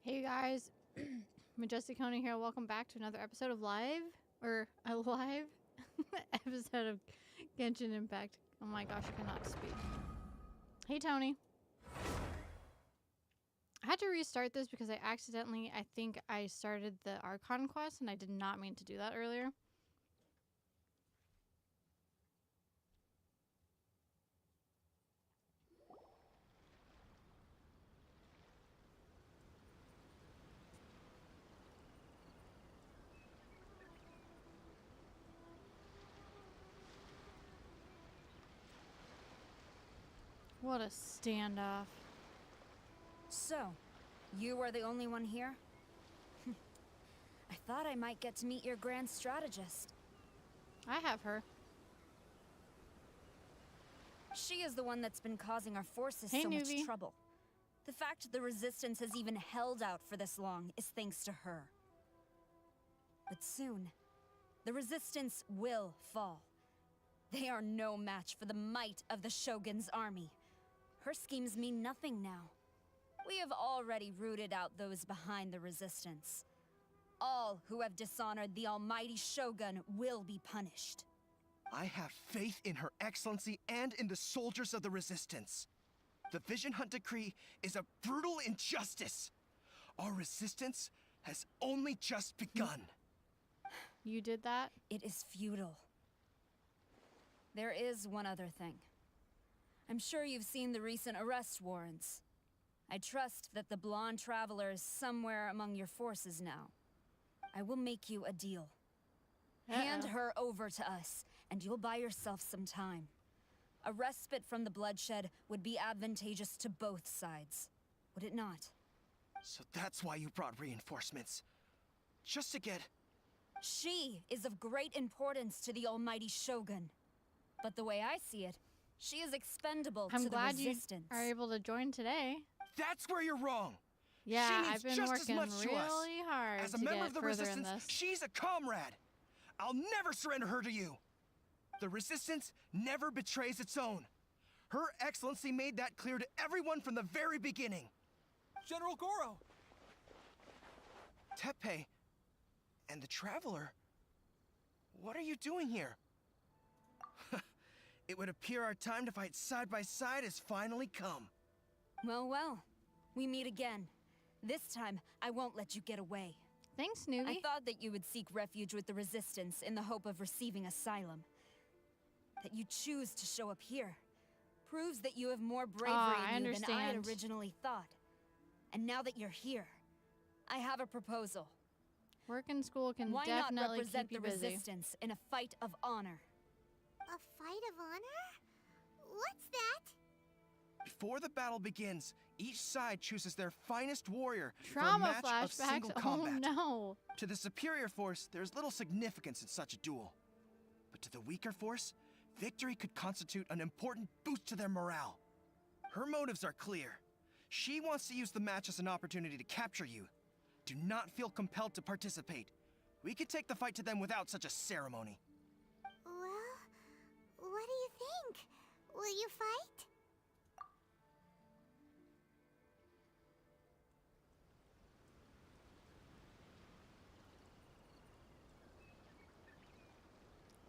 Hey guys, Majestic Honey here. Welcome back to another episode of a live episode of Genshin Impact. Oh my gosh, I cannot speak. Hey Tony. I had to restart this because I think I started the Archon quest and I did not mean to do that earlier. What a standoff. So, you are the only one here? I thought I might get to meet your grand strategist. I have her. She is the one that's been causing our forces Hey, so newbie. much trouble. The fact the Resistance has even held out for this long is thanks to her. But soon, the Resistance will fall. They are no match for the might of the Shogun's army. Her schemes mean nothing now. We have already rooted out those behind the Resistance. All who have dishonored the almighty Shogun will be punished. I have faith in Her Excellency and in the soldiers of the Resistance. The Vision Hunt Decree is a brutal injustice. Our resistance has only just begun. You did that? It is futile. There is one other thing. I'm sure you've seen the recent arrest warrants. I trust that the blonde traveler is somewhere among your forces now. I will make you a deal. Hand her over to us, and you'll buy yourself some time. A respite from the bloodshed would be advantageous to both sides, would it not? So that's why you brought reinforcements. Just to get... She is of great importance to the almighty Shogun. But the way I see it, she is expendable I'm to the glad you Resistance. are able to join today. That's where you're wrong. Yeah, She means I've been just as working much to us. really hard As a to member get of the further in Resistance, this. she's a comrade. I'll never surrender her to you. The Resistance never betrays its own. Her Excellency made that clear to everyone from the very beginning. General Goro! Tepe and the Traveler, what are you doing here? It would appear our time to fight side by side has finally come. Well, we meet again. This time, I won't let you get away. Thanks, newbie. I thought that you would seek refuge with the Resistance in the hope of receiving asylum. That you choose to show up here proves that you have more bravery in you than I had originally thought. And now that you're here, I have a proposal. Work in school can Why definitely not represent keep you the busy. Resistance in a fight of honor? A fight of honor? What's that? Before the battle begins, each side chooses their finest warrior for a Trauma match of flashbacks? single Oh combat. no. To the superior force, there's little significance in such a duel. But to the weaker force, victory could constitute an important boost to their morale. Her motives are clear. She wants to use the match as an opportunity to capture you. Do not feel compelled to participate. We could take the fight to them without such a ceremony. Well, what do you think? Will you fight?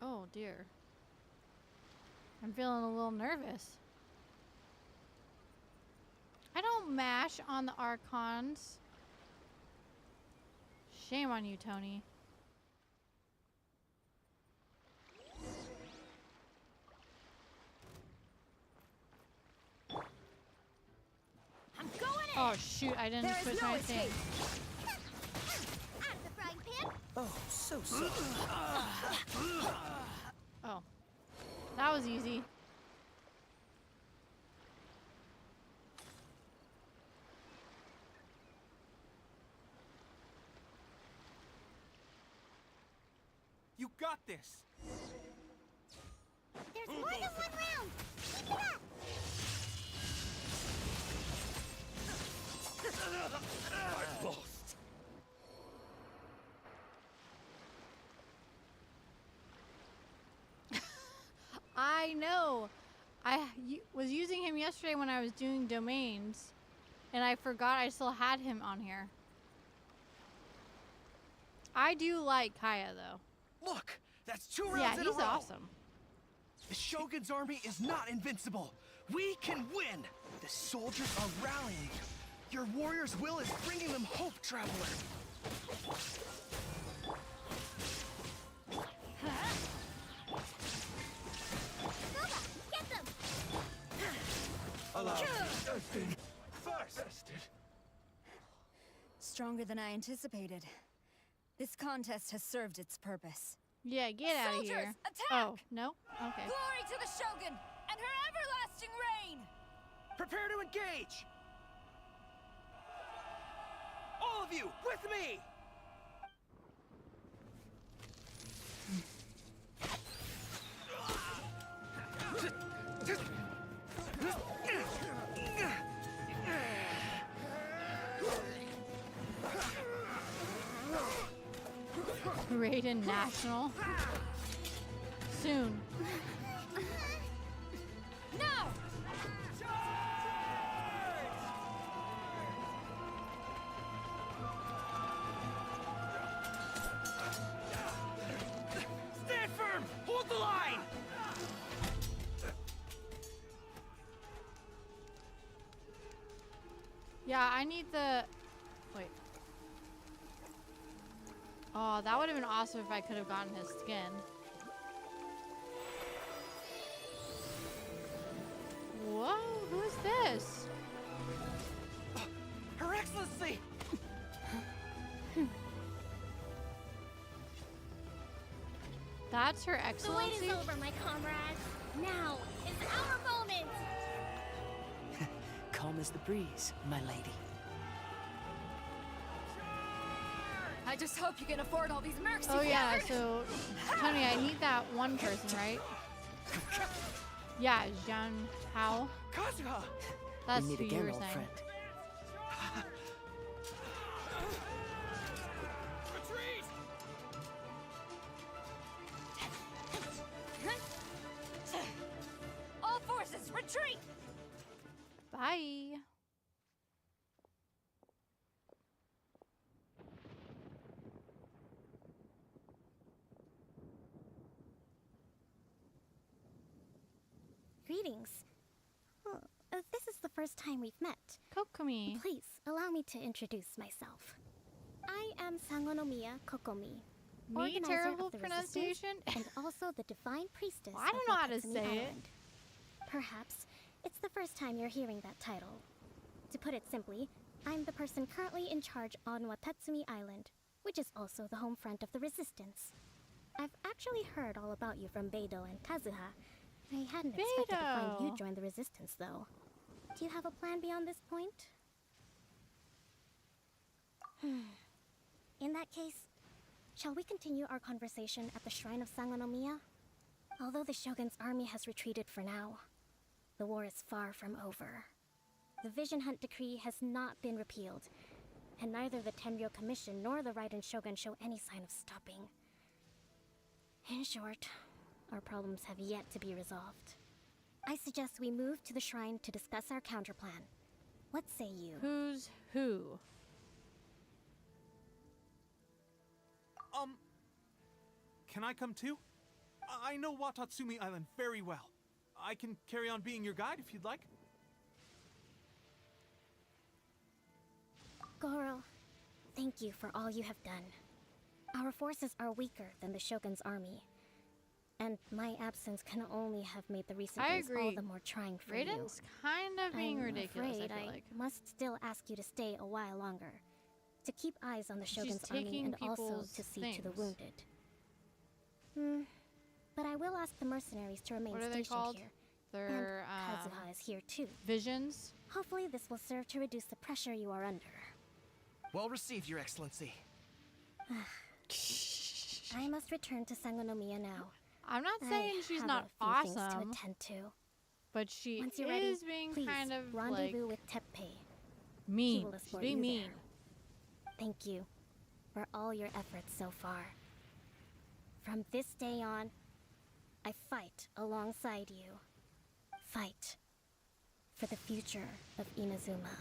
Oh dear. I'm feeling a little nervous. I don't mash on the Archons. Shame on you, Tony. I'm going in! Oh shoot, I didn't There is switch no my escape. thing. Out of the frying pan! Oh, so sorry. Oh. That was easy. You got this! There's more than one round! Keep it up! I've lost. I know. I was using him yesterday when I was doing domains, and I forgot I still had him on here. I do like Kaya though. Look, that's 2 rounds Yeah, in a he's row. awesome. The Shogun's army is not invincible. We can win. The soldiers are rallying. Your warrior's will is bringing them hope, traveler. Boba, get them! First. Stronger than I anticipated. This contest has served its purpose. Yeah, get out of Soldiers, here. attack! Oh, no? Okay. Glory to the Shogun and her everlasting reign! Prepare to engage. All of you, with me. Raiden National. Soon. No! Stand firm. Hold the line. Yeah, I need the... Wait. Oh, that would have been awesome if I could have gotten his skin. Whoa, who is this? Her Excellency. That's her The wait excellency? is over, my comrades. Now is our moment! Calm as the breeze, my lady. I just hope you can afford all these mercs Oh you yeah, gathered. so Tony, I need that one person, right? Yeah, Zhang Hao. Kazuha. That's we meet who again, you were old saying. friend. Retreat. All forces, retreat! Bye. Greetings. Well, this is the first time we've met. Kokomi. Please allow me to introduce myself. I am Sangonomiya Kokomi, Me, organizer terrible of the Resistance pronunciation? and also the Divine Priestess I don't of know how to Watatsumi say it. Island. Perhaps it's the first time you're hearing that title. To put it simply, I'm the person currently in charge on Watatsumi Island, which is also the home front of the Resistance. I've actually heard all about you from Beidou and Kazuha. I hadn't expected to find you Beidou. join the Resistance, though. Do you have a plan beyond this point? In that case, shall we continue our conversation at the shrine of Sangonomiya? Although the Shogun's army has retreated for now, the war is far from over. The Vision Hunt Decree has not been repealed, and neither the Tenryo Commission nor the Raiden Shogun show any sign of stopping. In short, our problems have yet to be resolved. I suggest we move to the shrine to discuss our counterplan. What say you? Who's who? Can I come too? I know Watatsumi Island very well. I can carry on being your guide if you'd like. Goro, thank you for all you have done. Our forces are weaker than the Shogun's army, and my absence can only have made the recent I days all agree. the more trying for Raiden's kind of you. being I'm ridiculous, afraid I feel like. must still ask you to stay a while longer, to keep eyes on the She's Shogun's army taking and also people's to see to the things. wounded. But I will ask the mercenaries to remain What are they stationed called? here. They're And Kazuha is here too. visions. Hopefully this will serve to reduce the pressure you are under. Well received, Your Excellency. I must return to Sangonomiya now. I'm not saying I she's have not a few things to awesome, attend to. but she Once you're ready, is being please kind of like rendezvous with Teppei. mean. will She's escort being you mean. there. Thank you for all your efforts so far. From this day on, I fight alongside you. Fight for the future of Inazuma.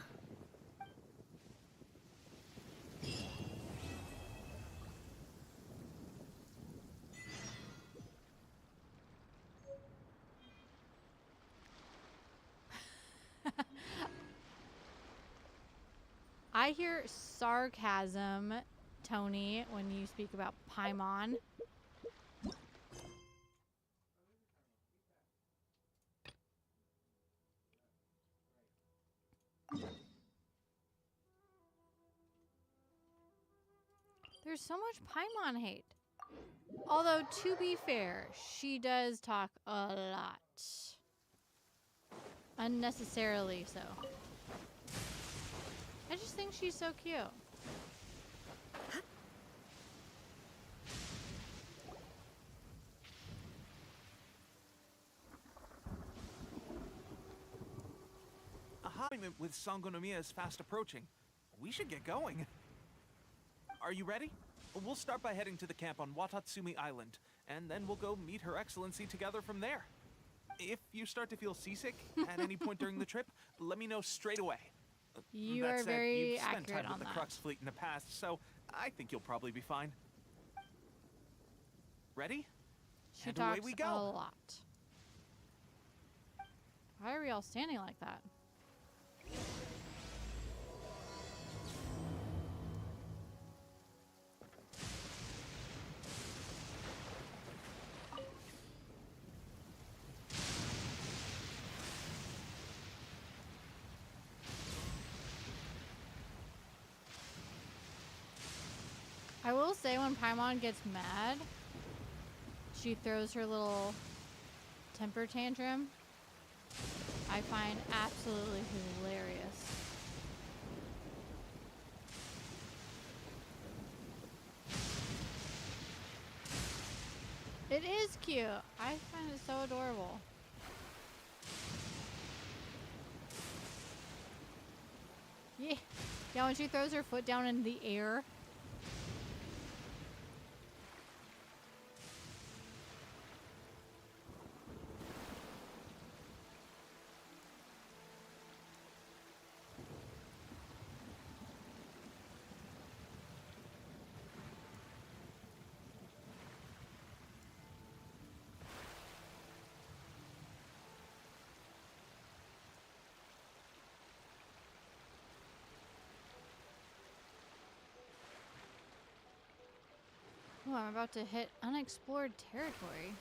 I hear sarcasm, Tony, when you speak about Paimon. There's so much Paimon hate. Although, to be fair, she does talk a lot. Unnecessarily so. I just think she's so cute. Appointment with Sangonomiya is fast approaching. We should get going. Are you ready? We'll start by heading to the camp on Watatsumi Island, and then we'll go meet Her Excellency together from there. If you start to feel seasick at any point during the trip, let me know straight away. You That are said, very you've spent accurate time on with that. the Crux fleet in the past, so I think you'll probably be fine. Ready? She And away talks we a go. lot. Why are we all standing like that? I will say when Paimon gets mad, she throws her little temper tantrum. I find absolutely hilarious. It is cute. I find it so adorable. Yeah. Yeah, when she throws her foot down in the air. Oh, I'm about to hit unexplored territory.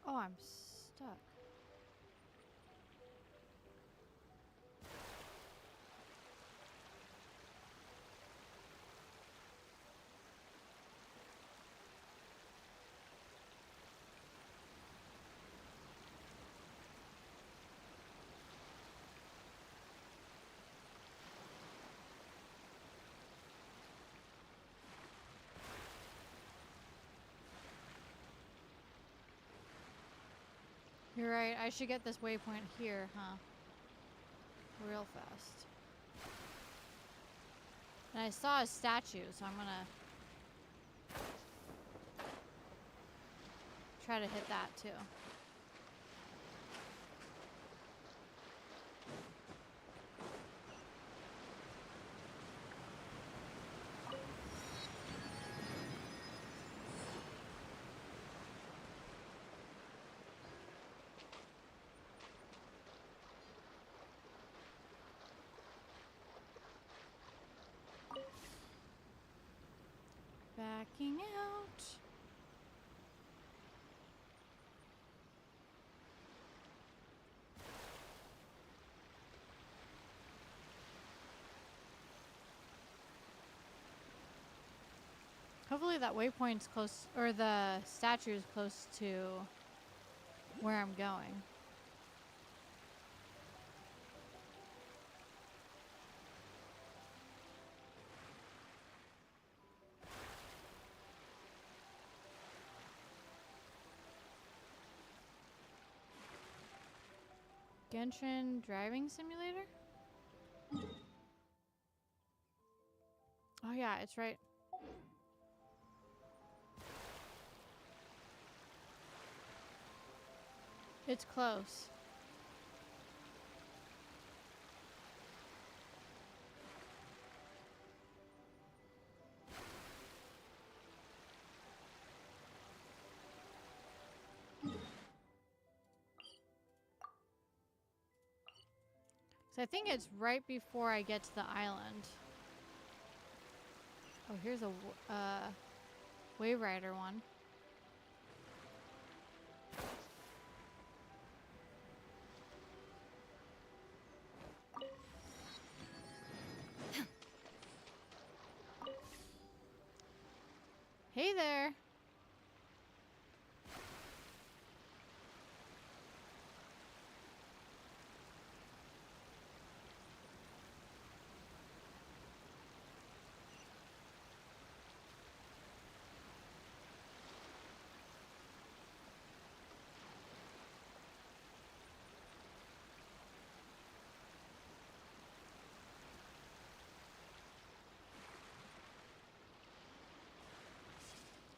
Oh, I'm stuck. You're right. I should get this waypoint here, huh? Real fast. And I saw a statue, so I'm gonna try to hit that too. Backing out. Hopefully that waypoint's close, or the statue is close to where I'm going. Genshin driving simulator? Oh yeah, it's right. It's close. So I think it's right before I get to the island. Oh, here's a Wave Rider one. Hey there.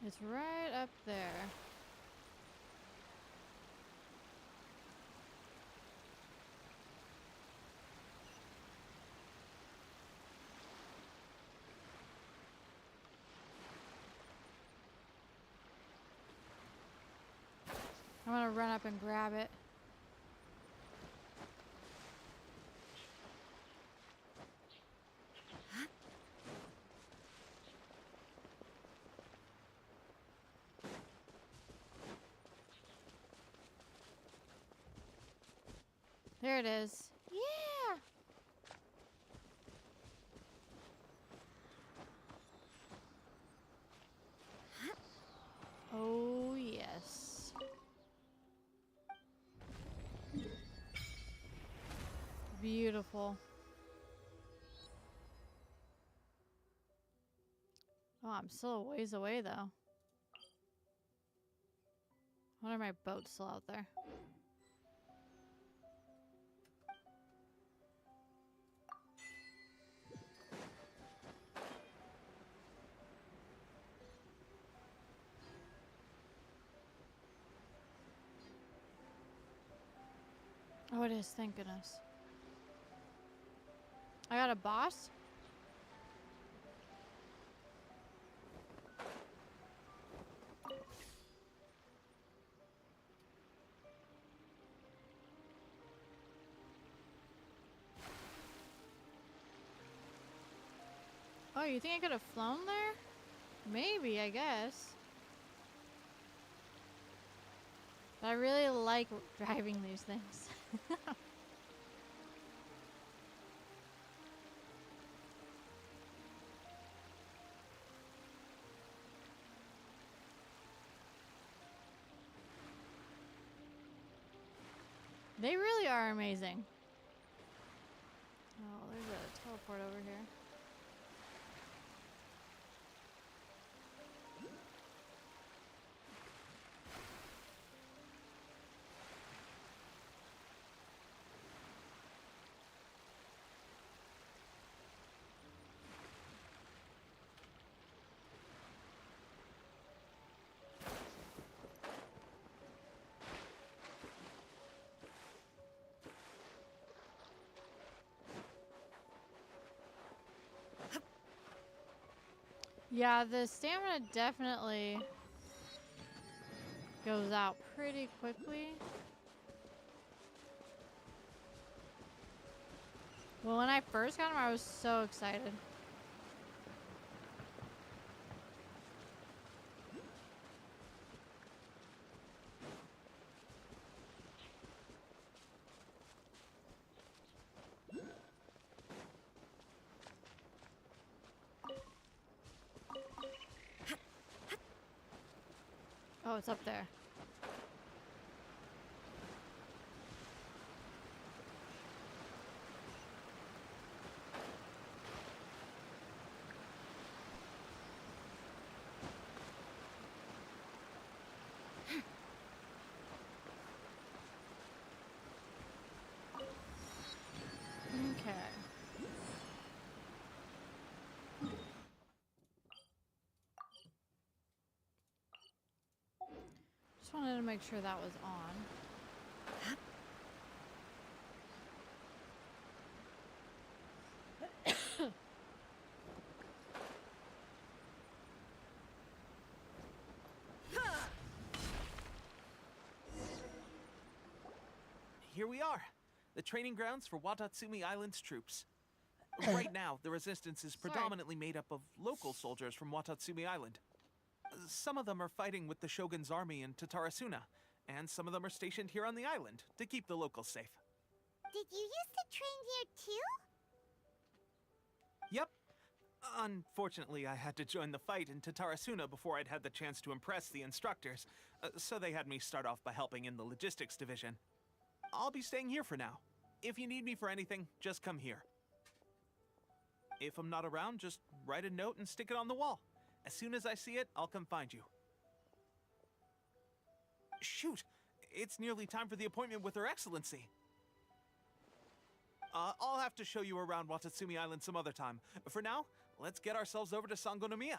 It's right up there. I'm gonna run up and grab it. There it is. Yeah! Oh, yes. Beautiful. Oh, I'm still a ways away, though. I wonder if my boat's still out there. Oh, it is. Thank goodness. I got a boss? Oh, you think I could have flown there? Maybe, I guess. But I really like driving these things. They really are amazing. Oh, there's a teleport over here. Yeah, the stamina definitely goes out pretty quickly. Well, when I first got him, I was so excited. Oh, it's up there. Just wanted to make sure that was on. Here we are, the training grounds for Watatsumi Island's troops. Right now, the resistance is Sorry. predominantly made up of local soldiers from Watatsumi Island. Some of them are fighting with the Shogun's army in Tatarasuna, and some of them are stationed here on the island to keep the locals safe. Did you used to train here too? Yep. Unfortunately, I had to join the fight in Tatarasuna before I'd had the chance to impress the instructors, so they had me start off by helping in the logistics division. I'll be staying here for now. If you need me for anything, just come here. If I'm not around, just write a note and stick it on the wall. As soon as I see it, I'll come find you. Shoot! It's nearly time for the appointment with Her Excellency. I'll have to show you around Watatsumi Island some other time. For now, let's get ourselves over to Sangonomiya.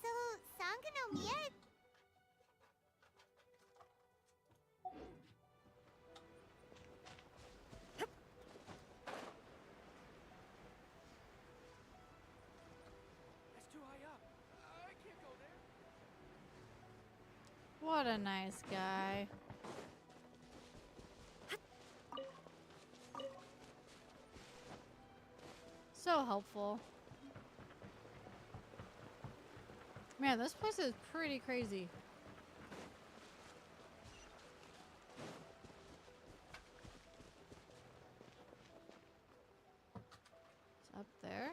So, Sangonomiya? It's too high up. I can't go there. What a nice guy. So helpful. Man, this place is pretty crazy. It's up there.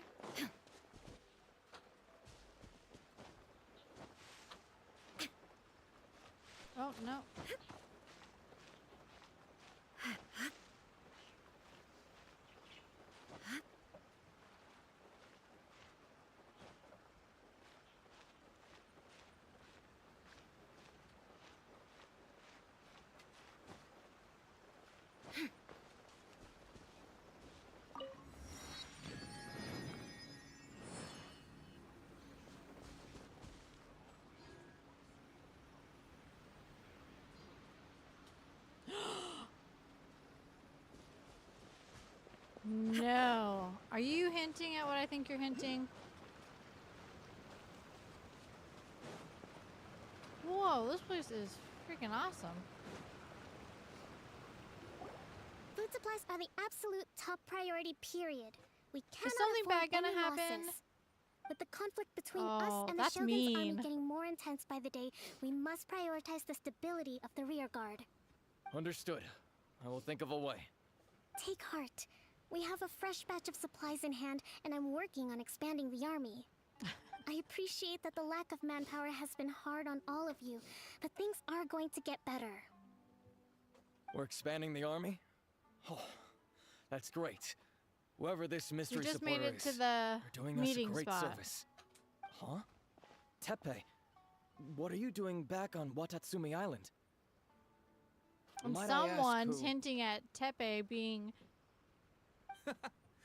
Oh, no. No. Are you hinting at what I think you're hinting? Whoa, this place is freaking awesome. Food supplies are the absolute top priority, period. We cannot something afford bad gonna any happen? losses. With the conflict between Oh, us and the that's Shogun's army mean. getting more intense by the day, we must prioritize the stability of the rear guard. Understood. I will think of a way. Take heart. We have a fresh batch of supplies in hand, and I'm working on expanding the army. I appreciate that the lack of manpower has been hard on all of you, but things are going to get better. We're expanding the army? Oh, that's great. Whoever this We mystery just made supporter it to is, the they're doing us a meeting great spot. service. Huh? Tepe, what are you doing back on Watatsumi Island? And Might I ask someone's who- hinting at Tepe being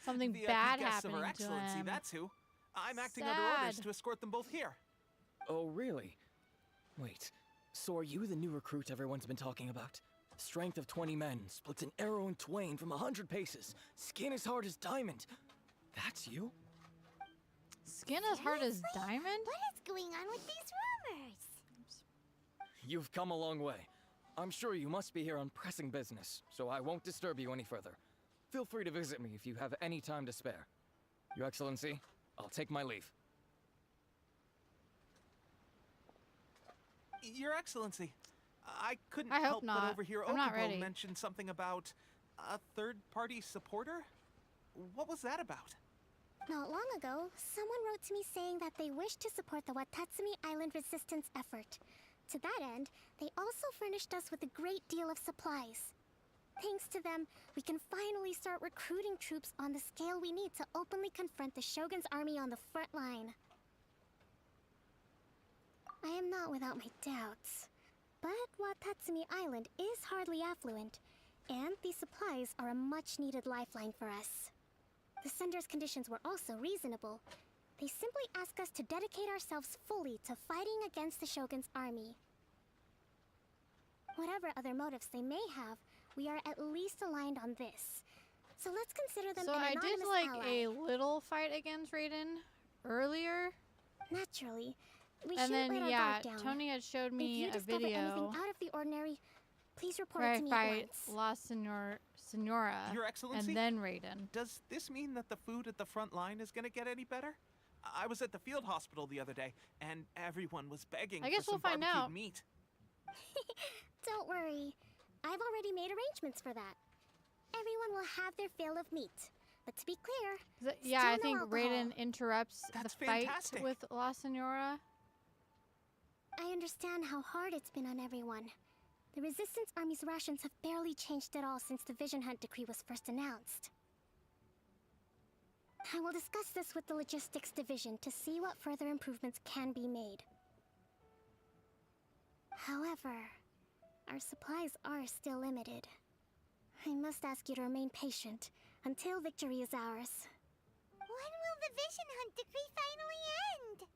something The bad guests of Her happening to Excellency, him. that's who. I'm acting under orders Sad. to escort them both here. Oh, really? Wait, so are you the new recruit everyone's been talking about? Strength of 20 men, splits an arrow in twain from 100 paces, skin as hard as diamond. That's you? Skin as hard as diamond? What is going on with these rumors? You've come a long way. I'm sure you must be here on pressing business, so I won't disturb you any further. Feel free to visit me if you have any time to spare. Your Excellency, I'll take my leave. Your Excellency, I couldn't I hope help not. but overhear I'm not ready. Okubo mention something about a third-party supporter? What was that about? Not long ago, someone wrote to me saying that they wish to support the Watatsumi Island resistance effort. To that end, they also furnished us with a great deal of supplies. Thanks to them, we can finally start recruiting troops on the scale we need to openly confront the Shogun's army on the front line. I am not without my doubts. But Watatsumi Island is hardly affluent, and these supplies are a much-needed lifeline for us. The sender's conditions were also reasonable. They simply ask us to dedicate ourselves fully to fighting against the Shogun's army. Whatever other motives they may have, we are at least aligned on this. So let's consider them So an I anonymous did like ally. a little fight against Raiden earlier. Naturally, we And shouldn't then, let our yeah, guard down. Tony had showed If me you a discover video anything out of the ordinary, please report where it I to me at fight once. La Senora Your Excellency? and then Raiden. Does this mean that the food at the front line is gonna get any better? I was at the field hospital the other day, and everyone was begging I guess for some we'll find barbecued out. meat. Don't worry. I've already made arrangements for that. Everyone will have their fill of meat. But to be clear, Yeah, still I no think alcohol. Raiden interrupts That's the fight fantastic. with La Senora. I understand how hard it's been on everyone. The Resistance Army's rations have barely changed at all since the Vision Hunt decree was first announced. I will discuss this with the Logistics Division to see what further improvements can be made. However, our supplies are still limited. I must ask you to remain patient until victory is ours. When will the Vision Hunt decree finally end?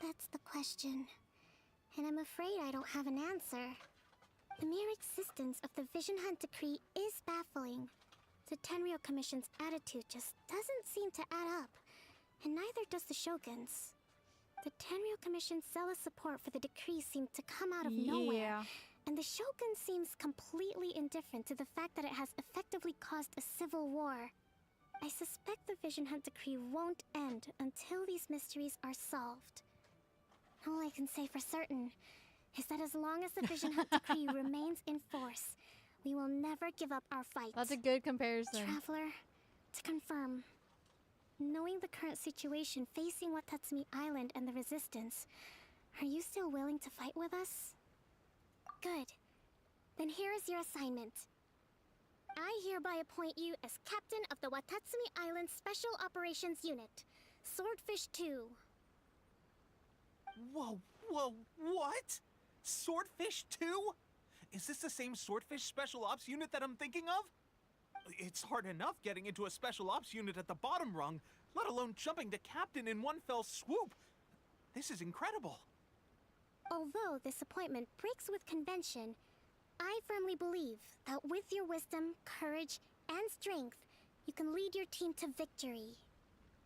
That's the question. And I'm afraid I don't have an answer. The mere existence of the Vision Hunt decree is baffling. The Tenryou Commission's attitude just doesn't seem to add up, and neither does the Shogun's. The Tenryou Commission's zealous support for the decree seemed to come out of nowhere, Yeah. and the Shogun seems completely indifferent to the fact that it has effectively caused a civil war. I suspect the Vision Hunt decree won't end until these mysteries are solved. All I can say for certain is that as long as the Vision Hunt decree remains in force, we will never give up our fight. That's a good comparison. Traveler, to confirm, knowing the current situation facing Watatsumi Island and the Resistance, are you still willing to fight with us? Good. Then here is your assignment. I hereby appoint you as captain of the Watatsumi Island Special Operations Unit, Swordfish 2. Whoa, what? Swordfish 2? Is this the same Swordfish Special Ops unit that I'm thinking of? It's hard enough getting into a Special Ops unit at the bottom rung, let alone jumping to captain in one fell swoop. This is incredible. Although this appointment breaks with convention, I firmly believe that with your wisdom, courage, and strength, you can lead your team to victory.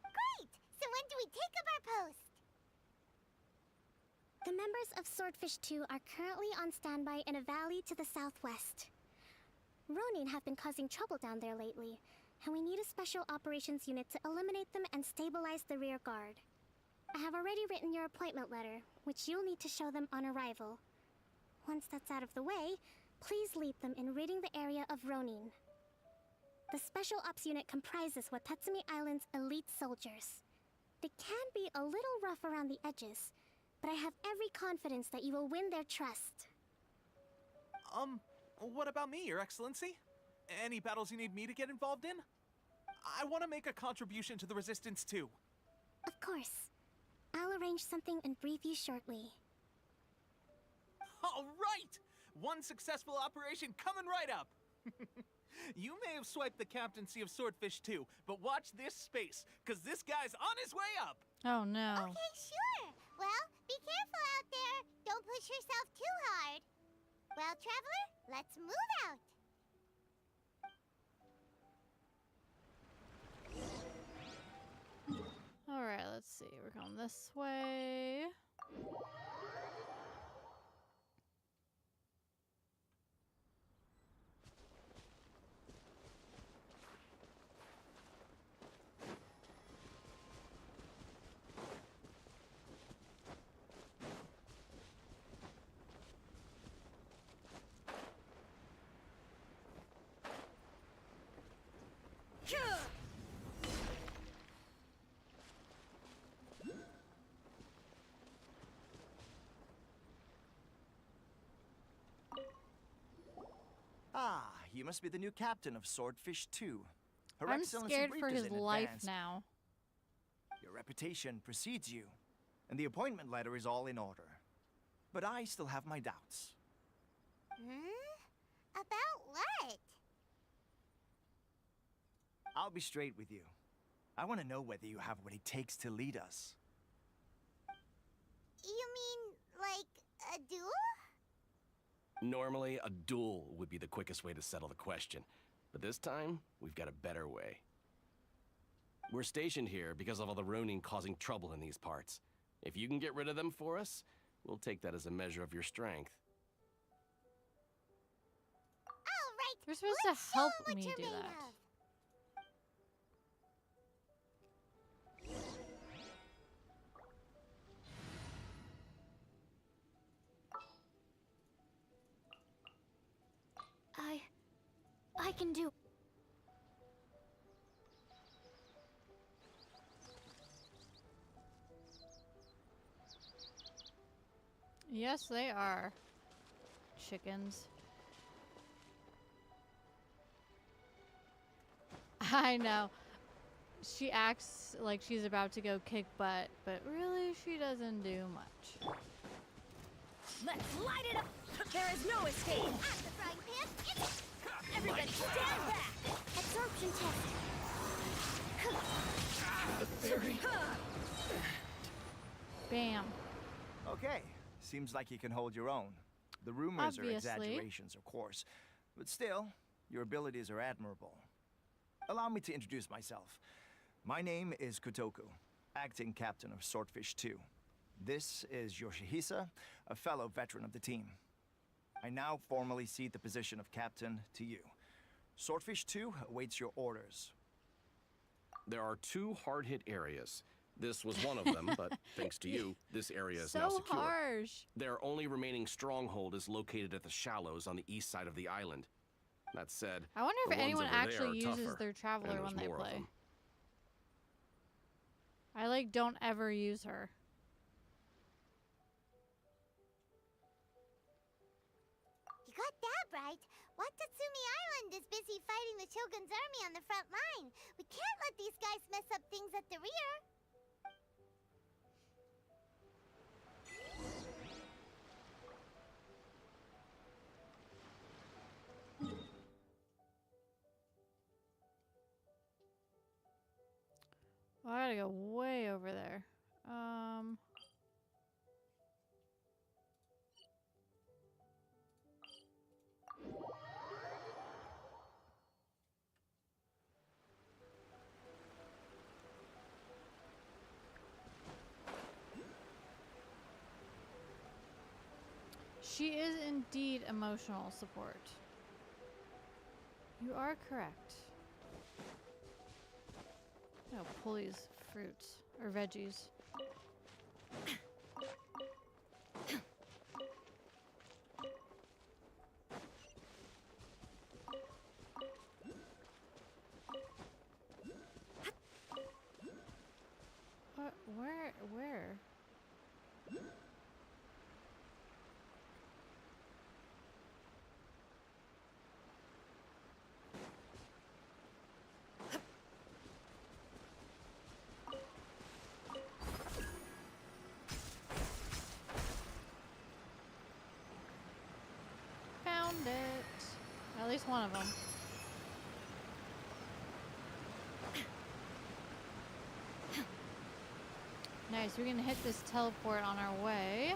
Great! So when do we take up our post? The members of Swordfish 2 are currently on standby in a valley to the southwest. Ronin have been causing trouble down there lately, and we need a special operations unit to eliminate them and stabilize the rear guard. I have already written your appointment letter, which you'll need to show them on arrival. Once that's out of the way, please lead them in ridding the area of Ronin. The Special Ops unit comprises Watatsumi Island's elite soldiers. They can be a little rough around the edges, but I have every confidence that you will win their trust. What about me, Your Excellency? Any battles you need me to get involved in? I want to make a contribution to the Resistance too. Of course. I'll arrange something and brief you shortly. All right! One successful operation coming right up! You may have swiped the captaincy of Swordfish 2, but watch this space, because this guy's on his way up! Oh no. Okay, sure. Well, be careful out there. Don't push yourself too hard. Well, Traveler, let's move out. Alright, let's see. We're going this way. Ah, you must be the new captain of Swordfish 2. Her I'm Excellency scared briefed for us his in life advance. now. Your reputation precedes you, and the appointment letter is all in order. But I still have my doubts. About what? I'll be straight with you. I want to know whether you have what it takes to lead us. You mean, like, a duel? Normally, a duel would be the quickest way to settle the question. But this time, we've got a better way. We're stationed here because of all the Ronin causing trouble in these parts. If you can get rid of them for us, we'll take that as a measure of your strength. All right. You're supposed let's to help show 'em what me you're do made that. of. I can do. Yes, they are. Chickens. I know. She acts like she's about to go kick butt, but really she doesn't do much. Let's light it up! There is no escape! At the frying pan, it's Everybody stand back! Absorption test. Bam. Okay, seems like you can hold your own. The rumors are Obviously. exaggerations, of course, but still, your abilities are admirable. Allow me to introduce myself. My name is Kotoku, acting captain of Swordfish 2. This is Yoshihisa, a fellow veteran of the team. I now formally cede the position of captain to you. Swordfish 2 awaits your orders. There are 2 hard-hit areas. This was one of them, but thanks to you, this area is now So secure. harsh. Their only remaining stronghold is located at the shallows on the east side of the island. That said, I wonder the if ones anyone over there actually are uses tougher, their and traveler there's when they more of play. them. I like don't ever use her. You got that right. Watatsumi Island is busy fighting the Shogun's army on the front line. We can't let these guys mess up things at the rear. Oh, I gotta go way over there. She is indeed emotional support. You are correct. No, pull these fruits or veggies. What? Where? Found it. At least one of them. Nice, we can hit this teleport on our way.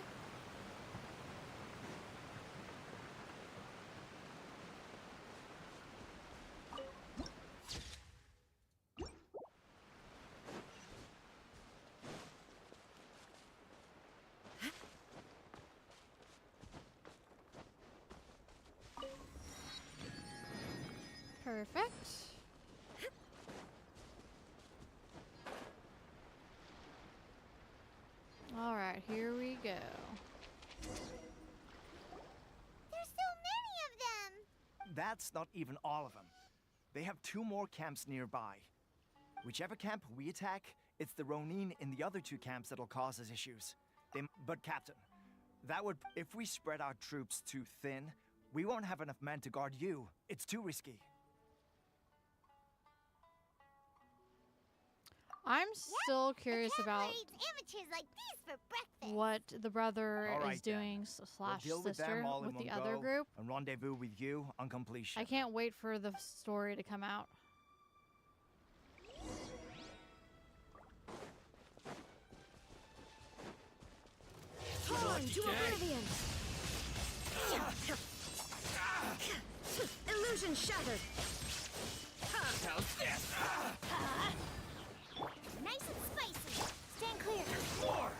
Perfect. All right, here we go. There's so many of them. That's not even all of them. They have 2 more camps nearby. Whichever camp we attack, it's the Ronin in the other 2 camps that'll cause us issues. But Captain, that would... if we spread our troops too thin, we won't have enough men to guard you. It's too risky. I'm still curious The about cavalry eats amateurs like these for breakfast. what the brother All right, is then. doing We'll slash deal with sister them all in with one the other go group. and rendezvous with you on completion. I can't wait for the story to come out. Born to oblivion! Illusion shattered! How's this? Nice and spicy. Stand clear. More!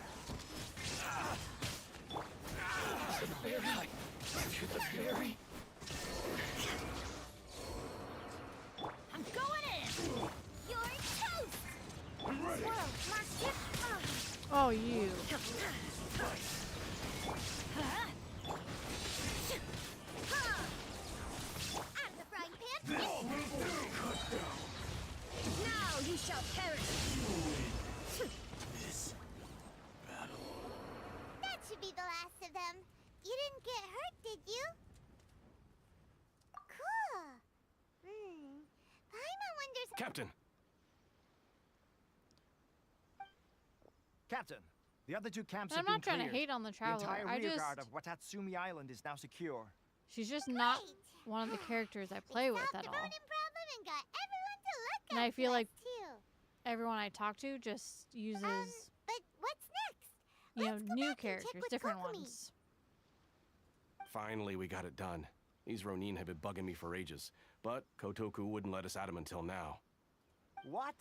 I'm going in. You're toast. Swirl, mark tip. Oh, you. Out of the frying pan. Now you shall perish! That should be the last of them. You didn't get hurt, did you? Cool. Paimon wonders. Captain! Captain, the other two camps And I'm have not been trying to cleared. hate on the The Traveler. entire I rear just, guard of Watatsumi Island is now secure. she's just not Great. one of the characters I play with Solved at the all. Ronin problem and got everyone to look And up I feel to like us, too. everyone I talk to just uses, But what's next? you know, let's go new back and check characters, with different Kokomi. ones. Finally, we got it done. These Ronin have been bugging me for ages, but Kotoku wouldn't let us at him until now. What?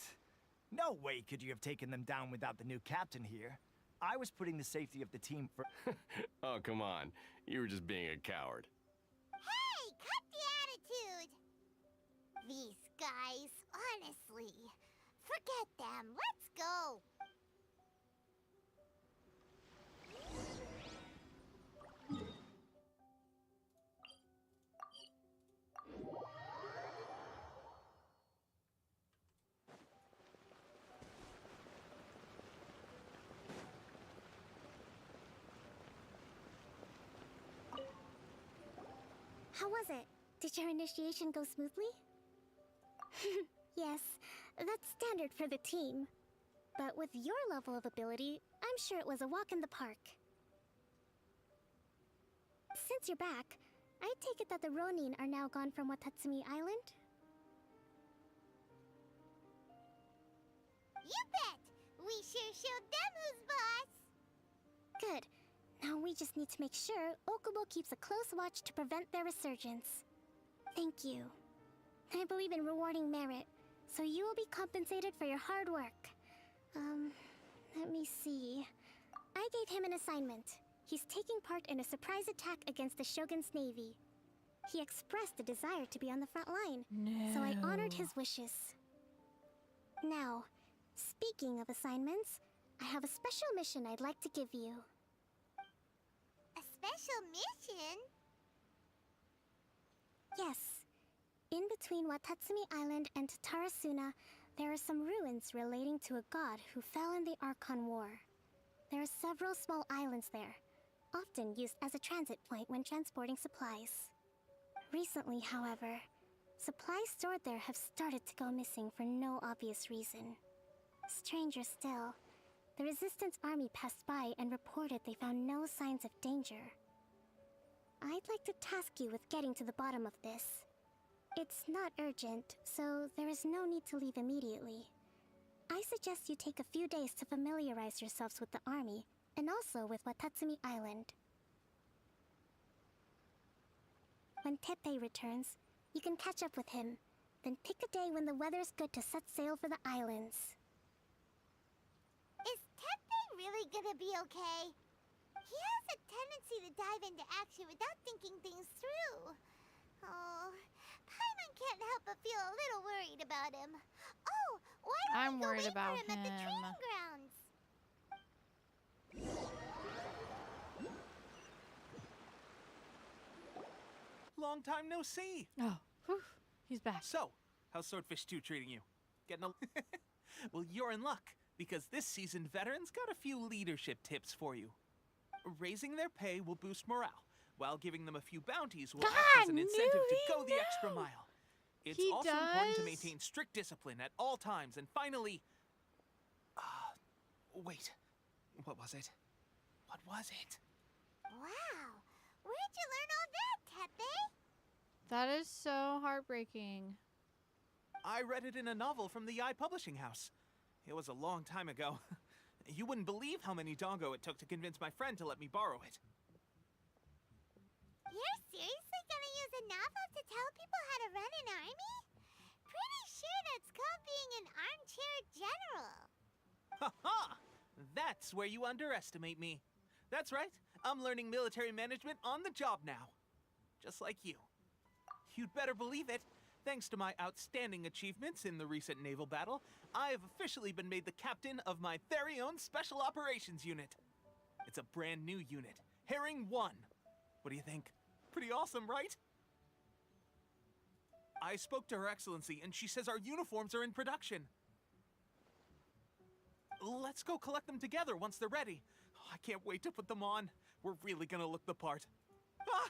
No way could you have taken them down without the new captain here. I was putting the safety of the team for. Oh, come on. You were just being a coward. Hey, cut the attitude! These guys, honestly. Forget them. Let's go. How was it? Did your initiation go smoothly? Yes, that's standard for the team. But with your level of ability, I'm sure it was a walk in the park. Since you're back, I take it that the Ronin are now gone from Watatsumi Island? You bet! We sure showed them who's boss! Good. Now we just need to make sure Okubo keeps a close watch to prevent their resurgence. Thank you. I believe in rewarding merit, so you will be compensated for your hard work. Let me see. I gave him an assignment. He's taking part in a surprise attack against the Shogun's navy. He expressed a desire to be on the front line, so I honored his wishes. Now, speaking of assignments, I have a special mission I'd like to give you. A special mission? Yes. In between Watatsumi Island and Tatarasuna, there are some ruins relating to a god who fell in the Archon War. There are several small islands there, often used as a transit point when transporting supplies. Recently, however, supplies stored there have started to go missing for no obvious reason. Stranger still, the Resistance army passed by and reported they found no signs of danger. I'd like to task you with getting to the bottom of this. It's not urgent, so there is no need to leave immediately. I suggest you take a few days to familiarize yourselves with the army, and also with Watatsumi Island. When Teppei returns, you can catch up with him, then pick a day when the weather's good to set sail for the islands. Is Teppei really gonna be okay? He has a tendency to dive into action without thinking things through. Oh, Paimon can't help but feel a little worried about him. Oh, why don't I'm we go worried wait about for him at the him. training grounds? Long time no see. Oh, whew, he's back. So, how's Swordfish 2 treating you? Getting a... Well, you're in luck, because this seasoned veteran's got a few leadership tips for you. Raising their pay will boost morale, while giving them a few bounties will act as an God, incentive to knew go he the extra knew. mile. It's He also important to does? maintain strict discipline at all times, and finally... wait. What was it? What was it? Wow, where'd you learn all that, Teppei? That is so heartbreaking. I read it in a novel from the Eye Publishing House. It was a long time ago. You wouldn't believe how many dongo it took to convince my friend to let me borrow it. You're seriously gonna use a novel to tell people how to run an army? Pretty sure that's called being an armchair general. Ha ha! That's where you underestimate me. That's right, I'm learning military management on the job now. Just like you. You'd better believe it. Thanks to my outstanding achievements in the recent naval battle, I have officially been made the captain of my very own Special Operations Unit. It's a brand new unit, Herring 1. What do you think? Pretty awesome, right? I spoke to Her Excellency, and she says our uniforms are in production. Let's go collect them together once they're ready. I can't wait to put them on. We're really gonna look the part. Ah!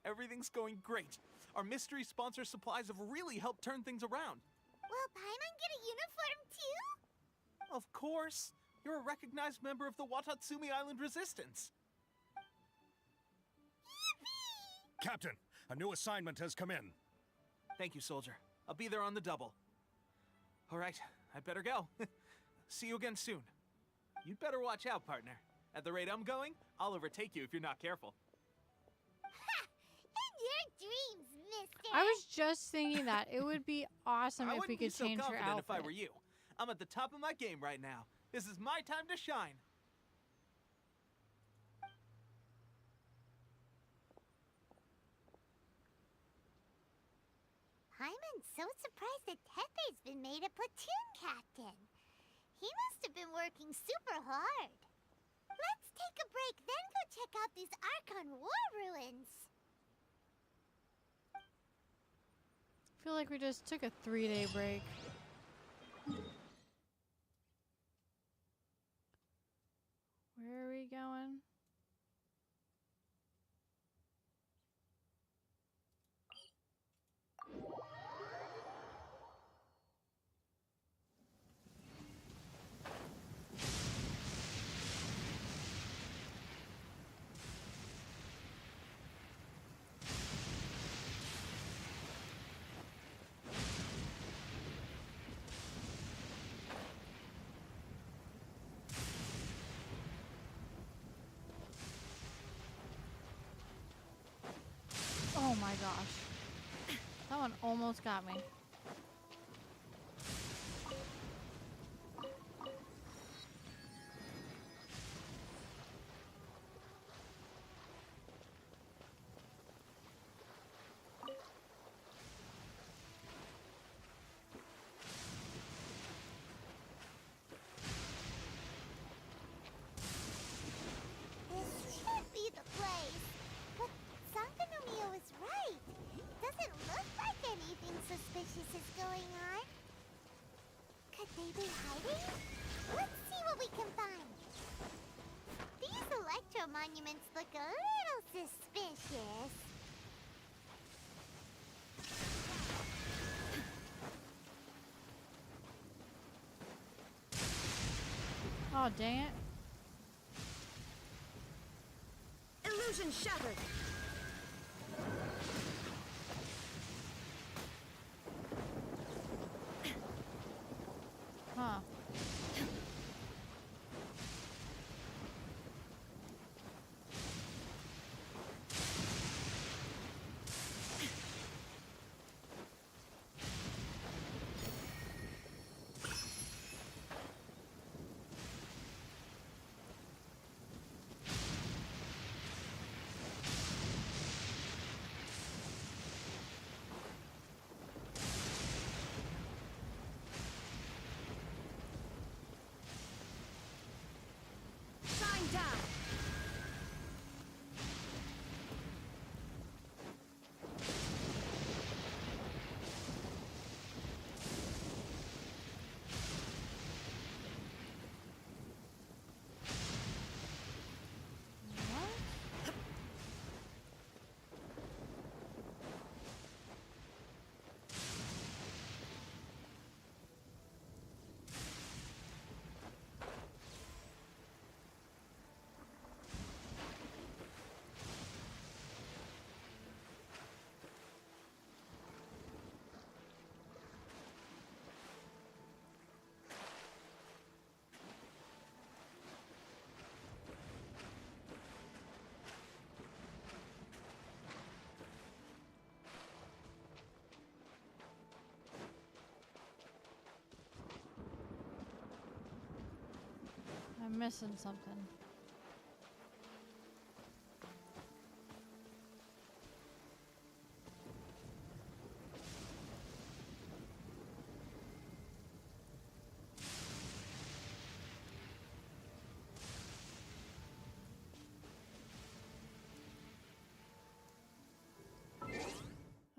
Everything's going great. Our mystery sponsor supplies have really helped turn things around. Will Paimon get a uniform too? Of course. You're a recognized member of the Watatsumi Island Resistance. Captain, a new assignment has come in. Thank you, soldier. I'll be there on the double. All right, I'd better go. See you again soon. You'd better watch out, partner. At the rate I'm going, I'll overtake you if you're not careful. Ha! In your dreams, mister! I was just thinking that. It would be awesome I if we wouldn't be could so change her confident outfit. if I were you. I'm at the top of my game right now. This is my time to shine. Paimon's so surprised that Tepe's been made a platoon captain. He must have been working super hard. Let's take a break, then go check out these Archon war ruins. I feel like we just took a 3-day break. Where are we going? Oh my gosh. That one almost got me. This should be the place. But Sankanomiya was right. Doesn't look like anything suspicious is going on. Could they be hiding? Let's see what we can find. These electro monuments look a little suspicious. Oh, dang it. Illusion shattered. Huh. I'm missing something.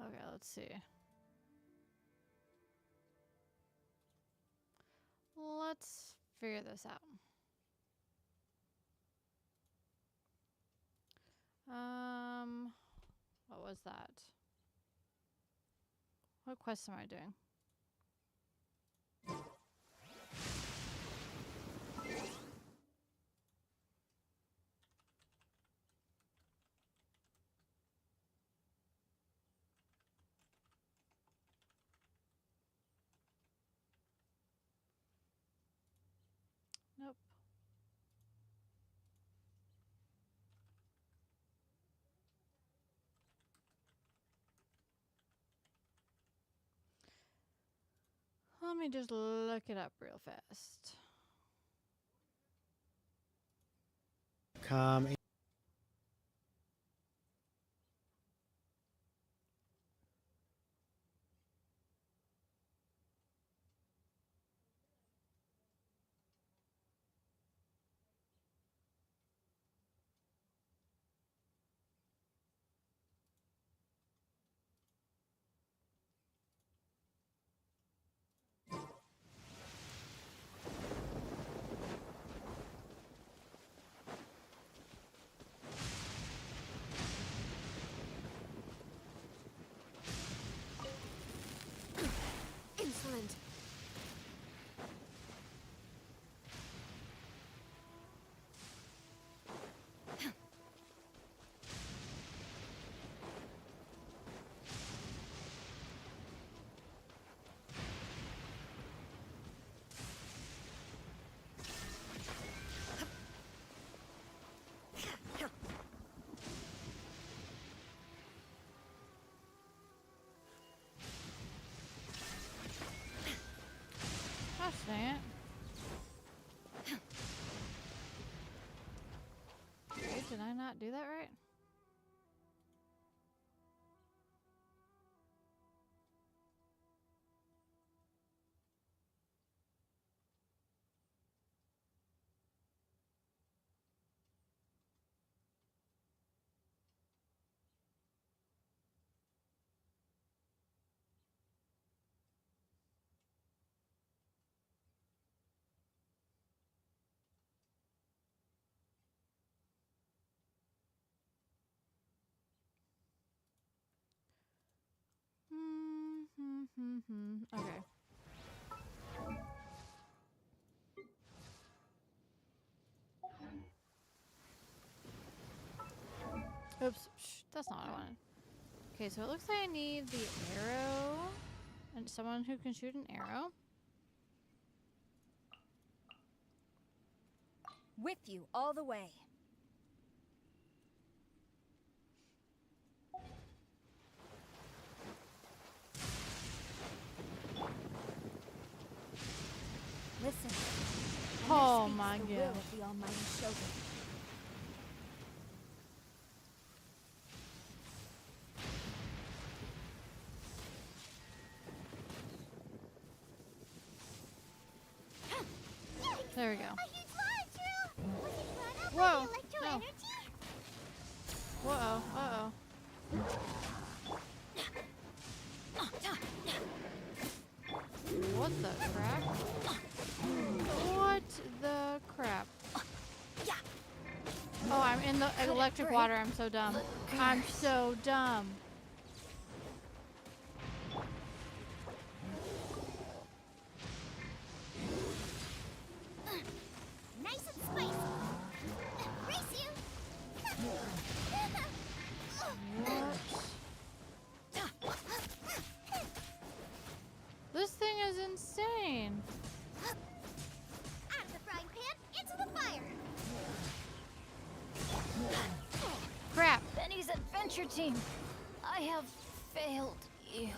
Okay, let's see. Let's figure this out. What was that? What quest am I doing? Nope. Let me just look it up real fast. Come. Insolent. Gosh dang it. Wait, did I not do that right? Okay. Oops. Shh, that's not what I wanted. Okay, so it looks like I need the arrow and someone who can shoot an arrow. With you all the way. Listen. Oh my The will god. of the Almighty Shogun. There we go. A huge launcher! Was it run up Whoa, by electro no. energy? Uh-oh. Uh-oh. What the crap? What the crap? Oh, I'm in the electric water. I'm so dumb. I'm so dumb. Nice and spicy. Race you. What? This thing is insane. Out of the frying pan, into the fire. Crap. Benny's adventure team. I have failed you.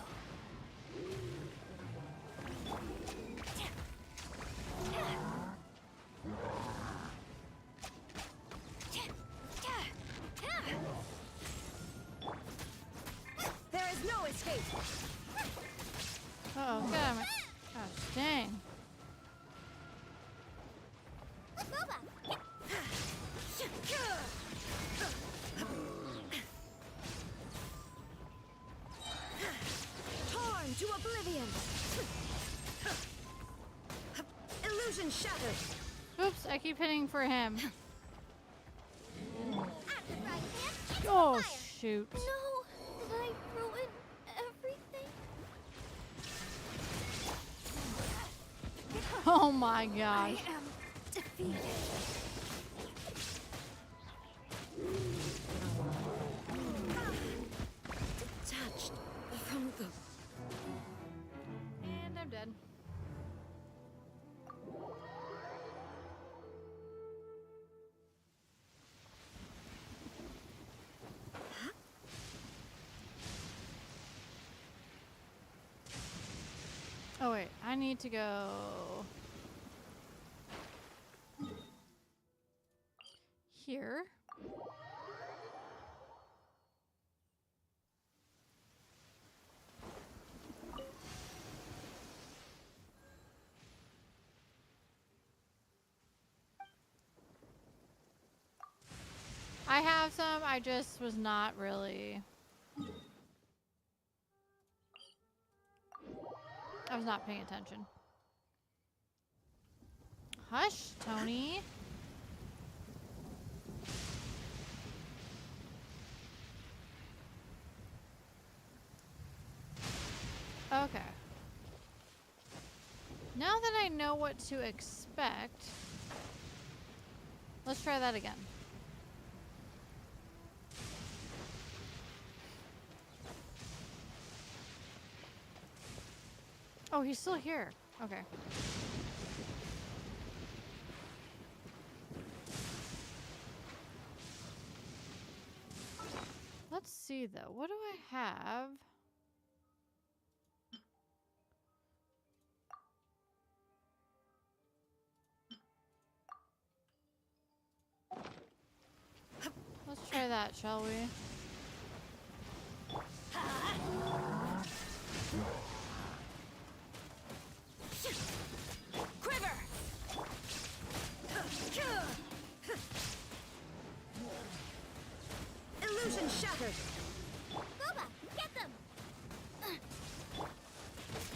Uh-oh, get out of my... Gosh, dang. Torn to oblivion. Illusion shattered. Oops, I keep hitting for him. At the frying pan, into Oh, the fire. shoot. No, did I ruin everything? Oh my gosh. I am defeated. Detached from the... And I'm dead. Oh wait, I need to go here. I have some, I just was not really... I was not paying attention. Hush, Tony. Okay. Now that I know what to expect, let's try that again. Oh, he's still here. Okay. Let's see though. What do I have? Let's try that, shall we? Quiver! Illusion shattered! Boba, get them!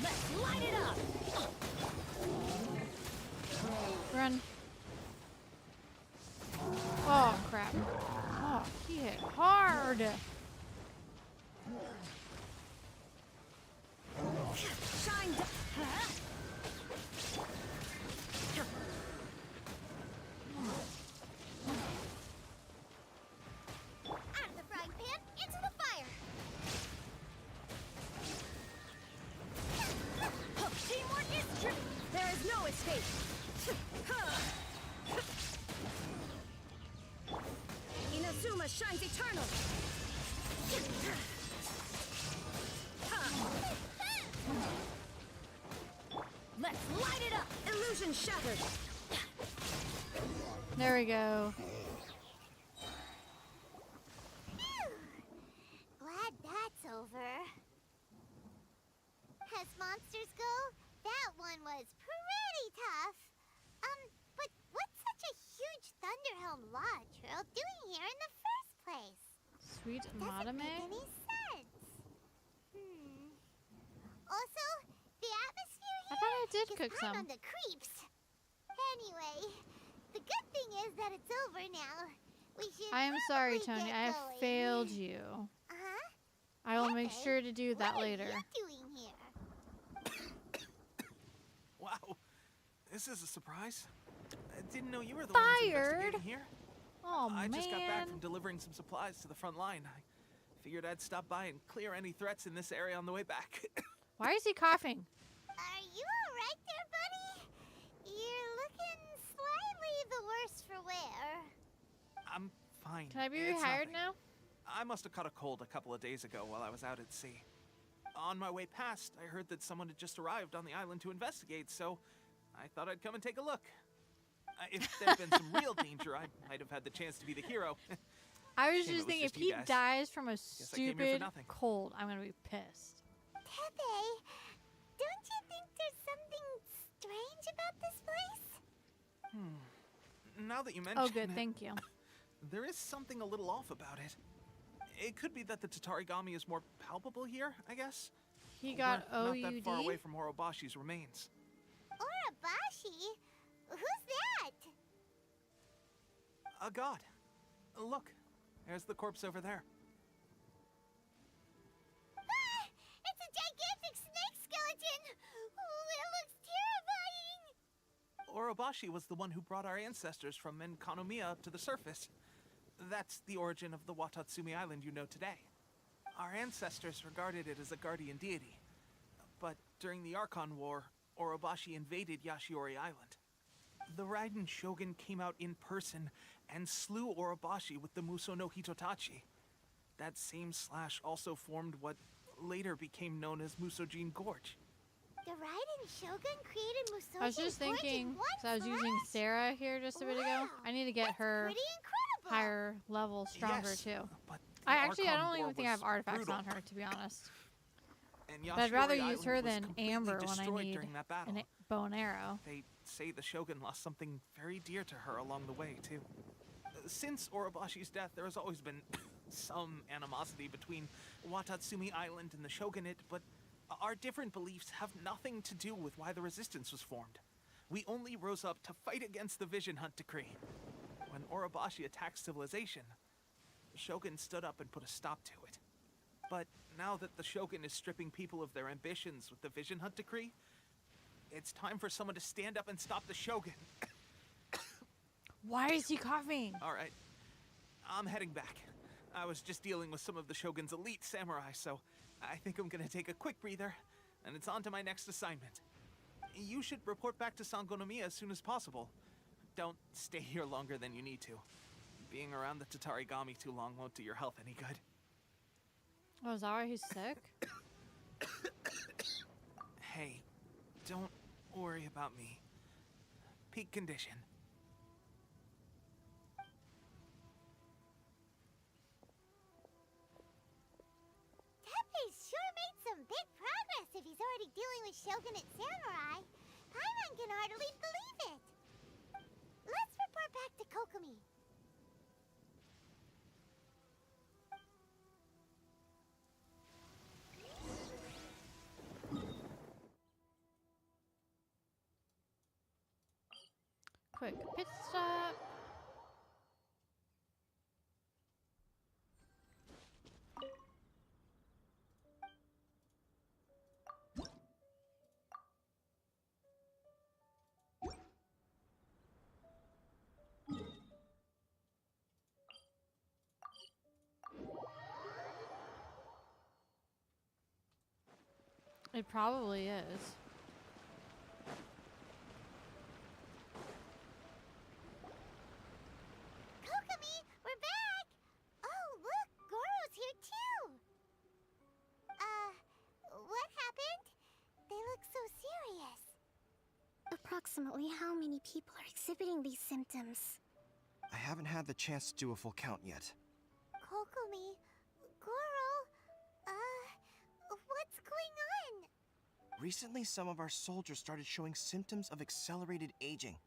Let's light it up! Run. Oh, crap. Oh, he hit hard. Shine down! Out of the frying pan, into the fire! Teamwork is true! There is no escape! Inazuma shines eternal! Let's light it up! Illusion shattered! There we go. Phew. Glad that's over. As monsters go, that one was pretty tough. But what's such a huge Thunderhelm Lodge Trail doing here in the first place? Sweet Doesn't make Madame. any sense. Also, the atmosphere I here thought I did is cook kind some. on the creeps. Anyway, the good thing is that it's over now. We should I am sorry, probably Tony. get I have going. failed you. Uh-huh. I will make Hey, sure to do that what later. are you doing here? Wow, this is a surprise. I didn't know you were the ones Fired? investigating here. Oh, I man. just got back from delivering some supplies to the front line. I figured I'd stop by and clear any threats in this area on the way back. Why is he coughing? Are you alright there, buddy? You're looking slightly the worse for wear. I'm fine. Can I be It's rehired nothing. now? I must have caught a cold a couple of days ago while I was out at sea. On my way past, I heard that someone had just arrived on the island to investigate, so I thought I'd come and take a look. If there'd been some real danger, I might have had the chance to be the hero. I was Shame it just was thinking, if just you he guys. dies from a I came here for stupid nothing. cold, I'm gonna be pissed. Pepe, don't you think there's something strange about this place? Now that you mention Oh, good. it, Thank you. there is something a little off about it. It could be that the Tatarigami is more palpable here, I guess. He got We're OUD. not that far away from Orobashi's remains. Orabashi? Who's that? A god. Look, there's the corpse over there. Ah! It's a gigantic snake skeleton! Oh, it looks terrifying! Orobashi was the one who brought our ancestors from Enkanomiya up to the surface. That's the origin of the Watatsumi Island you know today. Our ancestors regarded it as a guardian deity. But during the Archon War, Orobashi invaded Yashiori Island. The Raiden Shogun came out in person and slew Orobashi with the Muso no Hitotachi. That same slash also formed what later became known as Musojin Gorge. The Raiden Shogun created Musojin I was just Gorge in thinking, one because I was using slash? Sarah here just a bit ago. Wow, I need to get That's her pretty incredible! higher level stronger Yes, too. but I the actually, I Archon don't even War think I have was artifacts brutal. on her, to be honest. And But I'd rather Yashiori use her Island was than completely Amber when I destroyed need during that battle. a bow and arrow. They say the Shogun lost something very dear to her along the way, too. Since Orobashi's death, there has always been some animosity between Watatsumi Island and the Shogunate, but our different beliefs have nothing to do with why the resistance was formed. We only rose up to fight against the Vision Hunt Decree. When Orobashi attacked civilization, the Shogun stood up and put a stop to it. But now that the Shogun is stripping people of their ambitions with the Vision Hunt Decree, it's time for someone to stand up and stop the Shogun. Why is he coughing? All right, I'm heading back. I was just dealing with some of the Shogun's elite samurai, so I think I'm gonna take a quick breather, and it's on to my next assignment. You should report back to Sangonomiya as soon as possible. Don't stay here longer than you need to. Being around the Tatarigami too long won't do your health any good. Oh, is that why he's sick? Hey, don't worry about me. Peak condition. Tepe's sure made some big progress if he's already dealing with Shogunate samurai. Paimon can hardly believe it. Let's report back to Kokomi. Quick pit stop. It probably is. Kokomi, we're back! Oh, look, Goro's here too! What happened? They look so serious. Approximately how many people are exhibiting these symptoms? I haven't had the chance to do a full count yet. Kokomi, Goro, what's going on? Recently, some of our soldiers started showing symptoms of accelerated aging.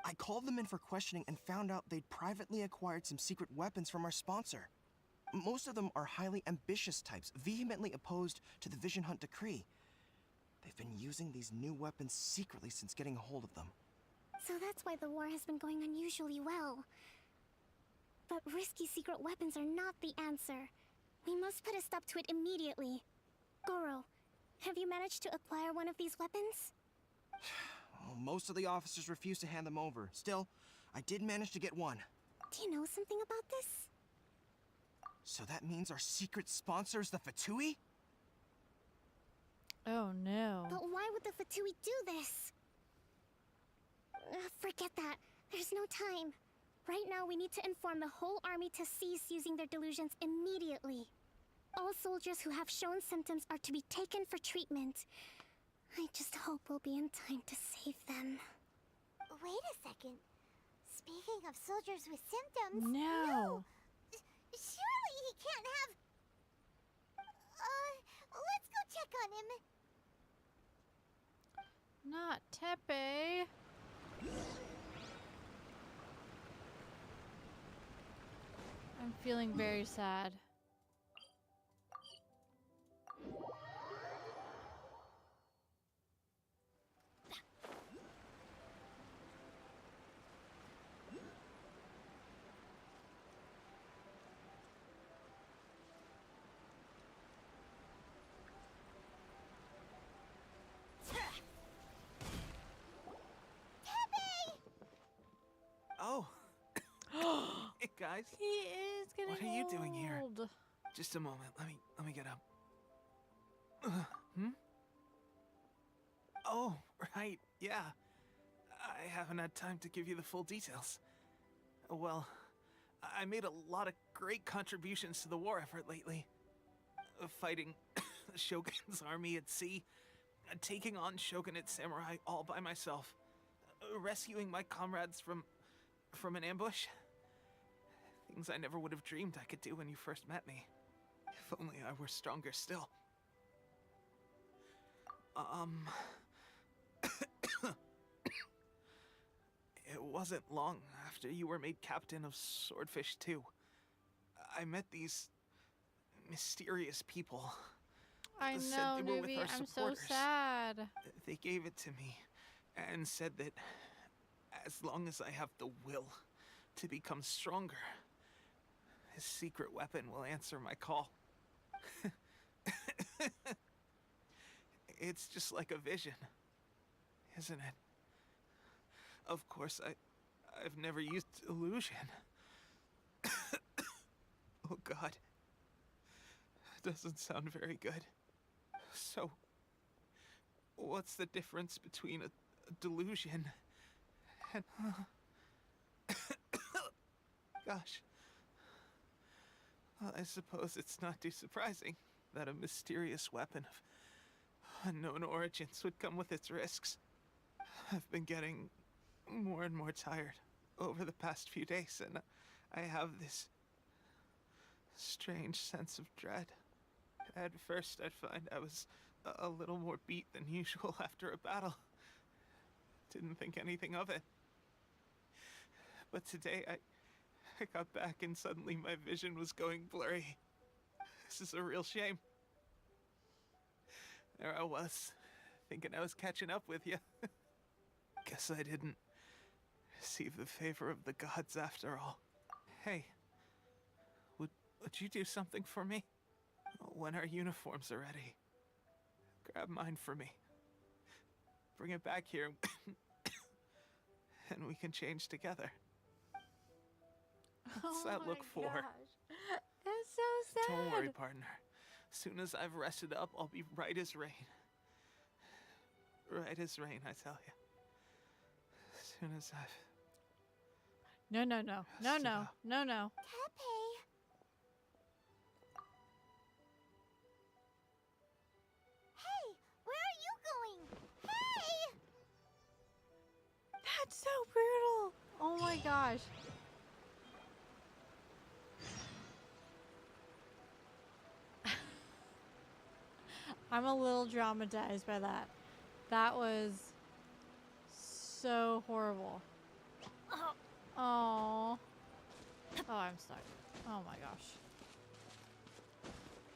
I called them in for questioning and found out they'd privately acquired some secret weapons from our sponsor. Most of them are highly ambitious types, vehemently opposed to the Vision Hunt Decree. They've been using these new weapons secretly since getting a hold of them. So that's why the war has been going unusually well. But risky secret weapons are not the answer. We must put a stop to it immediately. Goro, have you managed to acquire one of these weapons? Well, most of the officers refused to hand them over. Still, I did manage to get one. Do you know something about this? So that means our secret sponsor is the Fatui? Oh no. But why would the Fatui do this? Forget that. There's no time. Right now, we need to inform the whole army to cease using their delusions immediately. All soldiers who have shown symptoms are to be taken for treatment. I just hope we'll be in time to save them. Wait a second. Speaking of soldiers with symptoms... No. Surely he can't have... let's go check on on him. Not Tepe. I'm feeling very sad. Oh. Hey guys. He is getting What are you doing here? old. Just a moment. Let me get up. Hmm? Oh, right. Yeah. I haven't had time to give you the full details. Well, I made a lot of great contributions to the war effort lately. Fighting the Shogun's army at sea, taking on Shogunate samurai all by myself, rescuing my comrades from an ambush. Things I never would have dreamed I could do when you first met me. If only I were stronger still. It wasn't long after you were made captain of Swordfish 2. I met these mysterious people. I Said know, they were with Newbie. our I'm so supporters. sad. They gave it to me and said that as long as I have the will to become stronger, his secret weapon will answer my call. It's just like a vision, isn't it? Of course, I've never used illusion. Oh God. Doesn't sound very good. So, what's the difference between a delusion and... Gosh. Well, I suppose it's not too surprising that a mysterious weapon of unknown origins would come with its risks. I've been getting more and more tired over the past few days, and I have this strange sense of dread. At first, I'd find I was a little more beat than usual after a battle. Didn't think anything of it. But today, I got back and suddenly my vision was going blurry. This is a real shame. There I was, thinking I was catching up with you. Guess I didn't receive the favor of the gods after all. Hey, would you do something for me? When our uniforms are ready, grab mine for me. Bring it back here, and we can change together. What's that look for? It's so sad. Don't worry, partner. As soon as I've rested up, I'll be right as rain. Right as rain, I tell you. As soon as I've... No. Tepe. Hey, where are you going? Hey! That's so brutal. Oh my gosh. I'm a little traumatized by that. That was so horrible. Oh. Oh, I'm stuck. Oh my gosh.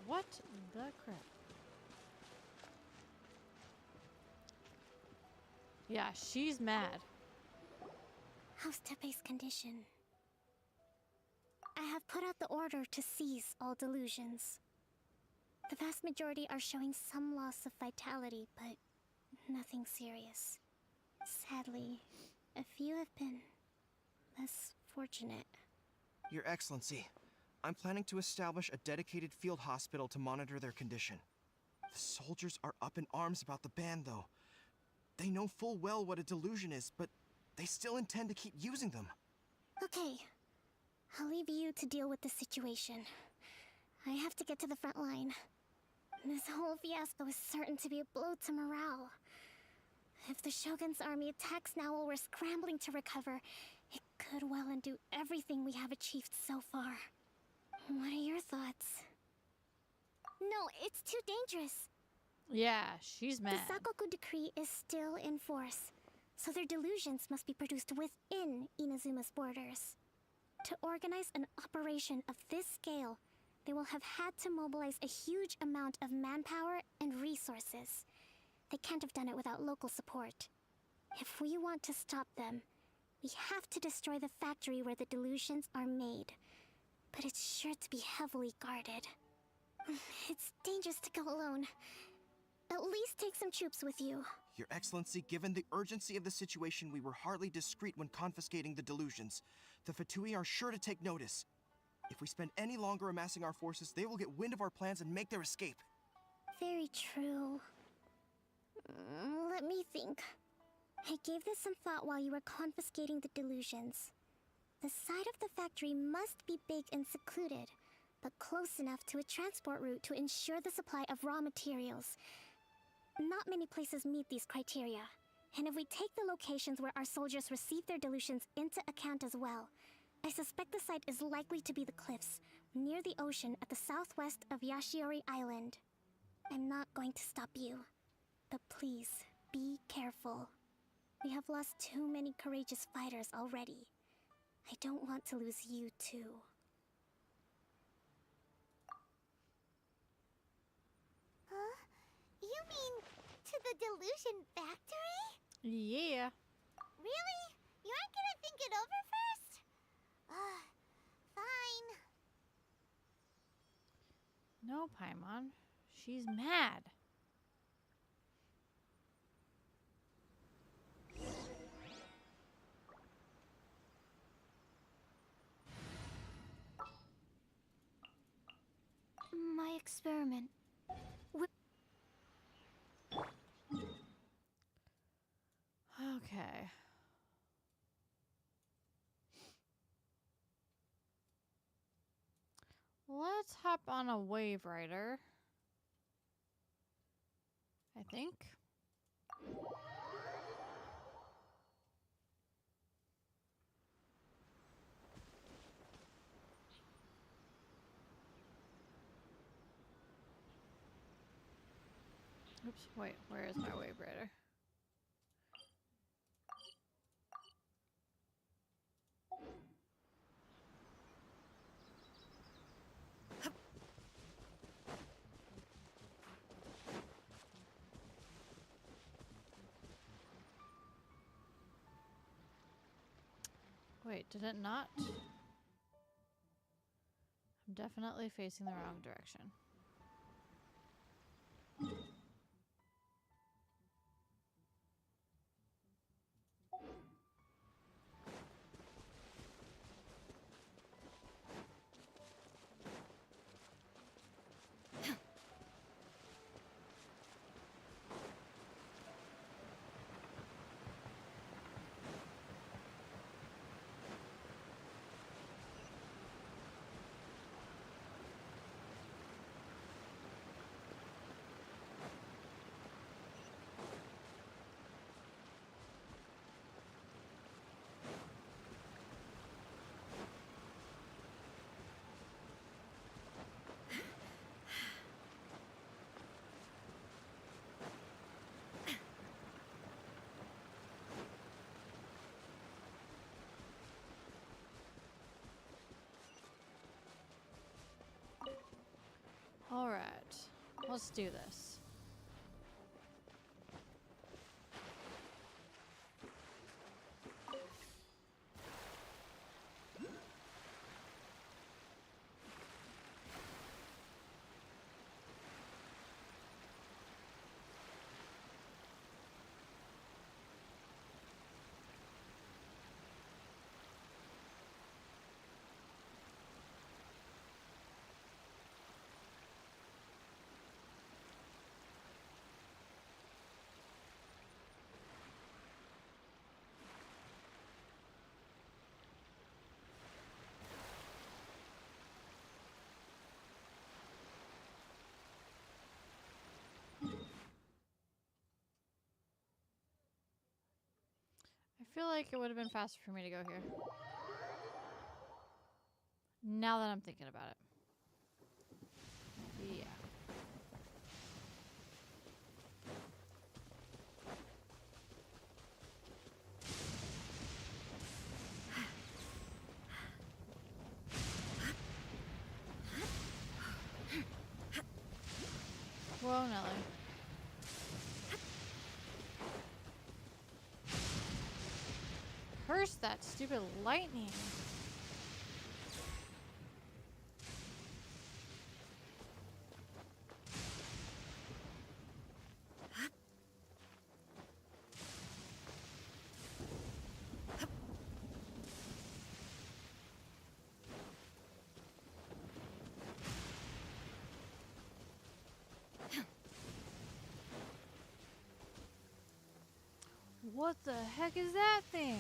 What the crap? Yeah, she's mad. How's Tepe's condition? I have put out the order to cease all delusions. The vast majority are showing some loss of vitality, but nothing serious. Sadly, a few have been less fortunate. Your Excellency, I'm planning to establish a dedicated field hospital to monitor their condition. The soldiers are up in arms about the ban, though. They know full well what a delusion is, but they still intend to keep using them. Okay, I'll leave you to deal with the situation. I have to get to the front line. This whole fiasco is certain to be a blow to morale. If the Shogun's army attacks now while we're scrambling to recover, it could well undo everything we have achieved so far. What are your thoughts? No, it's too dangerous. Yeah, she's mad. The Sakoku decree is still in force, so their delusions must be produced within Inazuma's borders. To organize an operation of this scale, they will have had to mobilize a huge amount of manpower and resources. They can't have done it without local support. If we want to stop them, we have to destroy the factory where the delusions are made. But it's sure to be heavily guarded. It's dangerous to go alone. At least take some troops with you. Your Excellency, given the urgency of the situation, we were hardly discreet when confiscating the delusions. The Fatui are sure to take notice. If we spend any longer amassing our forces, they will get wind of our plans and make their escape. Very true. Let me think. I gave this some thought while you were confiscating the delusions. The side of the factory must be big and secluded, but close enough to a transport route to ensure the supply of raw materials. Not many places meet these criteria, and if we take the locations where our soldiers receive their delusions into account as well, I suspect the site is likely to be the cliffs, near the ocean at the southwest of Yashiori Island. I'm not going to stop you, but please, be careful. We have lost too many courageous fighters already. I don't want to lose you too. Huh? You mean to the delusion factory? Yeah. Really? You aren't gonna think it over first? Fine. No, Paimon. She's mad. My experiment. Okay. Let's hop on a wave rider. I think. Oops, wait, where is my wave rider? Wait, did it not? I'm definitely facing the wrong direction. Alright, let's do this. I feel like it would have been faster for me to go here. Now that I'm thinking about it. Yeah. Whoa, Nelly. Curse that stupid lightning. What the heck is that thing?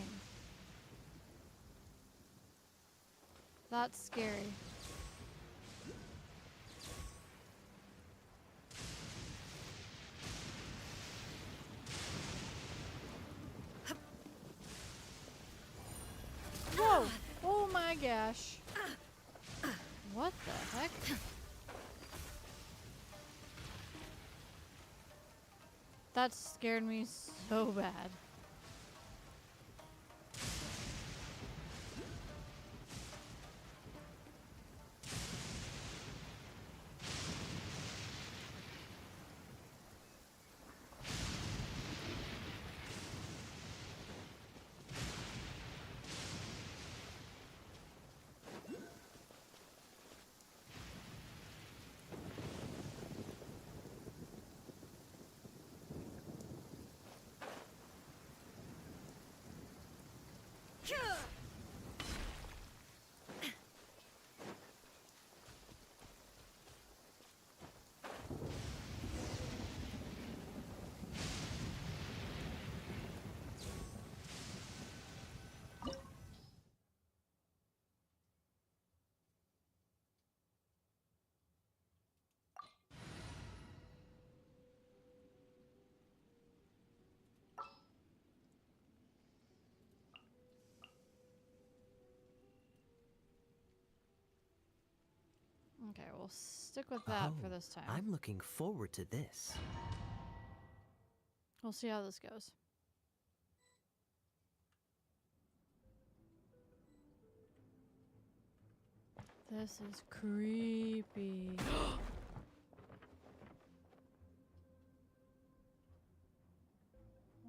That's scary. Whoa! Oh my gosh. What the heck? That scared me so bad. Okay, we'll stick with that for this time. I'm looking forward to this. We'll see how this goes. This is creepy.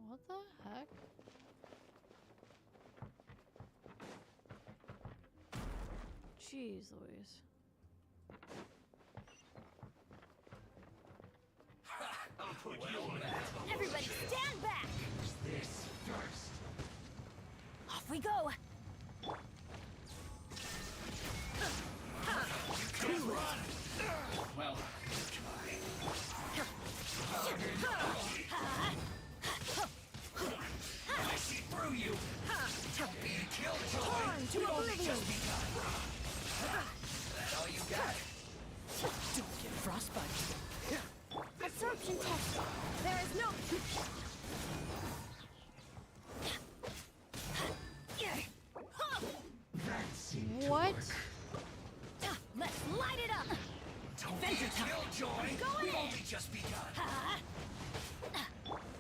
What the heck? Jeez Louise. Everybody stand back! This first. Off we go! Well, I see through you. Be killjoy. Torn to oblivion! That's all you got. Don't get frostbite. Absorption test! There is no... What? Let's light it up! Don't be a killjoy. We've only just begun.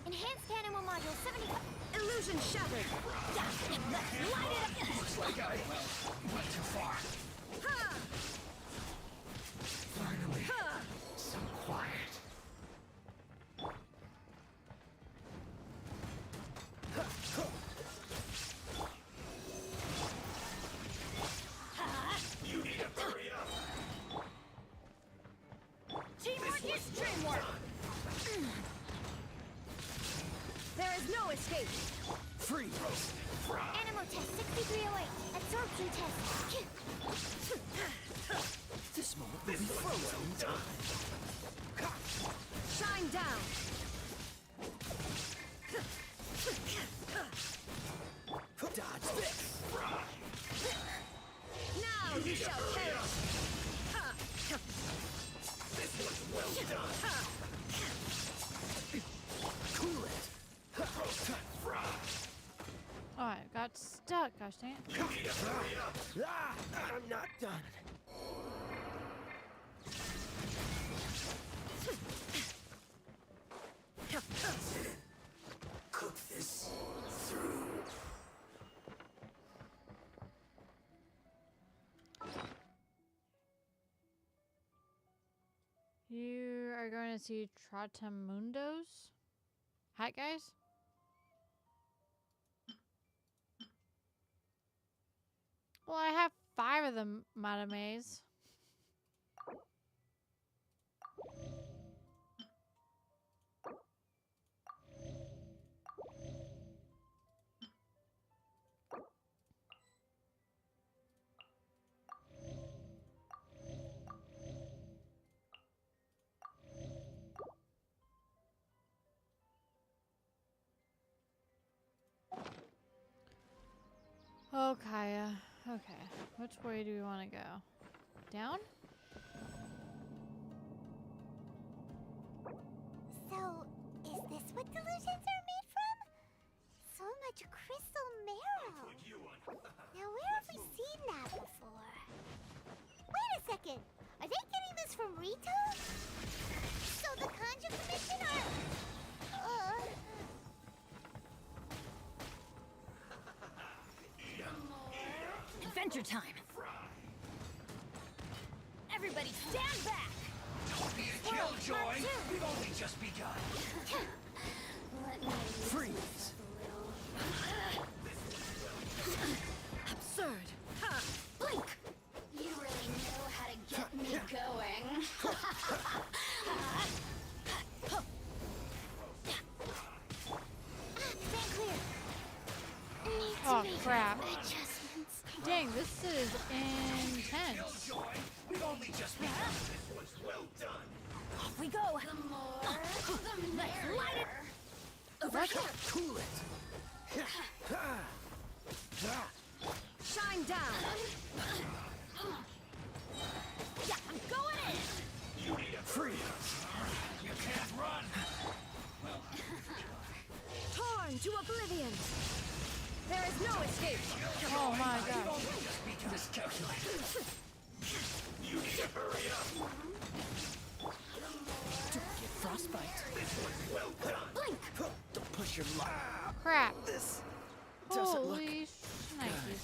Enhanced animal module 75. Illusion shattered! Let's light it up! Looks like I went too far. Finally, some quiet. You need to hurry up. Teamwork is dreamwork! There is no escape! Freeze. Animal test 6308. Absorption test. This moment will be frozen in time. Shine down! Dodge this. Now you shall perish! Cool it. Oh, I got stuck. Gosh dang it. Ah, I'm not done. Cook this through. You are going to fancy Trotamundos hat guys. Well, I have 5 of them, Madames. Oh, Kaya. Okay. Which way do we want to go? Down? So, is this what delusions are made from? So much crystal marrow. Now, where have we seen that before? Wait a second. Are they getting this from Rito? So the Kanji Commission are... Adventure time. Everybody stand back. Don't be a killjoy! We've only just begun! Freeze! Absurd. Blink. You really know how to get me going. Stand clear. Need to Oh, make crap. adjustments. Dang, this is intense. Killjoy! We've only just begun! This was well done! Off we go. Let's light it. Over here. Cool it! Shine down. Yeah, I'm going in. You need a freeze! You can't run! Torn to oblivion. There is no escape. Oh my god. Miscalculated! You need to hurry up! Don't get frostbite. This was well done! Blink. Don't push your luck. Crap. This doesn't look... Holy shnikes.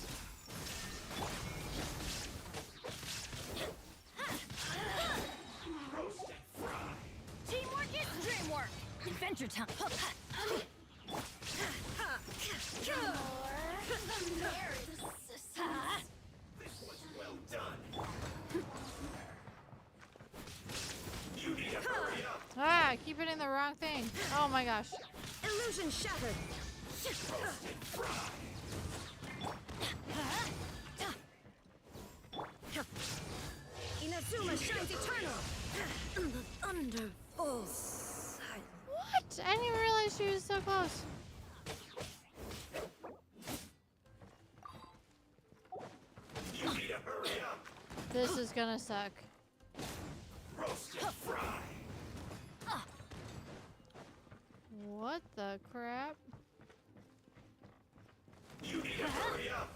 Teamwork is dreamwork. Adventure time. This was well done! You need to hurry up! Ah, I keep hitting the wrong thing. Oh my gosh. Illusion shattered. Inazuma shines eternal. And the thunder falls silent. What? I didn't even realize she was so close. You need to hurry up! This is gonna suck. Roast and fry! What the crap? You need to hurry up!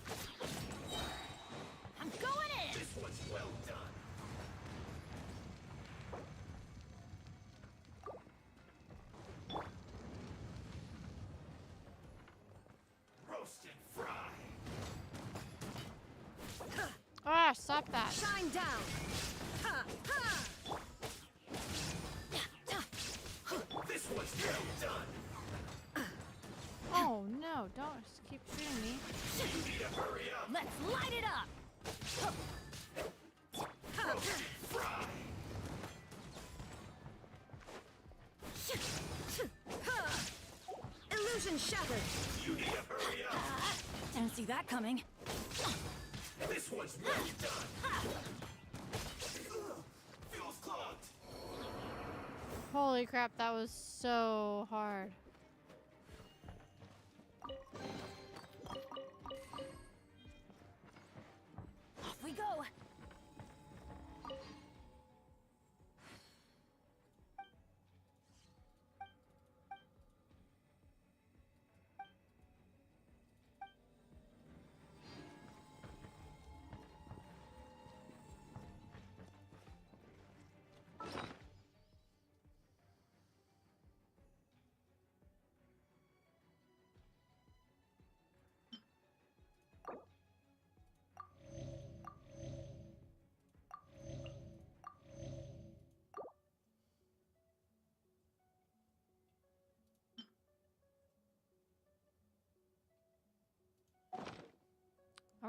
I'm going in. This was well done! Roast and fry! Ah, stop that. Shine down. Ha ha. This was well done! Oh no, don't just keep shooting me. You need to hurry up! Let's light it up. Roast and fry! Illusion shattered. You need to hurry up! Didn't see that coming. This was well done! Feels clogged! Holy crap, that was so hard. Off we go.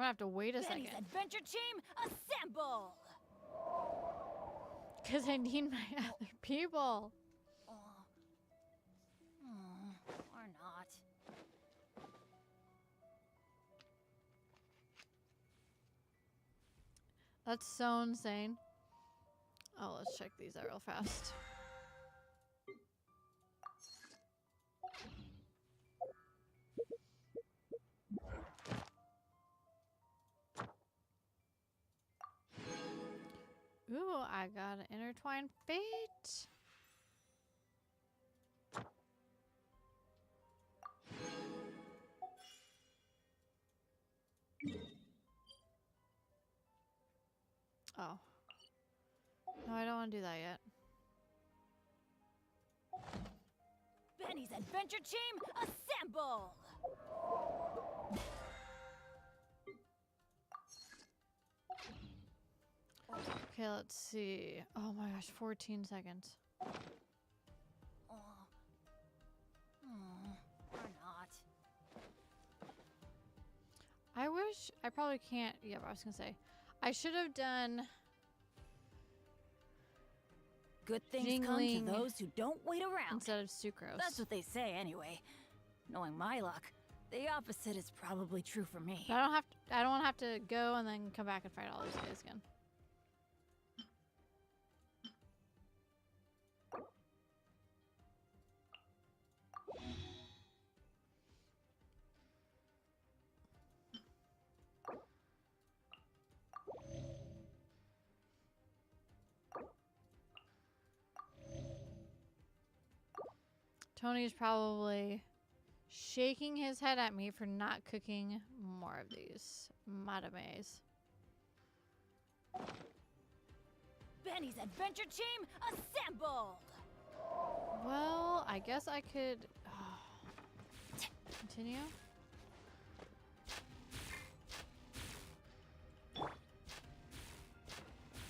gonna have to wait a Benny's second. adventure team, assemble! Because I need my other people. Or not. That's so insane. Oh, let's check these out real fast. Ooh, I got an intertwined fate. Oh. No, I don't want to do that yet. Benny's adventure team, assemble! Okay, let's see. Oh my gosh, 14 seconds. Or not. I wish I probably can't. Yeah, but I was gonna say I should have done Good things Jingling come to those who don't wait around. instead of sucrose. That's what they say anyway. Knowing my luck, the opposite is probably true for me. But I don't have to. I don't want to have to go and then come back and fight all these guys again. Tony's probably shaking his head at me for not cooking more of these madames. Benny's adventure team, assemble! Well, I guess I could continue.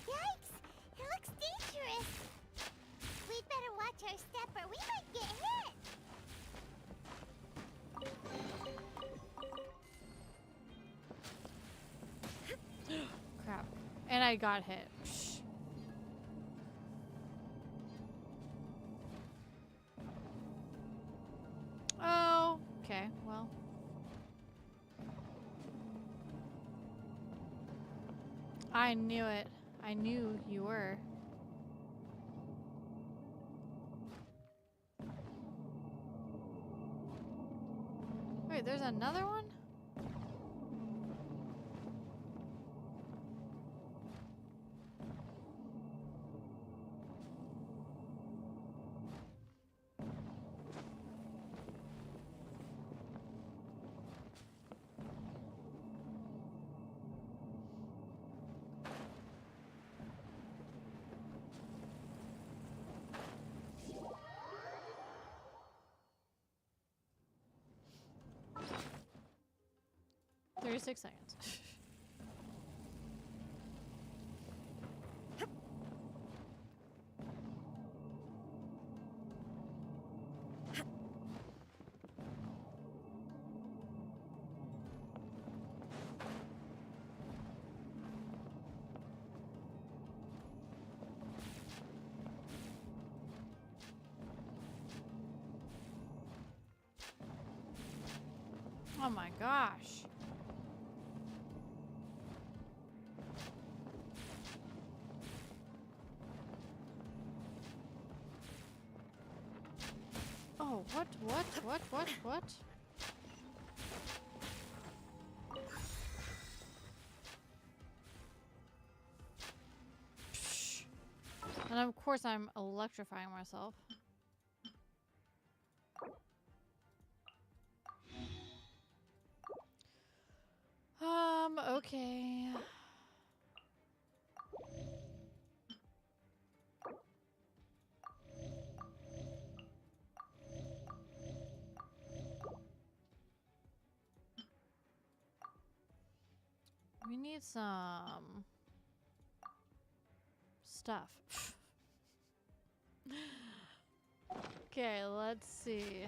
Yikes! It looks dangerous. We'd better watch our step or we might get hit. Crap. And I got hit. Psh. Oh, okay. Well. I knew it. I knew you were. Wait, there's another one? Six seconds. Oh my gosh. Oh, what? Psh. And of course I'm electrifying myself. Okay. We need some stuff. Okay, let's see.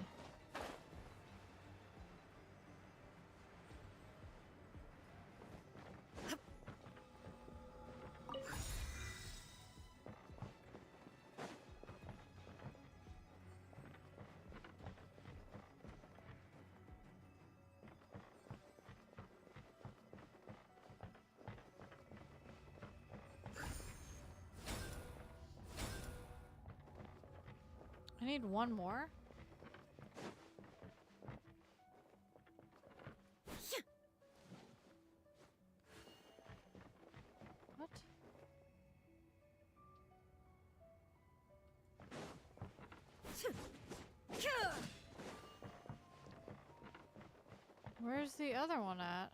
I need one more? What? Where's the other one at?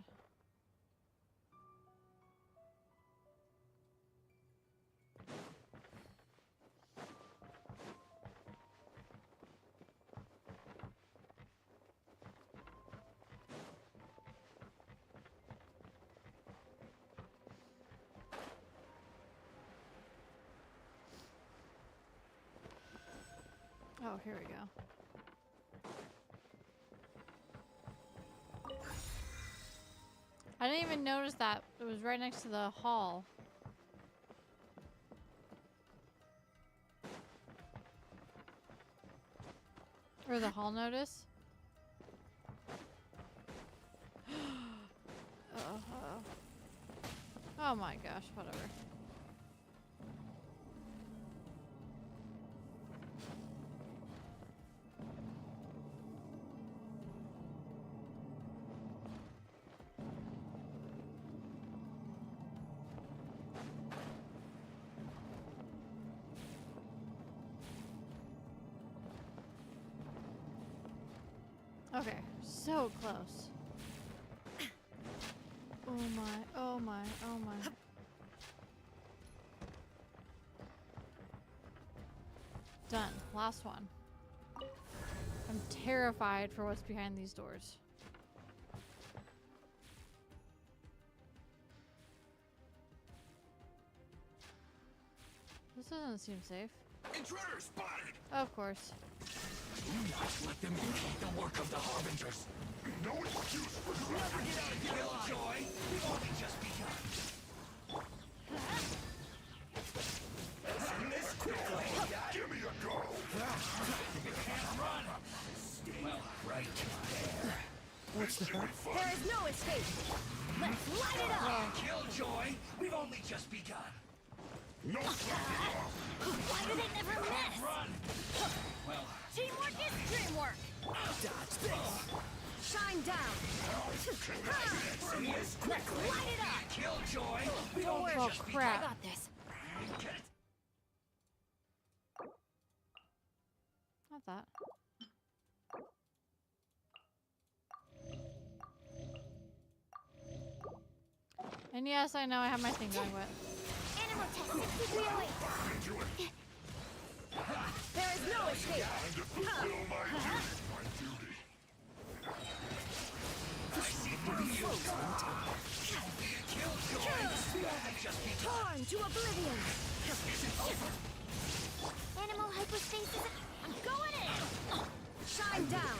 Oh, here we go. I didn't even notice that. It was right next to the hall. Or the hall notice. Oh my gosh, whatever. Okay, so close. Oh my, oh my, oh my. Done. Last one. I'm terrified for what's behind these doors. This doesn't seem safe. Intruder spotted! Of course. Do not let them impede the work of the Harbingers. No excuse for never get out of here alive. Joy, we've only just begun. Send this quickly. Give me a go. You can't run. Stay right there. What's the hurt? There is no escape. Let's light it up. Killjoy, we've only just begun. No Why did it never miss? Run. Well, Teamwork is dreamwork. dodge this. Shine down. Let's light it up. Killjoy, we've Don't only worry. just I crap. got this. Get it. Not that. And yes, I know I have my thing going with. Animal test 60 away. There is no escape. Torn to oblivion. Animal hypostasis. I'm going in. Shine down.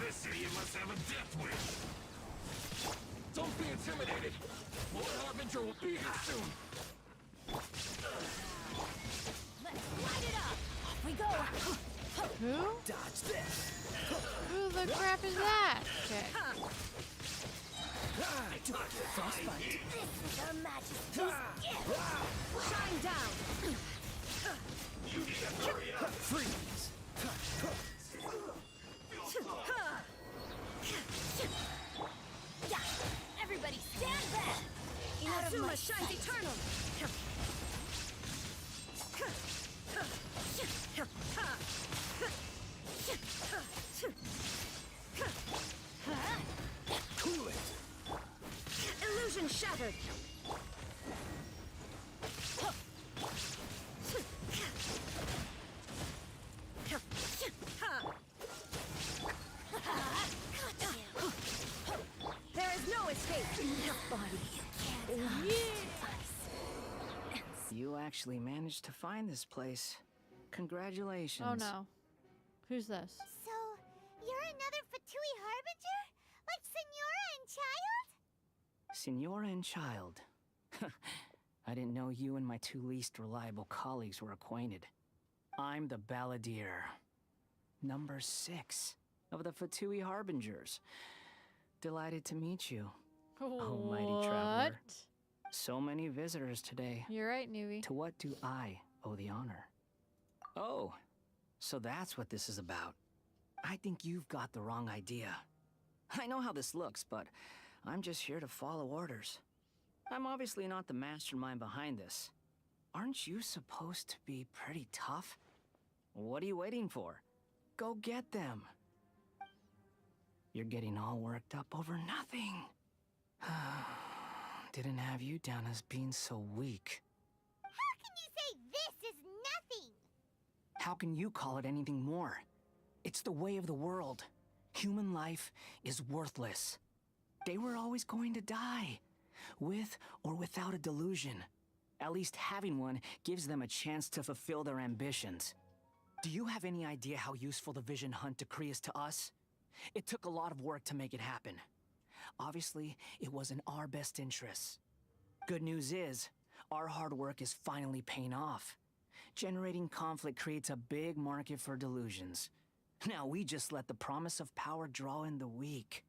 This idiot must have a death wish. Don't be intimidated. Lord Harbinger will be here soon. Let's light it up. Off we go. Who? Dodge this. Who the crap is that? Okay. Frostbite. This is Her Majesty's gift. Shine down. You need to hurry up. Freeze. Yeah. Everybody stand back. Inazuma shines eternal. Cool it. Illusion shattered. There is no escape. You actually managed to find this place. Congratulations. Oh no. Who's this? So, you're another Fatui Harbinger? Like Senora and Child? Senora and Child. I didn't know you and my two least reliable colleagues were acquainted. I'm the Balladeer. Number 6 of the Fatui Harbingers. Delighted to meet you. Almighty traveler. So many visitors today. You're right, newbie. To what do I owe the honor? Oh, so that's what this is about. I think you've got the wrong idea. I know how this looks, but I'm just here to follow orders. I'm obviously not the mastermind behind this. Aren't you supposed to be pretty tough? What are you waiting for? Go get them. You're getting all worked up over nothing. Didn't have you down as being so weak. How can you say this is nothing? How can you call it anything more? It's the way of the world. Human life is worthless. They were always going to die, with or without a delusion. At least having one gives them a chance to fulfill their ambitions. Do you have any idea how useful the Vision Hunt decree is to us? It took a lot of work to make it happen. Obviously, it was in our best interests. Good news is, our hard work is finally paying off. Generating conflict creates a big market for delusions. Now we just let the promise of power draw in the weak.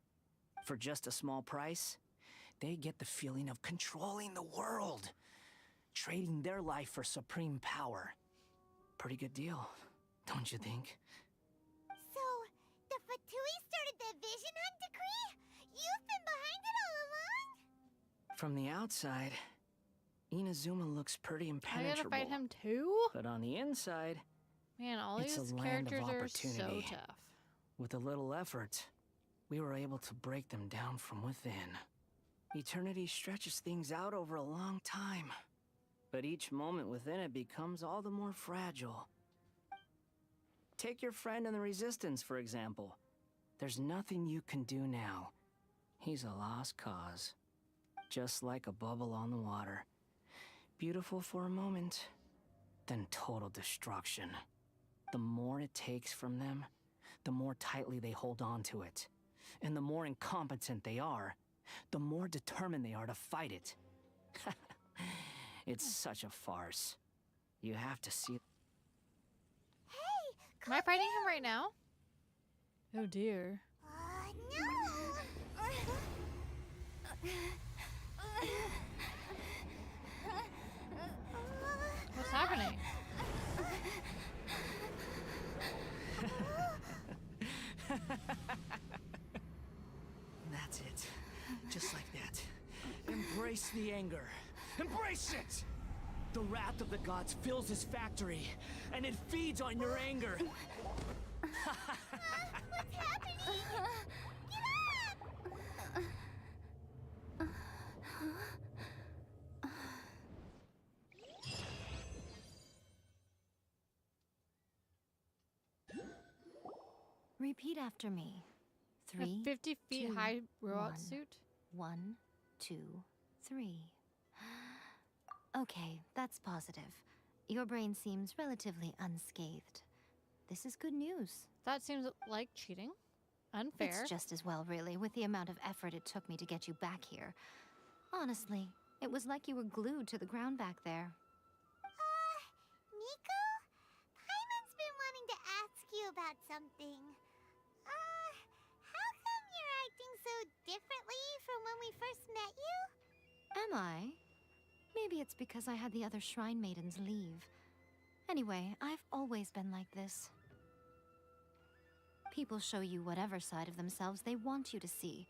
For just a small price, they get the feeling of controlling the world, trading their life for supreme power. Pretty good deal, don't you think? So, the Fatui started the Vision Hunt decree? You've been behind it all along? From the outside, Inazuma looks pretty I impenetrable. gotta fight him too? But on the inside, Man, all it's these a land of characters are so opportunity. tough. with a little effort, we were able to break them down from within. Eternity stretches things out over a long time, but each moment within it becomes all the more fragile. Take your friend in the Resistance, for example. There's nothing you can do now. He's a lost cause. Just like a bubble on the water. Beautiful for a moment, then total destruction. The more it takes from them, the more tightly they hold on to it. And the more incompetent they are, the more determined they are to fight it. It's such a farce. You have to see. Am I fighting him right now? Oh dear. No! What's happening? That's it. Just like that. Embrace the anger. Embrace it! The wrath of the gods fills this factory, and it feeds on your anger. What's happening? Get up! Repeat after me. A 3, 50 feet 2, high robot 1. suit? 1, 2, 3. Okay, that's positive. Your brain seems relatively unscathed. This is good news. That seems like cheating. Unfair. It's just as well, really, with the amount of effort it took me to get you back here. Honestly, it was like you were glued to the ground back there. Nico? Paimon's been wanting to ask you about something. How come you're acting so differently from when we first met you? Am I? Maybe it's because I had the other Shrine Maidens leave. Anyway, I've always been like this. People show you whatever side of themselves they want you to see.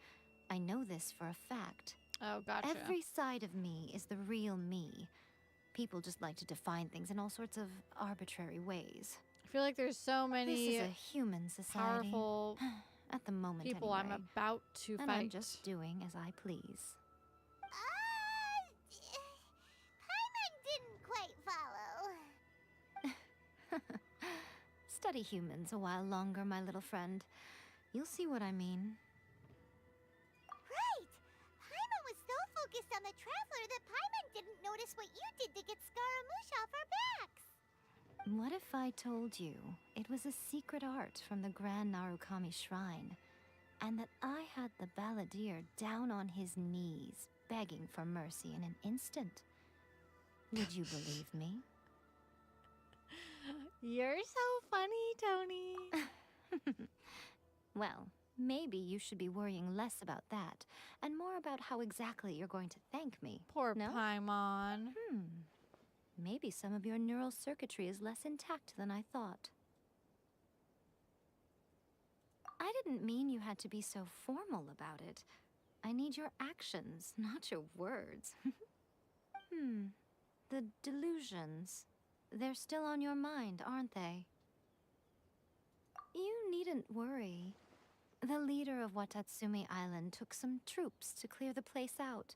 I know this for a fact. Oh, gotcha. Every side of me is the real me. People just like to define things in all sorts of arbitrary ways. I feel like there's so This many is a human society. powerful At the moment, people anyway. I'm about to And fight. I'm just doing as I please. Paimon didn't quite follow. Study humans a while longer, my little friend. You'll see what I mean. Right! Paimon was so focused on the Traveler that Paimon didn't notice what you did to get Scaramouche off our backs. What if I told you it was a secret art from the Grand Narukami Shrine, and that I had the balladeer down on his knees, begging for mercy in an instant? Would you believe me? You're so funny, Tony. Well, maybe you should be worrying less about that, and more about how exactly you're going to thank me. Poor No? Paimon. maybe some of your neural circuitry is less intact than I thought. I didn't mean you had to be so formal about it. I need your actions, not your words. The delusions. They're still on your mind, aren't they? You needn't worry. The leader of Watatsumi Island took some troops to clear the place out.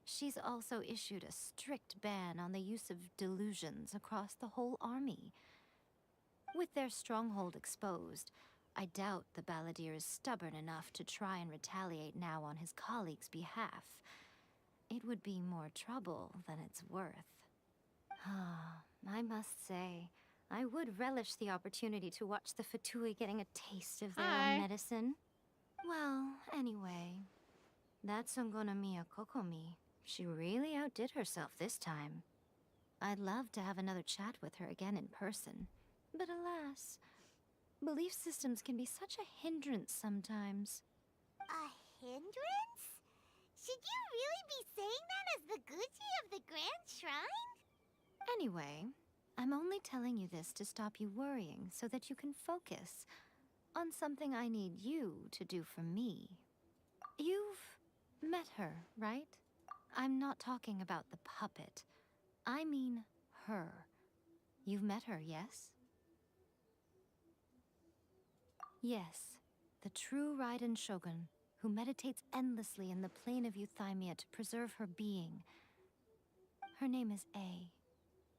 She's also issued a strict ban on the use of delusions across the whole army. With their stronghold exposed, I doubt the Balladeer is stubborn enough to try and retaliate now on his colleagues' behalf. It would be more trouble than it's worth. I must say, I would relish the opportunity to watch the Fatui getting a taste of their Hi. own medicine. Well, anyway, that Songonomiya Kokomi, she really outdid herself this time. I'd love to have another chat with her again in person. But alas, belief systems can be such a hindrance sometimes. A hindrance? Should you really be saying that as the Gucci of the Grand Shrine? Anyway, I'm only telling you this to stop you worrying so that you can focus on something I need you to do for me. You've met her, right? I'm not talking about the puppet. I mean her. You've met her, yes? Yes, the true Raiden Shogun, who meditates endlessly in the plane of Euthymia to preserve her being. Her name is A.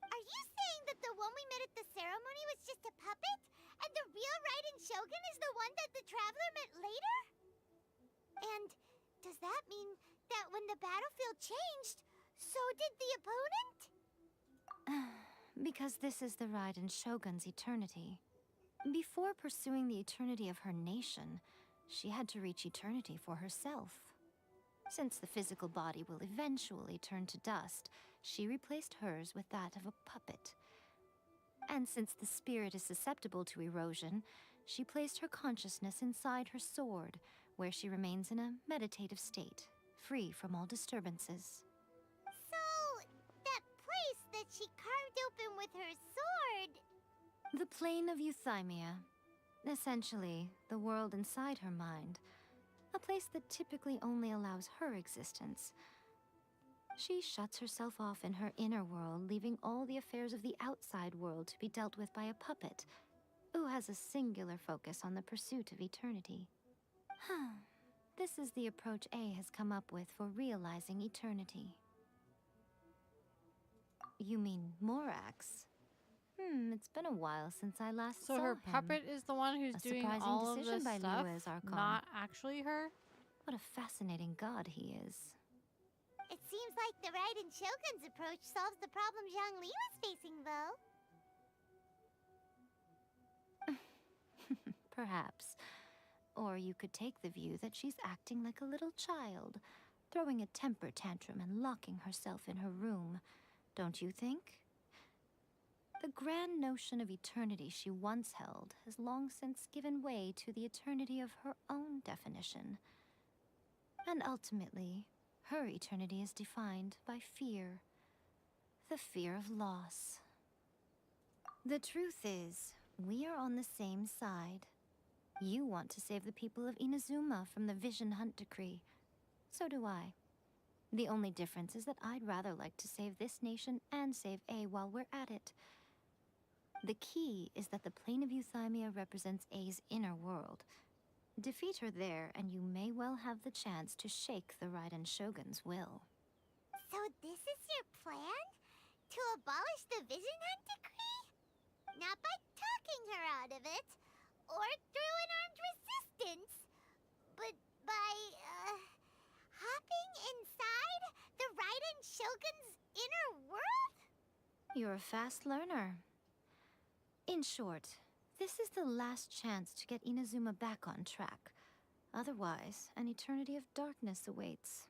Are you saying that the one we met at the ceremony was just a puppet? And the real Raiden Shogun is the one that the Traveler met later? And does that mean that when the battlefield changed, so did the opponent? Because this is the Raiden Shogun's eternity. Before pursuing the eternity of her nation, she had to reach eternity for herself. Since the physical body will eventually turn to dust, she replaced hers with that of a puppet. And since the spirit is susceptible to erosion, she placed her consciousness inside her sword, where she remains in a meditative state, free from all disturbances. So, that place that she carved open with her sword... The plane of Euthymia. Essentially, the world inside her mind. A place that typically only allows her existence. She shuts herself off in her inner world, leaving all the affairs of the outside world to be dealt with by a puppet, who has a singular focus on the pursuit of eternity. This is the approach A has come up with for realizing eternity. You mean Morax? It's been a while since I last saw So her him. puppet is the one who's A doing surprising all of decision this by stuff, Liyue Archon. not actually her? What a fascinating god he is. It seems like the Raiden Shogun's approach solves the problem Zhangli was facing, though. Perhaps. Or you could take the view that she's acting like a little child, throwing a temper tantrum and locking herself in her room. Don't you think? The grand notion of eternity she once held has long since given way to the eternity of her own definition. And ultimately, her eternity is defined by fear. The fear of loss. The truth is, we are on the same side. You want to save the people of Inazuma from the Vision Hunt decree. So do I. The only difference is that I'd rather like to save this nation and save A while we're at it. The key is that the plane of Euthymia represents A's inner world. Defeat her there, and you may well have the chance to shake the Raiden Shogun's will. So this is your plan? To abolish the Vision Hunt decree? Not by talking her out of it, or through an armed resistance, but by, hopping inside the Raiden Shogun's inner world? You're a fast learner. In short, this is the last chance to get Inazuma back on track. Otherwise, an eternity of darkness awaits.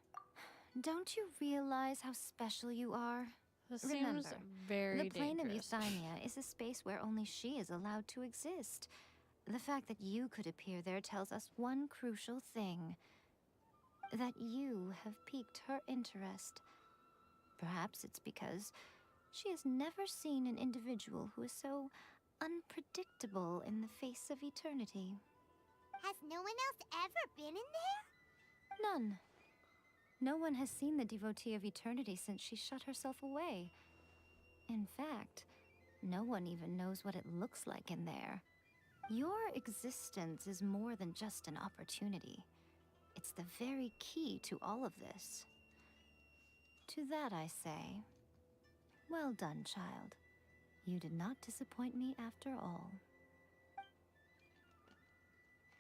Don't you realize how special you are? This Remember, seems very the plane dangerous. of Euthymia is a space where only she is allowed to exist. The fact that you could appear there tells us one crucial thing. That you have piqued her interest. Perhaps it's because She has never seen an individual who is so unpredictable in the face of eternity. Has no one else ever been in there? None. No one has seen the devotee of eternity since she shut herself away. In fact, no one even knows what it looks like in there. Your existence is more than just an opportunity. It's the very key to all of this. To that I say, well done, child. You did not disappoint me after all.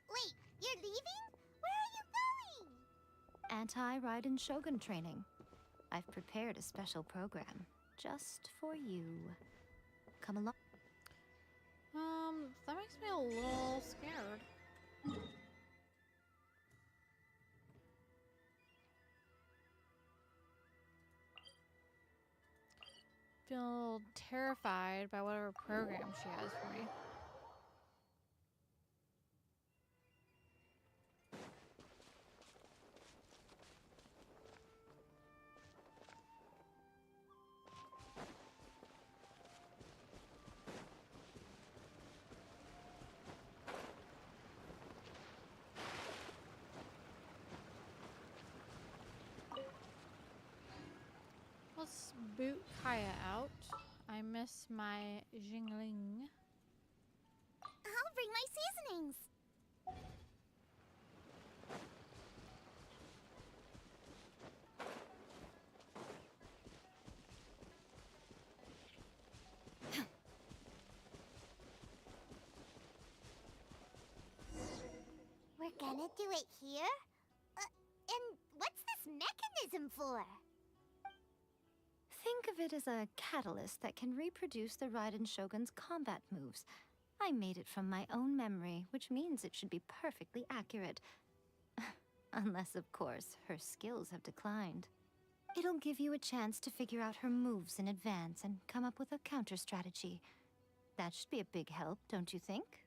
Wait, you're leaving? Where are you going? Anti-Raiden Shogun training. I've prepared a special program just for you. Come along. That makes me a little scared. Feel terrified by whatever program she has for me. Let's boot Kaya out. I miss my Jingling. I'll bring my seasonings. We're gonna do it here? And what's this mechanism for? Think of it as a catalyst that can reproduce the Raiden Shogun's combat moves. I made it from my own memory, which means it should be perfectly accurate. Unless, of course, her skills have declined. It'll give you a chance to figure out her moves in advance and come up with a counter strategy. That should be a big help, don't you think?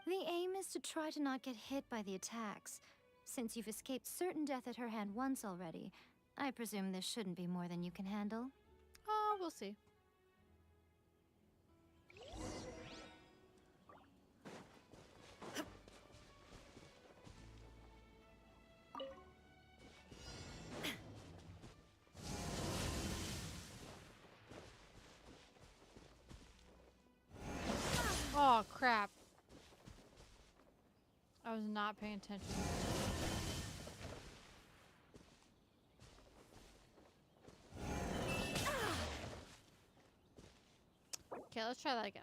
The aim is to try to not get hit by the attacks. Since you've escaped certain death at her hand once already, I presume this shouldn't be more than you can handle. Oh, we'll see. Oh, crap. I was not paying attention. Okay, let's try that again.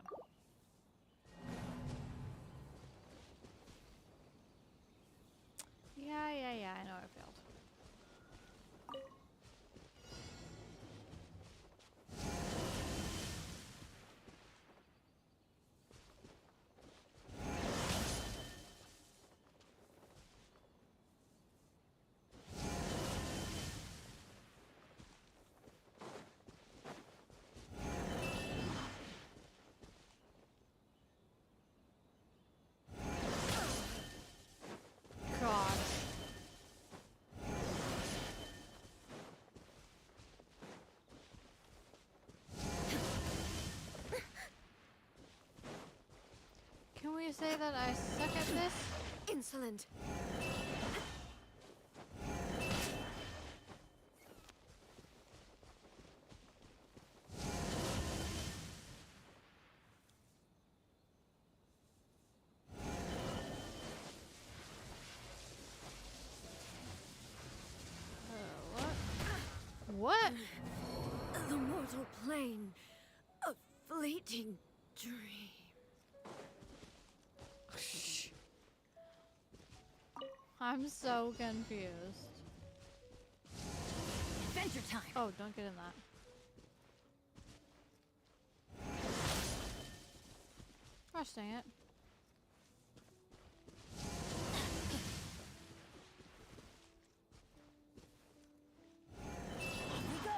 Yeah, I know I failed. God. Can we say that I suck at this? Insolent. What? The mortal plane. A fleeting dream. I'm so confused. Adventure time. Oh, don't get in that. Gosh dang it. Here we go.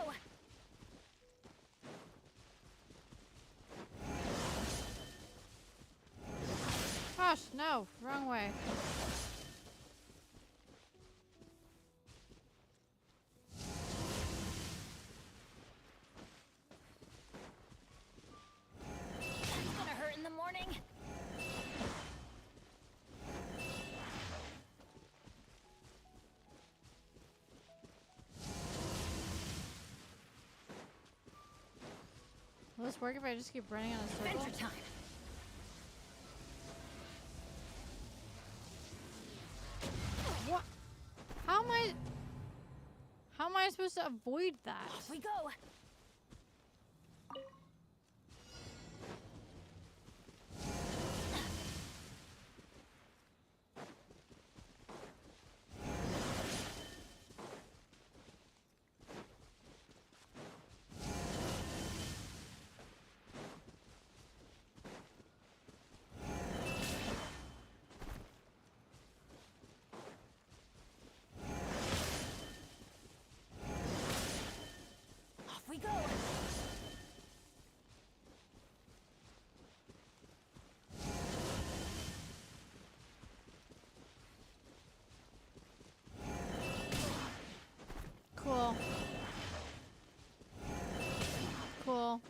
Gosh, no, wrong way. this work if I just keep running on a circle? Adventure time. What? How am I supposed to avoid that? Off we go. Off we go. Cool. Cool.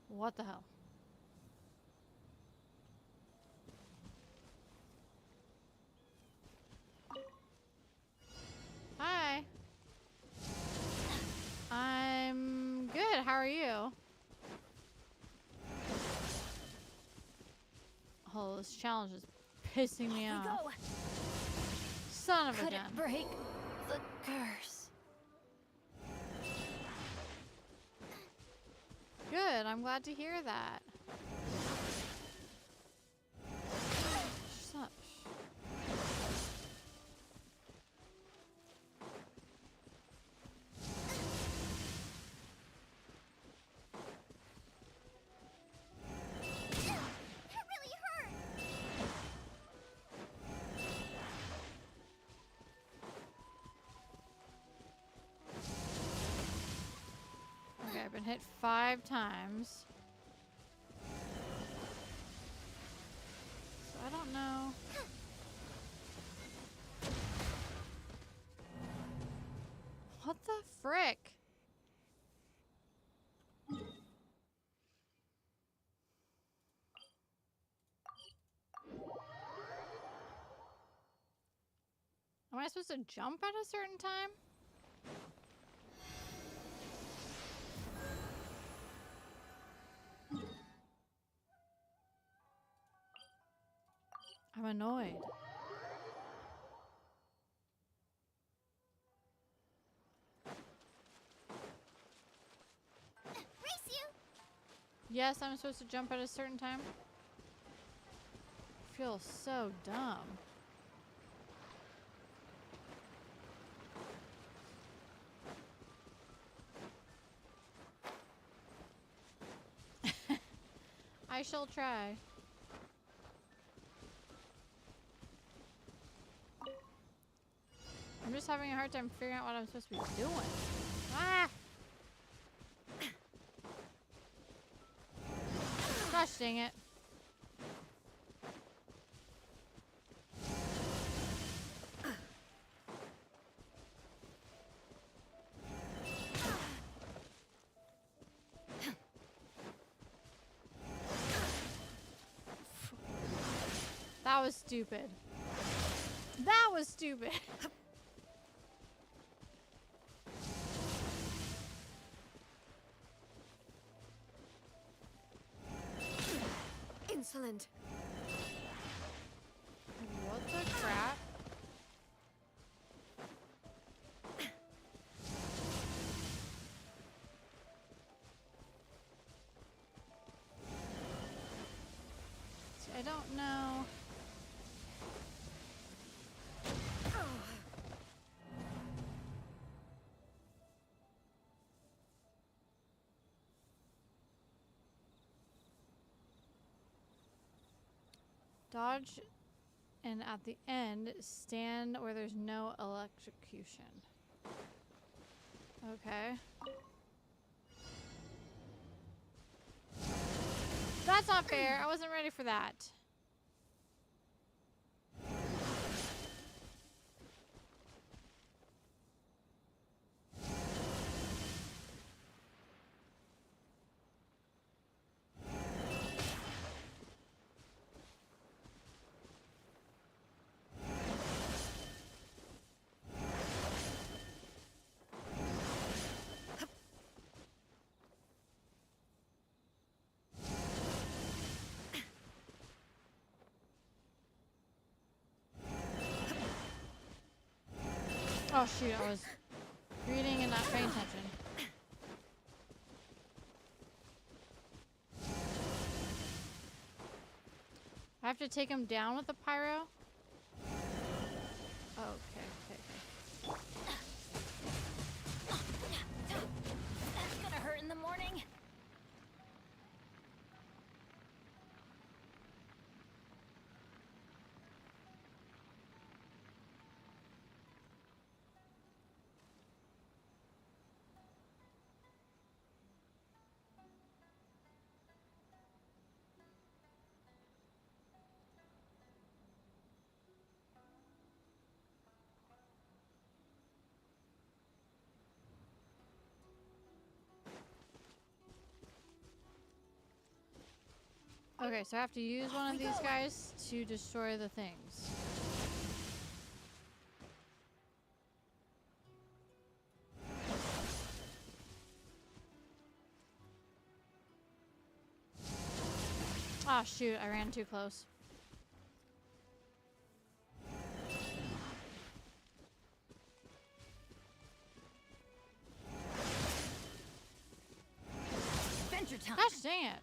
What the hell? Hi. I'm good. How are you? Oh, this challenge is pissing me Off we off. go. Son of a Could it gun. break the curse? Good. I'm glad to hear that. Son- That really hurt. Okay, I've been hit 5 times. So I don't know. What the frick? Am I supposed to jump at a certain time? I'm annoyed. Race you. Yes, I'm supposed to jump at a certain time. I feel so dumb. I shall try. I'm just having a hard time figuring out what I'm supposed to be doing. Ah! Gosh dang it. That was stupid. That was stupid. Insolent. What the crap? See, I don't know. Dodge, and at the end, stand where there's no electrocution. Okay. That's not fair. I wasn't ready for that. Oh shoot, I was reading and not paying attention. I have to take him down with the pyro? Okay, okay, okay. That's gonna hurt in the morning. Okay, so I have to use one of these guys to destroy the things. Oh shoot, I ran too close. Adventure time. Gosh dang it.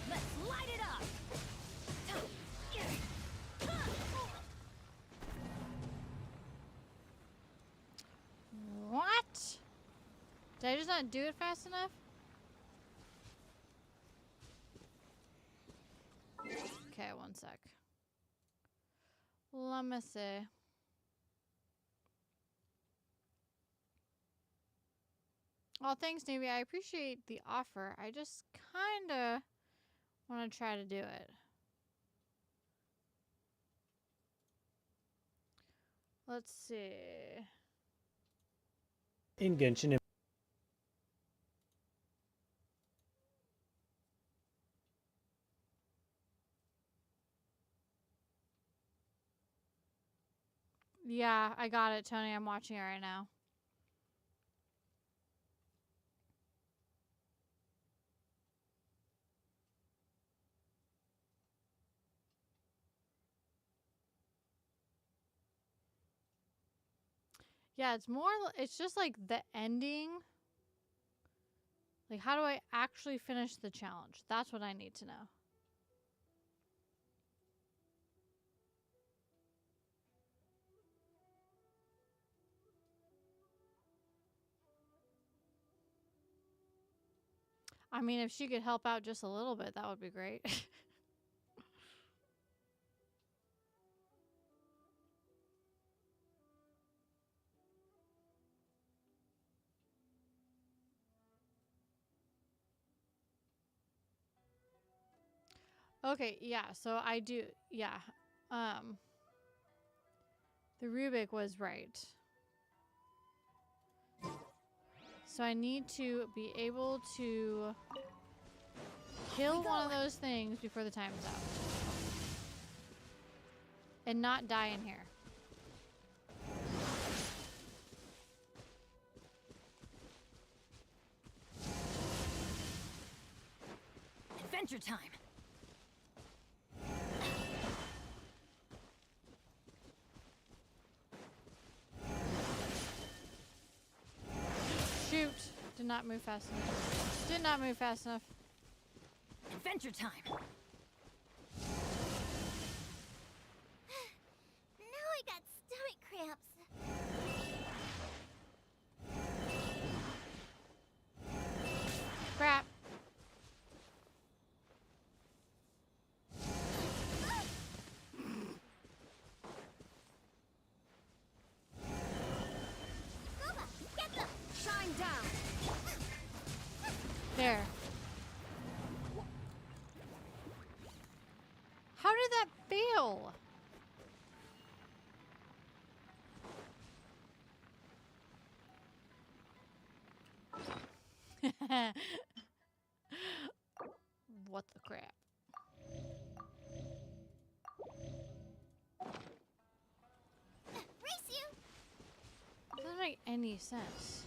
Let's light it up. What? Did I just not do it fast enough? Okay, one sec. Let me see. Well, thanks, Navy. I appreciate the offer. I just kind of want to try to do it. Let's see. In Genshin Impact. Yeah, I got it, Tony. I'm watching it right now. Yeah, it's more, it's just like the ending. Like, how do I actually finish the challenge? That's what I need to know. I mean, if she could help out just a little bit, that would be great. Okay, yeah, so I do, yeah. The Rubik was right. So I need to be able to kill one of those things before the time is up. And not die in here. Adventure time. Shoot! Did not move fast enough. Did not move fast enough. Adventure time. Now I got stomach cramps. Crap. Get them! Shine down. There. How did that fail? What the crap? Race you! Doesn't make any sense.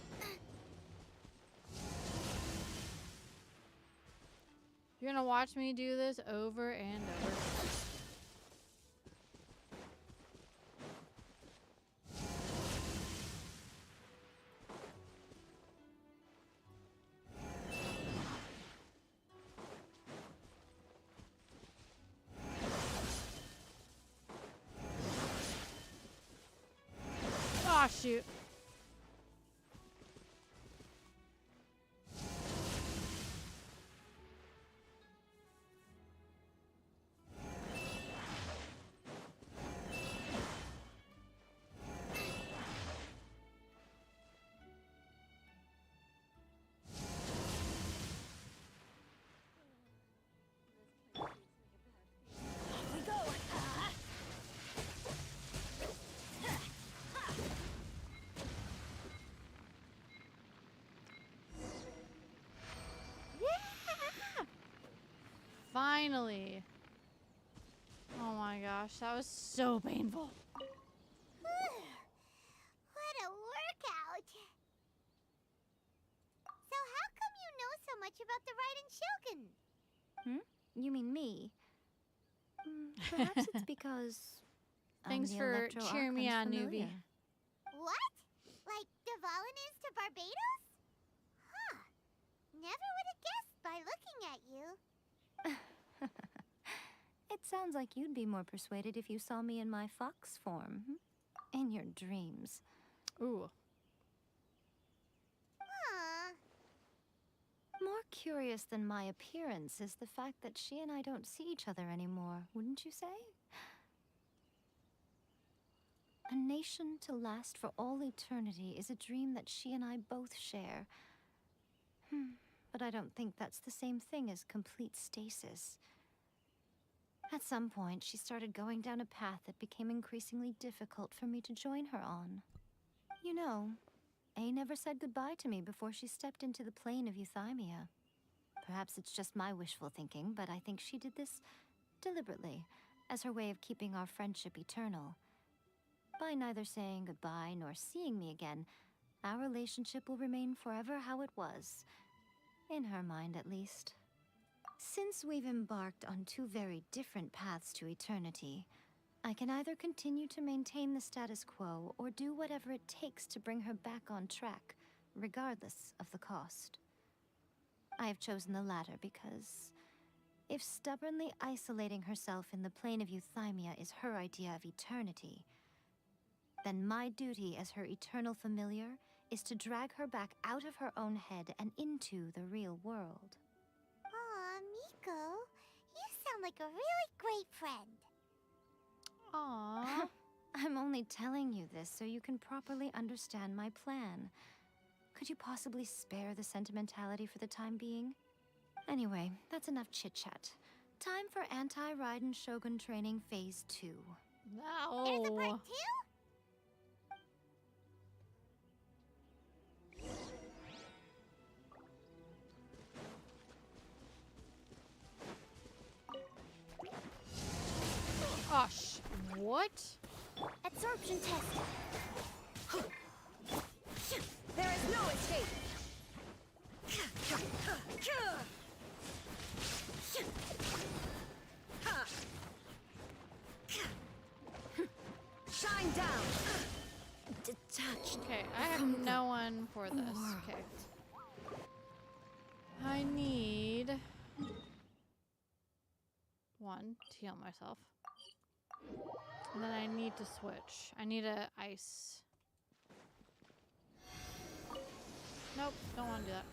You're gonna watch me do this over and over. Oh shoot. We go. Finally. Oh my gosh, that was so painful. What a workout! So how come you know so much about the Raiden Shogun? You mean me? Perhaps it's because Thanks I'm the for Electro cheering me Archon's on, newbie. familiar. What? Like Dvalin is to Barbados? Huh. Never would have guessed by looking at you. It sounds like you'd be more persuaded if you saw me in my fox form. In your dreams. Ooh. Huh. More curious than my appearance is the fact that she and I don't see each other anymore, wouldn't you say? A nation to last for all eternity is a dream that she and I both share. But I don't think that's the same thing as complete stasis. At some point, she started going down a path that became increasingly difficult for me to join her on. You know, A never said goodbye to me before she stepped into the plane of Euthymia. Perhaps it's just my wishful thinking, but I think she did this deliberately, as her way of keeping our friendship eternal. By neither saying goodbye nor seeing me again, our relationship will remain forever how it was. In her mind, at least. Since we've embarked on two very different paths to eternity, I can either continue to maintain the status quo or do whatever it takes to bring her back on track, regardless of the cost. I have chosen the latter because if stubbornly isolating herself in the plane of Euthymia is her idea of eternity, then my duty as her eternal familiar is to drag her back out of her own head and into the real world. Aw, Miko, you sound like a really great friend. Aww. I'm only telling you this so you can properly understand my plan. Could you possibly spare the sentimentality for the time being? Anyway, that's enough chit-chat. Time for Anti-Raiden Shogun Training Phase 2. There's a No. part 2? Oh, what? Absorption test. There is no escape. Shine down. Detached. Okay, I have no one for this. Okay. I need one to heal myself. And then I need to switch. I need a ice. Nope, don't want to do that.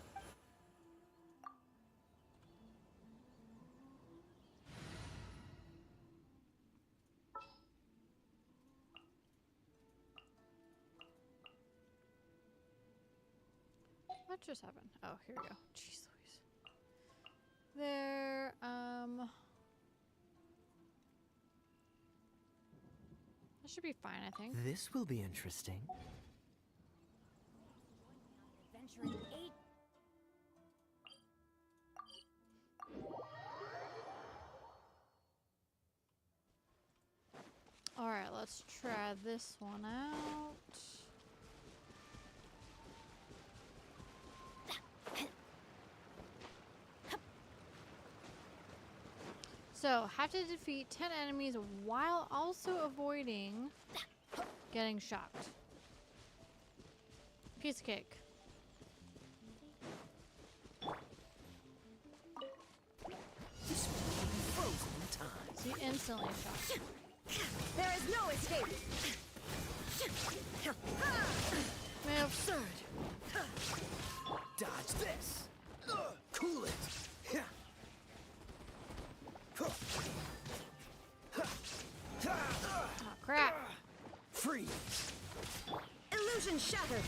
What just happened? Oh, here we go. Jeez Louise. There, that should be fine, I think. This will be interesting. Adventure in 8. let's try this one out. So, have to defeat 10 enemies while also avoiding getting shocked. Piece of cake. This will be frozen in time. So you instantly shocked. There is no escape. Move. Absurd. Dodge this. Cool it. Oh, crap. Freeze. Illusion shattered.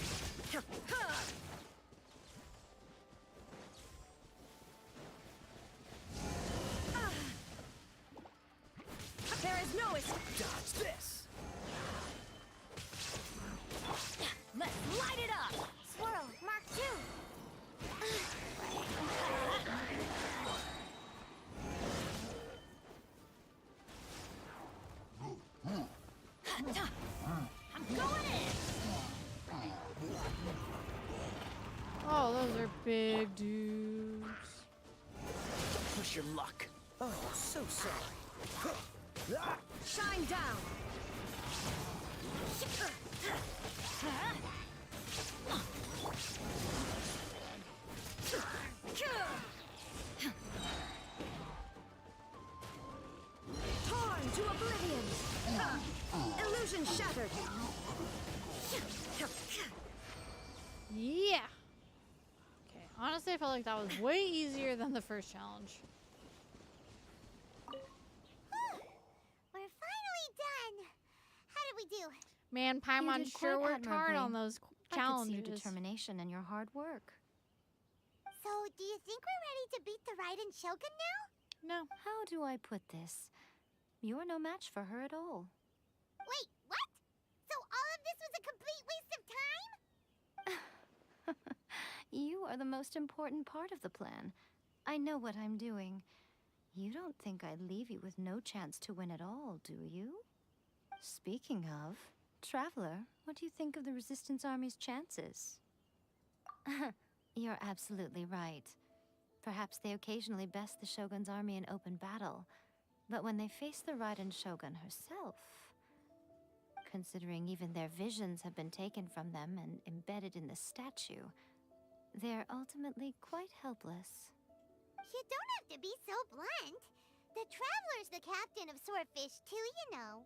There is no escape. Dodge this. Let's light it up. Swirl, Mark 2. I'm going in. Oh, those are big dudes. Don't push your luck. Oh, so sorry. Shine down. Torn to oblivion. Illusion shattered. Yeah. Okay, honestly, I felt like that was way easier than the first challenge. We're finally done. How did we do? Man, You Paimon did sure quite worked hard on admirably. those I could see challenges. your determination and your hard work. So, do you think we're ready to beat the Raiden Shogun now? No. How do I put this? You're no match for her at all. Wait, what? So all of this was a complete waste of time? You are the most important part of the plan. I know what I'm doing. You don't think I'd leave you with no chance to win at all, do you? Speaking of, Traveler, what do you think of the Resistance Army's chances? You're absolutely right. Perhaps they occasionally best the Shogun's army in open battle, but when they face the Raiden Shogun herself, considering even their visions have been taken from them and embedded in the statue, they're ultimately quite helpless. You don't have to be so blunt. The Traveler's the captain of Swordfish too, you know.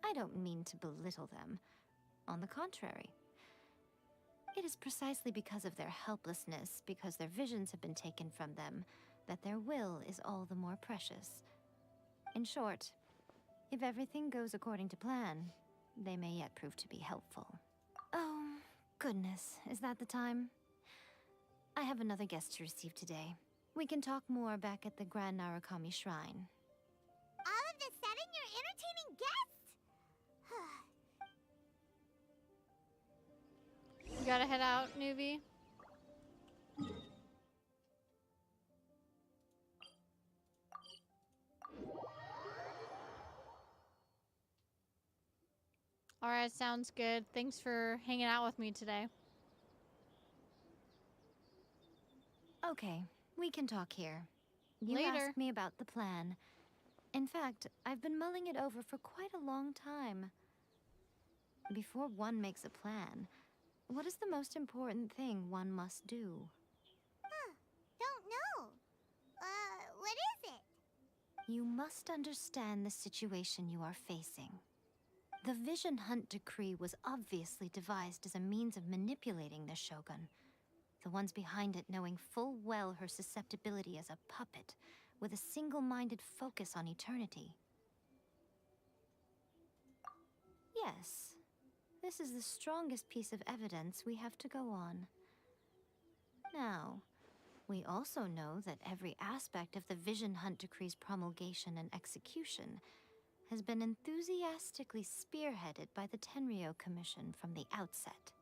I don't mean to belittle them. On the contrary. It is precisely because of their helplessness, because their visions have been taken from them, that their will is all the more precious. In short, if everything goes according to plan, they may yet prove to be helpful. Oh, goodness, is that the time? I have another guest to receive today. We can talk more back at the Grand Narukami Shrine. All of a sudden, you're entertaining guests? You gotta head out, Nuvi. Alright, sounds good. Thanks for hanging out with me today. Okay, we can talk here. You Later. asked me about the plan. In fact, I've been mulling it over for quite a long time. Before one makes a plan, what is the most important thing one must do? Don't know. What is it? You must understand the situation you are facing. The Vision Hunt Decree was obviously devised as a means of manipulating the Shogun. The ones behind it knowing full well her susceptibility as a puppet, with a single-minded focus on eternity. Yes, this is the strongest piece of evidence we have to go on. Now, we also know that every aspect of the Vision Hunt Decree's promulgation and execution has been enthusiastically spearheaded by the Tenryo Commission from the outset.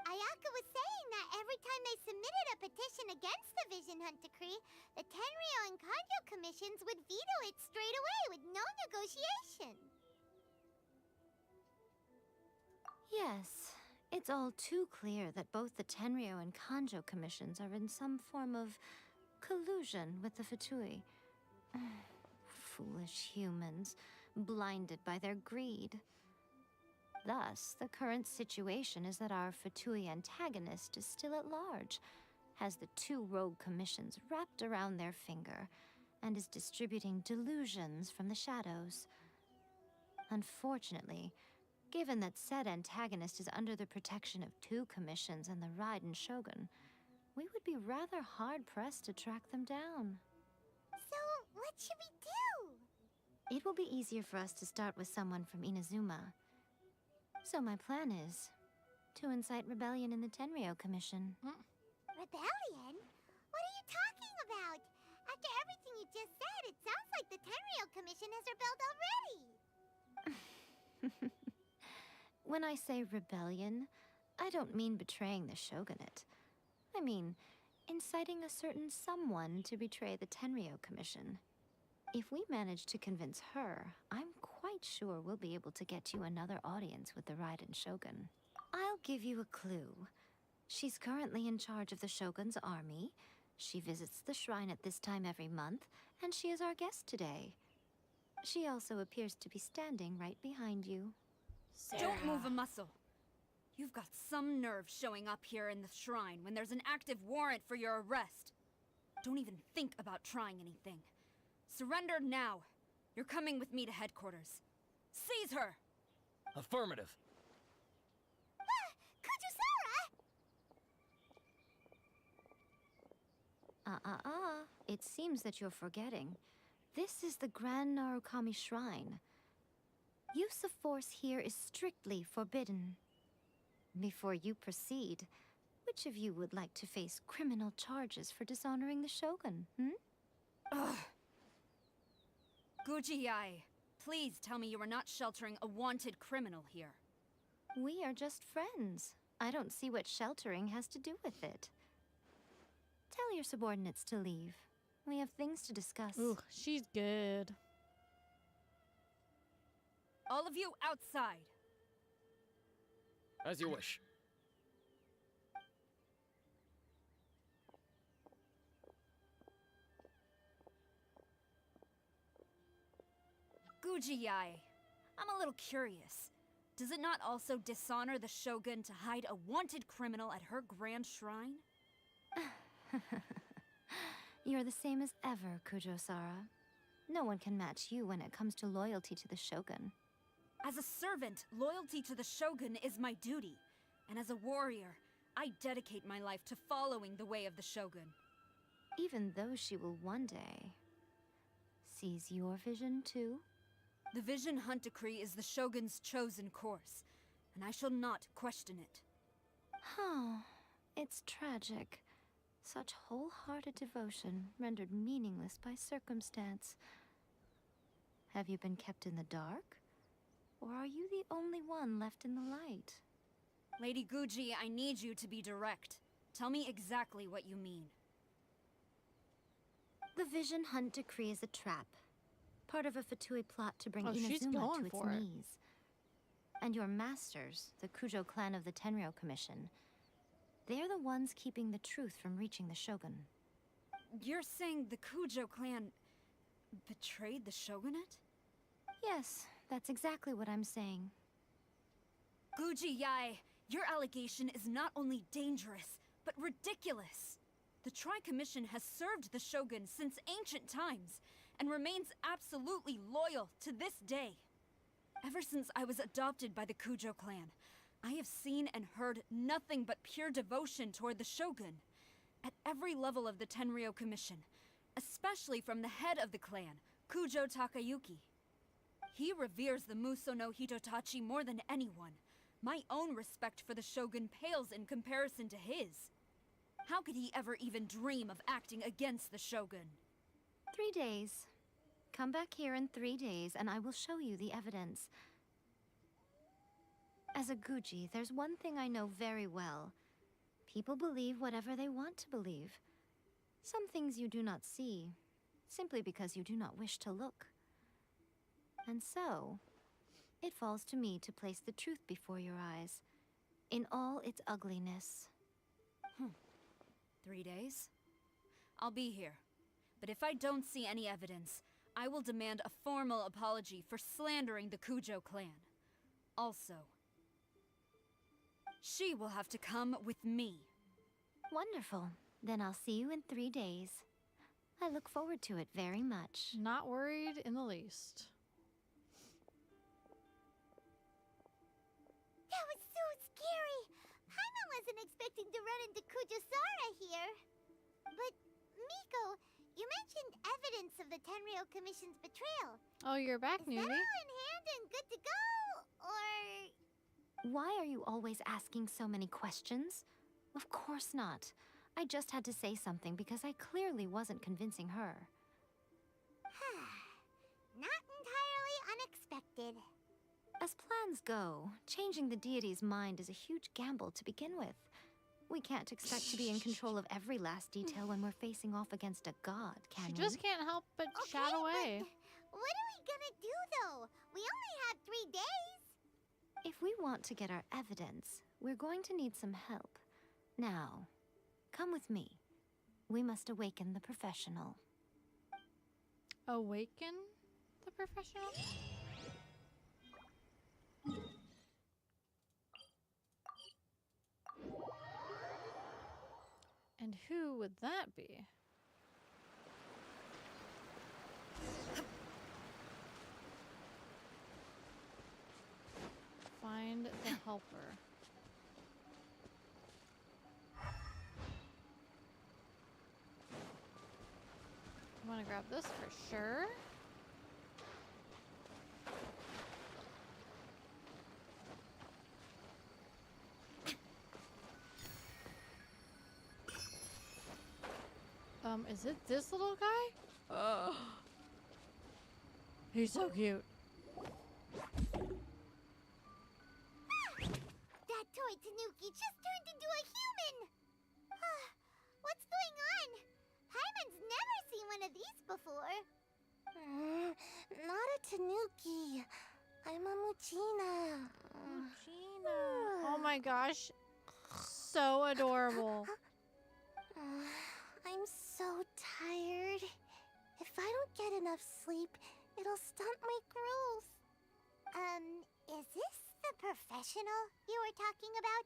Ayaka was saying that every time they submitted a petition against the Vision Hunt Decree, the Tenryo and Kanjo commissions would veto it straight away with no negotiation. Yes, it's all too clear that both the Tenryo and Kanjo commissions are in some form of collusion with the Fatui. Foolish humans, blinded by their greed. Thus, the current situation is that our Fatui antagonist is still at large, has the two rogue commissions wrapped around their finger, and is distributing delusions from the shadows. Unfortunately, given that said antagonist is under the protection of two commissions and the Raiden Shogun, we would be rather hard-pressed to track them down. So, what should we do? It will be easier for us to start with someone from Inazuma. So my plan is to incite rebellion in the Tenryo Commission. Rebellion? What are you talking about? After everything you just said, it sounds like the Tenryo Commission has rebelled already. When I say rebellion, I don't mean betraying the shogunate. I mean inciting a certain someone to betray the Tenryo Commission. If we manage to convince her, I'm quite sure we'll be able to get you another audience with the Raiden Shogun. I'll give you a clue. She's currently in charge of the Shogun's army. She visits the shrine at this time every month, and she is our guest today. She also appears to be standing right behind you. Don't move a muscle. You've got some nerve showing up here in the shrine when there's an active warrant for your arrest. Don't even think about trying anything. Surrender now. You're coming with me to headquarters. Seize her! Affirmative. Kujusara! It seems that you're forgetting. This is the Grand Narukami Shrine. Use of force here is strictly forbidden. Before you proceed, which of you would like to face criminal charges for dishonoring the Shogun, Ugh. Guji-ai, please tell me you are not sheltering a wanted criminal here. We are just friends. I don't see what sheltering has to do with it. Tell your subordinates to leave. We have things to discuss. Ooh, she's good. All of you outside. As you wish. Guji-ai, I'm a little curious. Does it not also dishonor the Shogun to hide a wanted criminal at her grand shrine? You're the same as ever, Kujo-sara. No one can match you when it comes to loyalty to the Shogun. As a servant, loyalty to the Shogun is my duty. And as a warrior, I dedicate my life to following the way of the Shogun. Even though she will one day seize your vision too? The Vision Hunt Decree is the Shogun's chosen course, and I shall not question it. Oh, it's tragic. Such wholehearted devotion rendered meaningless by circumstance. Have you been kept in the dark? Or are you the only one left in the light? Lady Guji, I need you to be direct. Tell me exactly what you mean. The Vision Hunt Decree is a trap. Part of a Fatui plot to bring she's Inazuma going to its for it. knees. And your masters, the Kujo clan of the Tenryo Commission, they're the ones keeping the truth from reaching the Shogun. You're saying the Kujo clan betrayed the Shogunate? Yes, that's exactly what I'm saying. Guji-ai, your allegation is not only dangerous, but ridiculous. The Tri-Commission has served the Shogun since ancient times, and remains absolutely loyal to this day. Ever since I was adopted by the Kujo clan, I have seen and heard nothing but pure devotion toward the Shogun. At every level of the Tenryo Commission, especially from the head of the clan, Kujo Takayuki. He reveres the Muso no Hitotachi more than anyone. My own respect for the Shogun pales in comparison to his. How could he ever even dream of acting against the Shogun? 3 days. Come back here in 3 days and I will show you the evidence. As a Guji, there's one thing I know very well. People believe whatever they want to believe. Some things you do not see, simply because you do not wish to look. And so, it falls to me to place the truth before your eyes, in all its ugliness. 3 days? I'll be here. But if I don't see any evidence, I will demand a formal apology for slandering the Kujo clan. Also, she will have to come with me. Wonderful. Then I'll see you in 3 days. I look forward to it very much. Not worried in the least. That was so scary. Paimon wasn't expecting to run into Kujosara here. But, Miko, you mentioned evidence of the Tenryou Commission's betrayal. Oh, you're back, Is that newbie. all in hand and good to go? Or... Why are you always asking so many questions? Of course not. I just had to say something because I clearly wasn't convincing her. Not entirely unexpected. As plans go, changing the deity's mind is a huge gamble to begin with. We can't expect to be in control of every last detail when we're facing off against a god, can She we? just can't help but Okay, chat away. but what are we gonna do, though? We only have 3 days. If we want to get our evidence, we're going to need some help. Now, come with me. We must awaken the professional. Awaken the professional? And who would that be? Find the helper. I want to grab this for sure. Is it this little guy? Oh. He's so cute. That toy Tanuki just turned into a human! What's going on? Paimon's never seen one of these before. Not a Tanuki. I'm a Muchina. Oh my gosh. So adorable. I'm so tired. If I don't get enough sleep, it'll stunt my growth. Is this the professional you were talking about?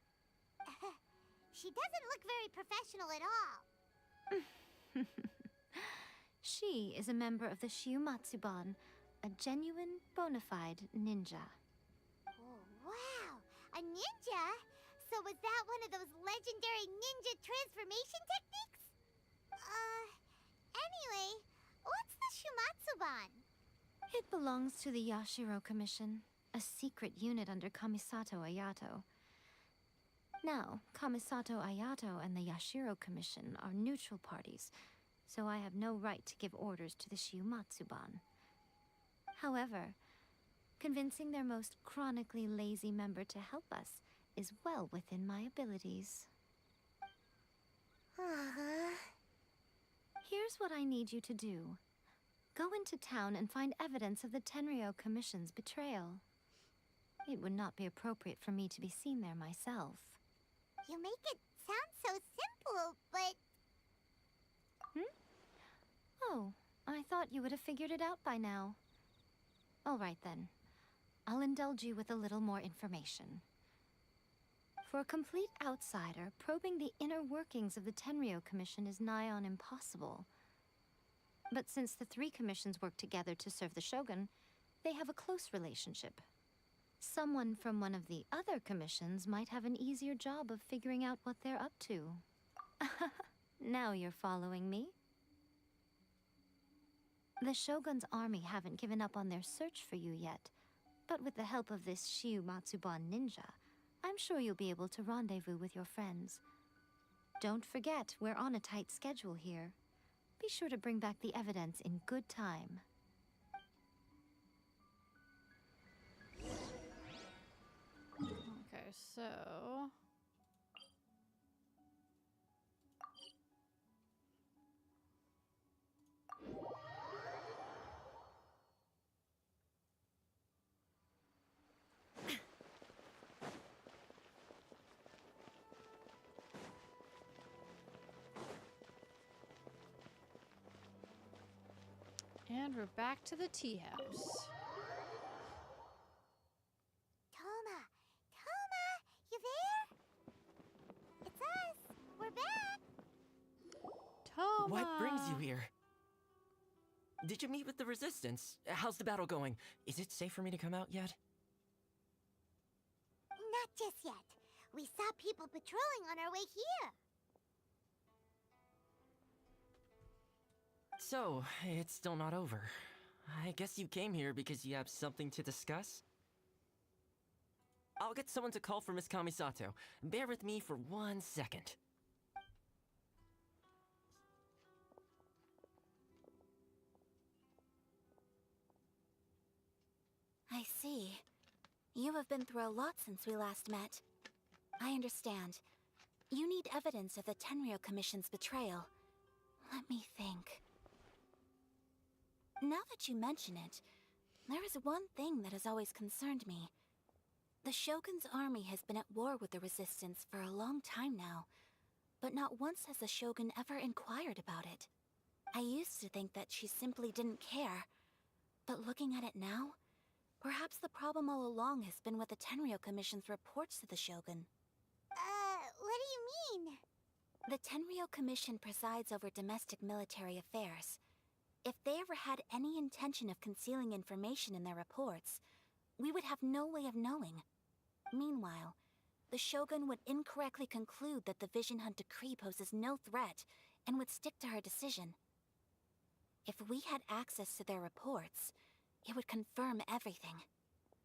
She doesn't look very professional at all. She is a member of the Shiumatsuban, a genuine, bona fide ninja. Oh, wow! A ninja? So was that one of those legendary ninja transformation techniques? Anyway, what's the Shumatsuban? It belongs to the Yashiro Commission, a secret unit under Kamisato Ayato. Now, Kamisato Ayato and the Yashiro Commission are neutral parties, so I have no right to give orders to the Shiumatsuban. However, convincing their most chronically lazy member to help us is well within my abilities. Here's what I need you to do. Go into town and find evidence of the Tenryou Commission's betrayal. It would not be appropriate for me to be seen there myself. You make it sound so simple, but... Oh, I thought you would have figured it out by now. All right then. I'll indulge you with a little more information. For a complete outsider, probing the inner workings of the Tenryou Commission is nigh on impossible. But since the 3 commissions work together to serve the Shogun, they have a close relationship. Someone from one of the other commissions might have an easier job of figuring out what they're up to. Now you're following me. The Shogun's army haven't given up on their search for you yet, but with the help of this Shiumatsuban ninja, I'm sure you'll be able to rendezvous with your friends. Don't forget, we're on a tight schedule here. Be sure to bring back the evidence in good time. So. And we're back to the tea house. Toma! Toma! You there? It's us! We're back! Toma! What brings you here? Did you meet with the Resistance? How's the battle going? Is it safe for me to come out yet? Not just yet. We saw people patrolling on our way here. So, it's still not over. I guess you came here because you have something to discuss? I'll get someone to call for Miss Kamisato. Bear with me for 1 second. I see. You have been through a lot since we last met. I understand. You need evidence of the Tenryou Commission's betrayal. Let me think. Now that you mention it, there is one thing that has always concerned me. The Shogun's army has been at war with the Resistance for a long time now, but not once has the Shogun ever inquired about it. I used to think that she simply didn't care, but looking at it now, perhaps the problem all along has been with the Tenryou Commission's reports to the Shogun. What do you mean? The Tenryou Commission presides over domestic military affairs. If they ever had any intention of concealing information in their reports, we would have no way of knowing. Meanwhile, the Shogun would incorrectly conclude that the Vision Hunt decree poses no threat and would stick to her decision. If we had access to their reports, it would confirm everything.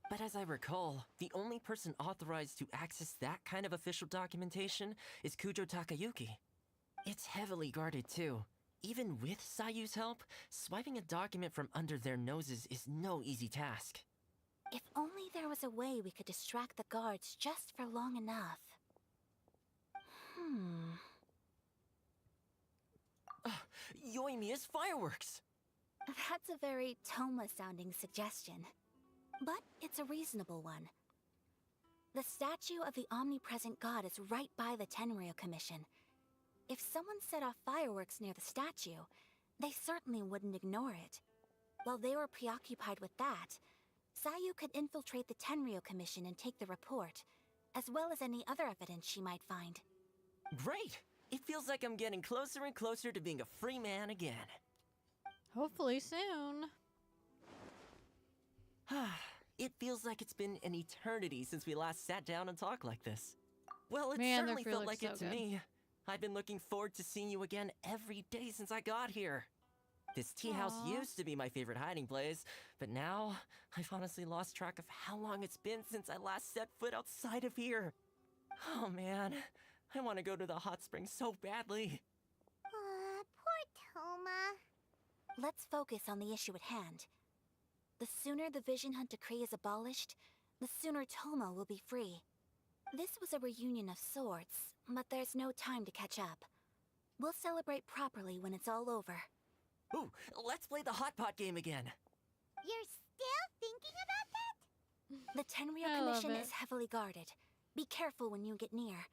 But as I recall, the only person authorized to access that kind of official documentation is Kujo Takayuki. It's heavily guarded too. Even with Sayu's help, swiping a document from under their noses is no easy task. If only there was a way we could distract the guards just for long enough. Yoimiya's fireworks! That's a very Toma-sounding suggestion. But it's a reasonable one. The statue of the omnipresent god is right by the Tenryou Commission. If someone set off fireworks near the statue, they certainly wouldn't ignore it. While they were preoccupied with that, Sayu could infiltrate the Tenryou Commission and take the report, as well as any other evidence she might find. Great! It feels like I'm getting closer and closer to being a free man again. Hopefully soon. It feels like it's been an eternity since we last sat down and talked like this. Well, it Man, certainly their food felt looks like it so to good. me. I've been looking forward to seeing you again every day since I got here. This tea house Aw. used to be my favorite hiding place, but now I've honestly lost track of how long it's been since I last set foot outside of here. Oh man, I want to go to the hot springs so badly. Poor Toma. Let's focus on the issue at hand. The sooner the Vision Hunt decree is abolished, the sooner Toma will be free. This was a reunion of sorts, but there's no time to catch up. We'll celebrate properly when it's all over. Ooh, let's play the hot pot game again. You're still thinking about that? The Tenryou I love Commission it. is heavily guarded. Be careful when you get near.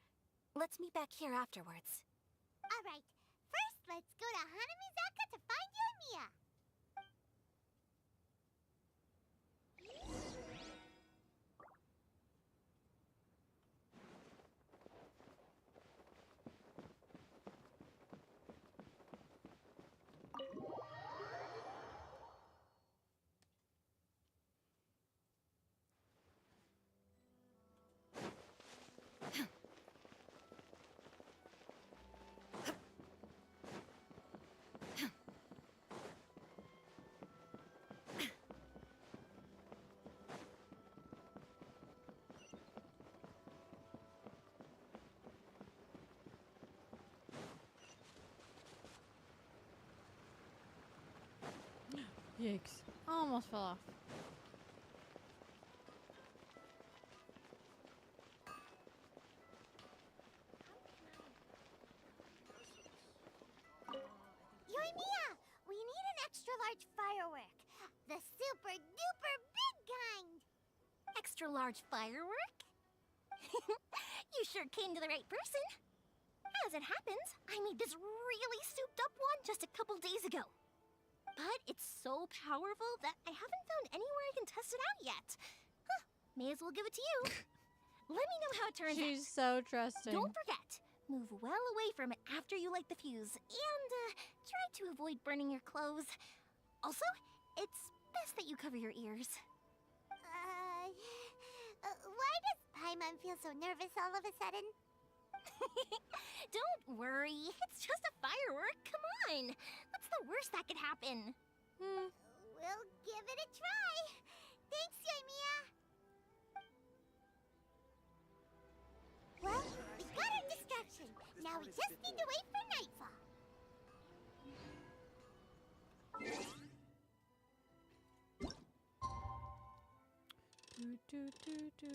Let's meet back here afterwards. Alright, first let's go to Hanamizaka to find Yoimiya. Yikes. Almost fell off. firework. The super duper big kind. Extra large firework? You sure came to the right person. As it happens, I made this really souped up one just a couple days ago. But it's so powerful that I haven't found anywhere I can test it out yet. Huh, may as well give it to you. Let me know how it turns out. She's so trusting. Don't forget, move well away from it after you light the fuse, and try to avoid burning your clothes. Also, it's best that you cover your ears. Why does Paimon feel so nervous all of a sudden? Don't worry, it's just a firework. Come on, what's the worst that could happen? We'll give it a try. Thanks, Yoimiya. Well, we got our distraction. Now we just need to wait for nightfall. Do, do, do, do.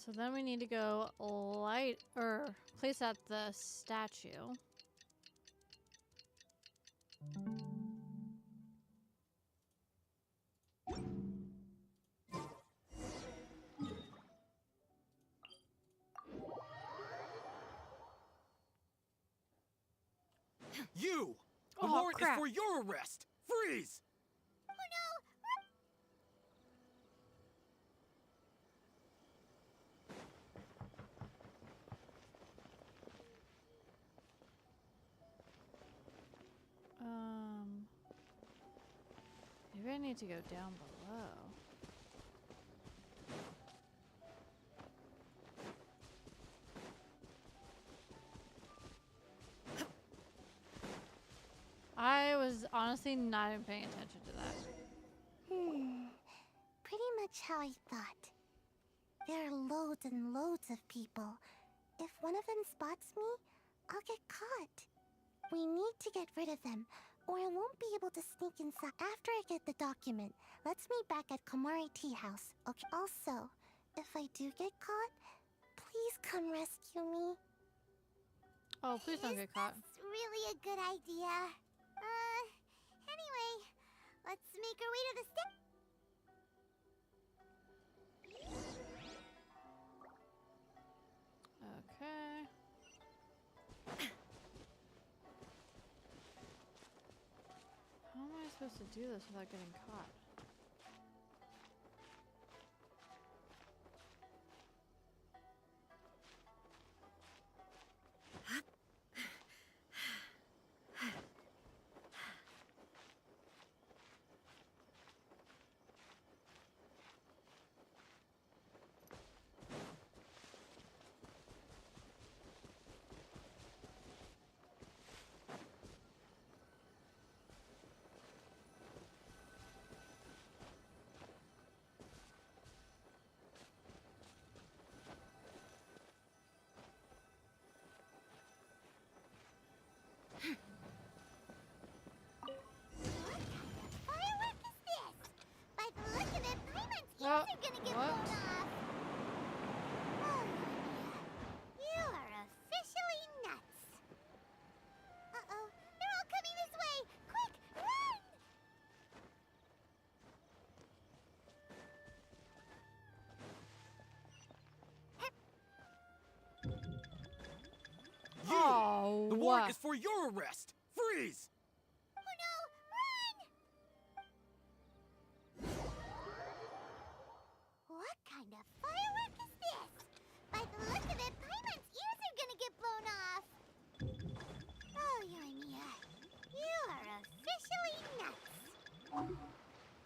So then we need to go light or place out the statue. You! The Oh, warrant crap. is for your arrest! Freeze! Oh Maybe I need to go down below. I was honestly not even paying attention to that. Pretty much how I thought. There are loads and loads of people. If one of them spots me, I'll get caught. We need to get rid of them, or I won't be able to sneak inside. After I get the document, let's meet back at Komari Tea House. Okay. Also, if I do get caught, please come rescue me. Oh, please don't get caught. It's really a good idea. Anyway, let's make our way to the Okay. How am I supposed to do this without getting caught? firework is this? By the look of it, Paimon's ears Oh, are gonna get what? blown off. Oh, you are officially nuts. Uh-oh, they're all coming this way. Quick, run! You! Oh, The warrant is for your arrest! Freeze! Oh no, run! What kind of firework is this? By the look of it, Paimon's ears are gonna get blown off. Oh, Yoimiya, you are officially nuts.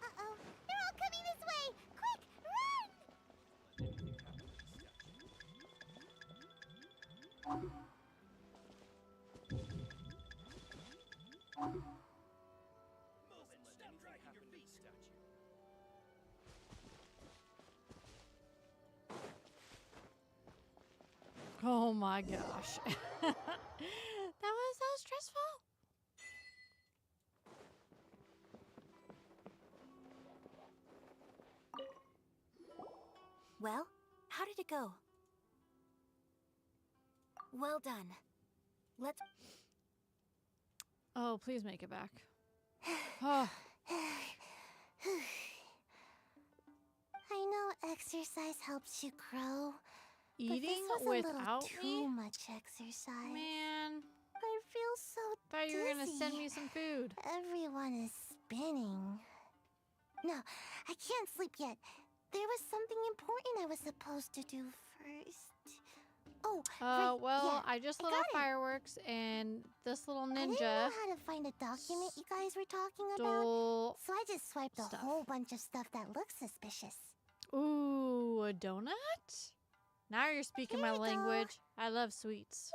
Uh-oh, they're all coming this way. Quick, run! Oh my gosh. That was so stressful. Well, how did it go? Well done. Let's... Oh, please make it back. Oh. I know exercise helps you grow. Eating but this was a little without too me? much exercise. Man. I feel so Thought you were gonna dizzy. send me some food. Everyone is spinning. No, I can't sleep yet. There was something important I was supposed to do first. Oh, Well, yeah, I just I lit off got it. fireworks and this little I didn't ninja know how to find a document you guys were talking about, stole so I just swiped a stuff. whole bunch of stuff that looks suspicious. Ooh, a donut? Now you're speaking Here my you go. language. I love sweets.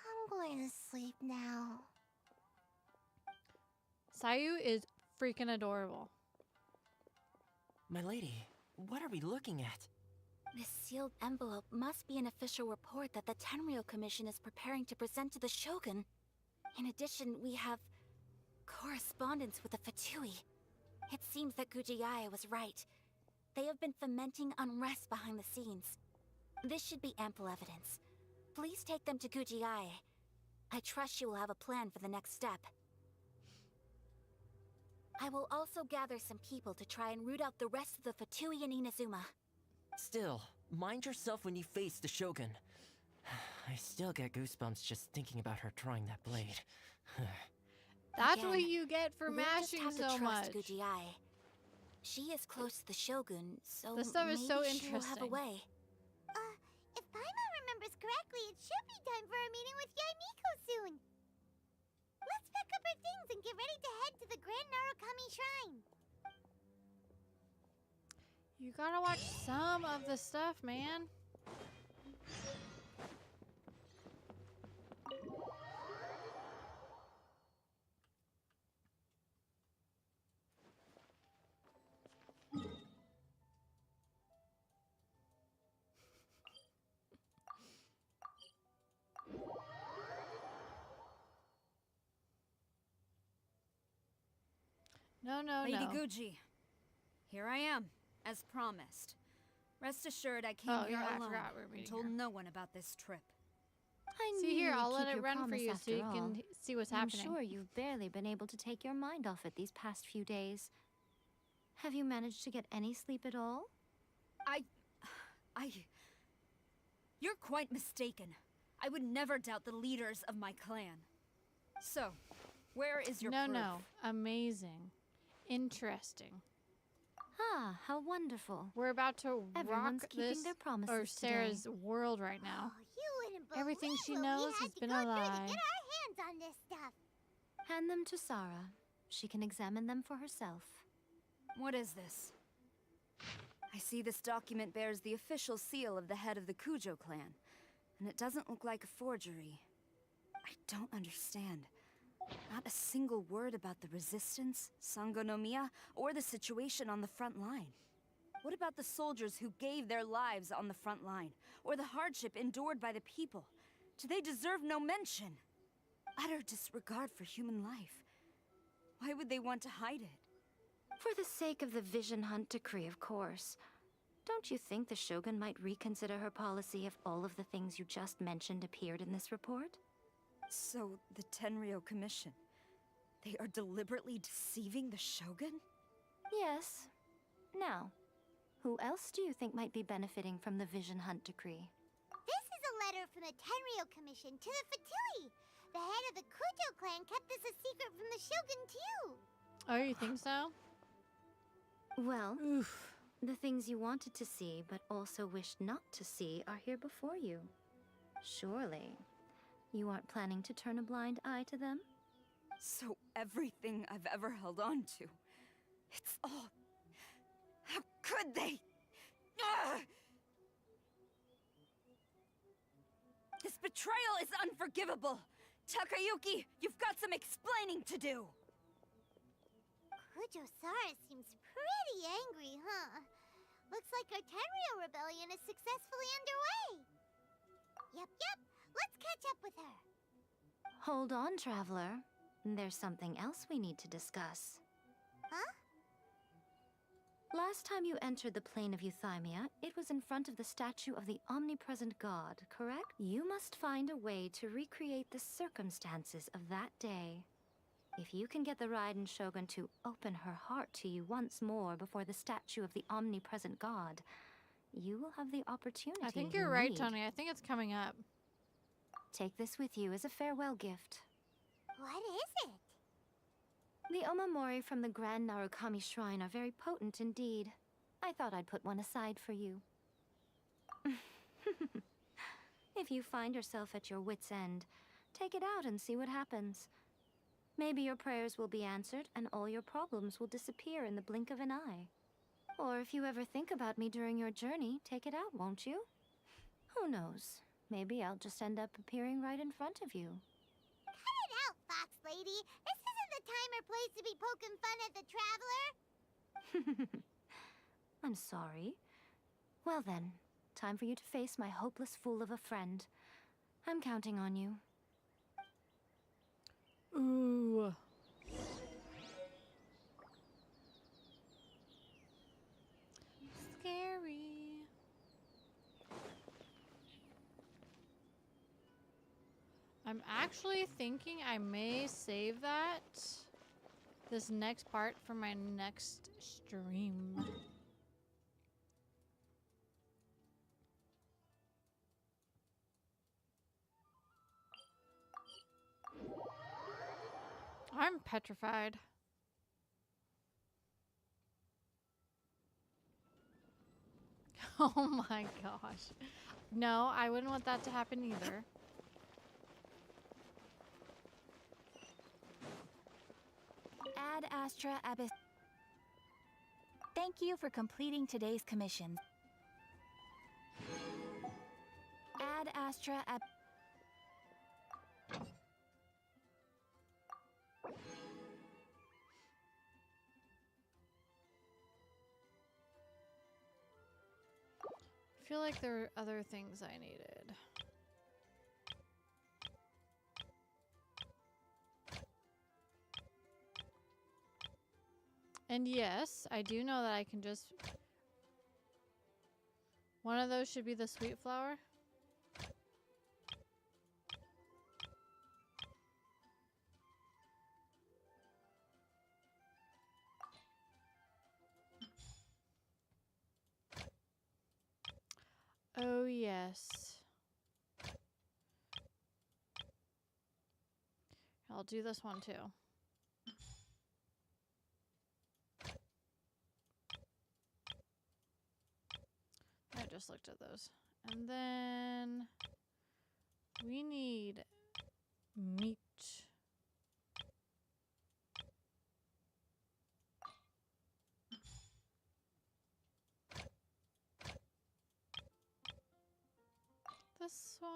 I'm going to sleep now. Sayu is freaking adorable. My lady, what are we looking at? This sealed envelope must be an official report that the Tenryou Commission is preparing to present to the Shogun. In addition, we have correspondence with the Fatui. It seems that Gujiae was right. They have been fomenting unrest behind the scenes. This should be ample evidence. Please take them to Gujiae. I trust she will have a plan for the next step. I will also gather some people to try and root out the rest of the Fatui in Inazuma. Still, mind yourself when you face the Shogun. I still get goosebumps just thinking about her drawing that blade. That's what Again, you get for we'll just mashing have to so trust much. Gujiae. She is close to the Shogun, so This stuff is so maybe she will have a interesting. way. If Paimon remembers correctly, it should be time for a meeting with Yaimiko soon. Let's pack up our things and get ready to head to the Grand Narukami Shrine. You gotta watch some of the stuff, man. No, Lady no. Guji, here I am, as promised. Rest assured, I came Oh, here yeah, I alone forgot we're and meeting told her. no one about this trip. I See knew here, you'd I'll let keep it your run for promise you so you after all. can see what's I'm happening. sure you've barely been able to take your mind off it these past few days. Have you managed to get any sleep at all? You're quite mistaken. I would never doubt the leaders of my clan. So, where is your proof? No. Amazing. Interesting. Ah, how wonderful. We're about to Everyone's rock keeping this, their promises or today. Sarah's world right now. Oh, you wouldn't believe Everything she what knows we had has to been go a through lie. to get our hands on this stuff. Hand them to Sarah. She can examine them for herself. What is this? I see this document bears the official seal of the head of the Kujo clan, and it doesn't look like a forgery. I don't understand. Not a single word about the resistance, Sangonomiya, or the situation on the front line. What about the soldiers who gave their lives on the front line, or the hardship endured by the people? Do they deserve no mention? Utter disregard for human life. Why would they want to hide it? For the sake of the Vision Hunt decree, of course. Don't you think the Shogun might reconsider her policy if all of the things you just mentioned appeared in this report? So, the Tenryou Commission, they are deliberately deceiving the Shogun? Yes. Now, who else do you think might be benefiting from the Vision Hunt decree? This is a letter from the Tenryou Commission to the Fatui. The head of the Kujo clan kept this a secret from the Shogun, too. Oh, you think so? Well, Oof. the things you wanted to see but also wished not to see are here before you. Surely, you aren't planning to turn a blind eye to them? So everything I've ever held on to, it's all... How could they? Ugh! This betrayal is unforgivable! Takayuki, you've got some explaining to do! Kujo-Sara seems pretty angry, huh? Looks like our Tenryou rebellion is successfully underway. Yep. Let's catch up with her. Hold on, Traveler. There's something else we need to discuss. Huh? Last time you entered the plane of Euthymia, it was in front of the statue of the omnipresent god, correct? You must find a way to recreate the circumstances of that day. If you can get the Raiden Shogun to open her heart to you once more before the statue of the omnipresent god, you will have the opportunity I think you you're right, need. Tony. I think it's coming up. Take this with you as a farewell gift. What is it? The Omamori from the Grand Narukami Shrine are very potent indeed. I thought I'd put one aside for you. If you find yourself at your wit's end, take it out and see what happens. Maybe your prayers will be answered and all your problems will disappear in the blink of an eye. Or if you ever think about me during your journey, take it out, won't you? Who knows? Maybe I'll just end up appearing right in front of you. Cut it out, Fox Lady. This isn't the time or place to be poking fun at the Traveler. I'm sorry. Well then, time for you to face my hopeless fool of a friend. I'm counting on you. Ooh. Scary. I'm actually thinking I may save this next part for my next stream. I'm petrified. Oh my gosh. No, I wouldn't want that to happen either. Ad Astra Abyss. Thank you for completing today's commission. Ad Astra Ab. I feel like there are other things I needed. And yes, I do know that I can just... One of those should be the sweet flower. Oh, yes. I'll do this one too. I just looked at those. And then we need meat. This one.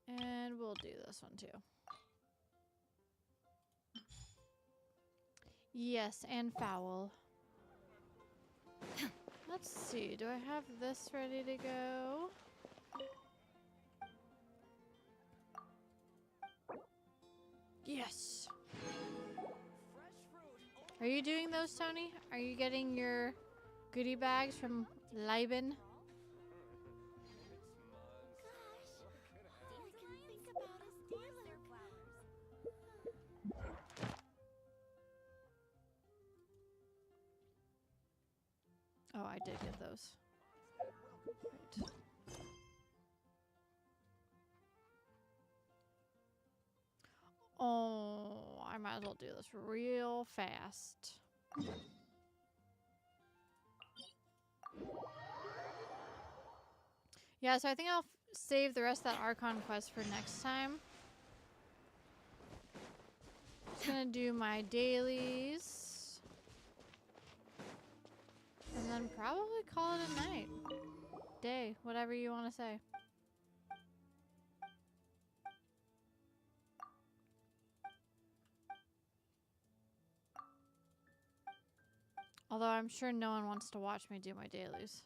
And we'll do this one too. Yes, and foul. Let's see, do I have this ready to go? Yes. Are you doing those, Tony? Are you getting your goodie bags from Leiben? Oh, I did get those. Right. Oh, I might as well do this real fast. Yeah, so I think I'll save the rest of that Archon quest for next time. Just gonna do my dailies. And then probably call it a night. Day, whatever you want to say. Although I'm sure no one wants to watch me do my dailies.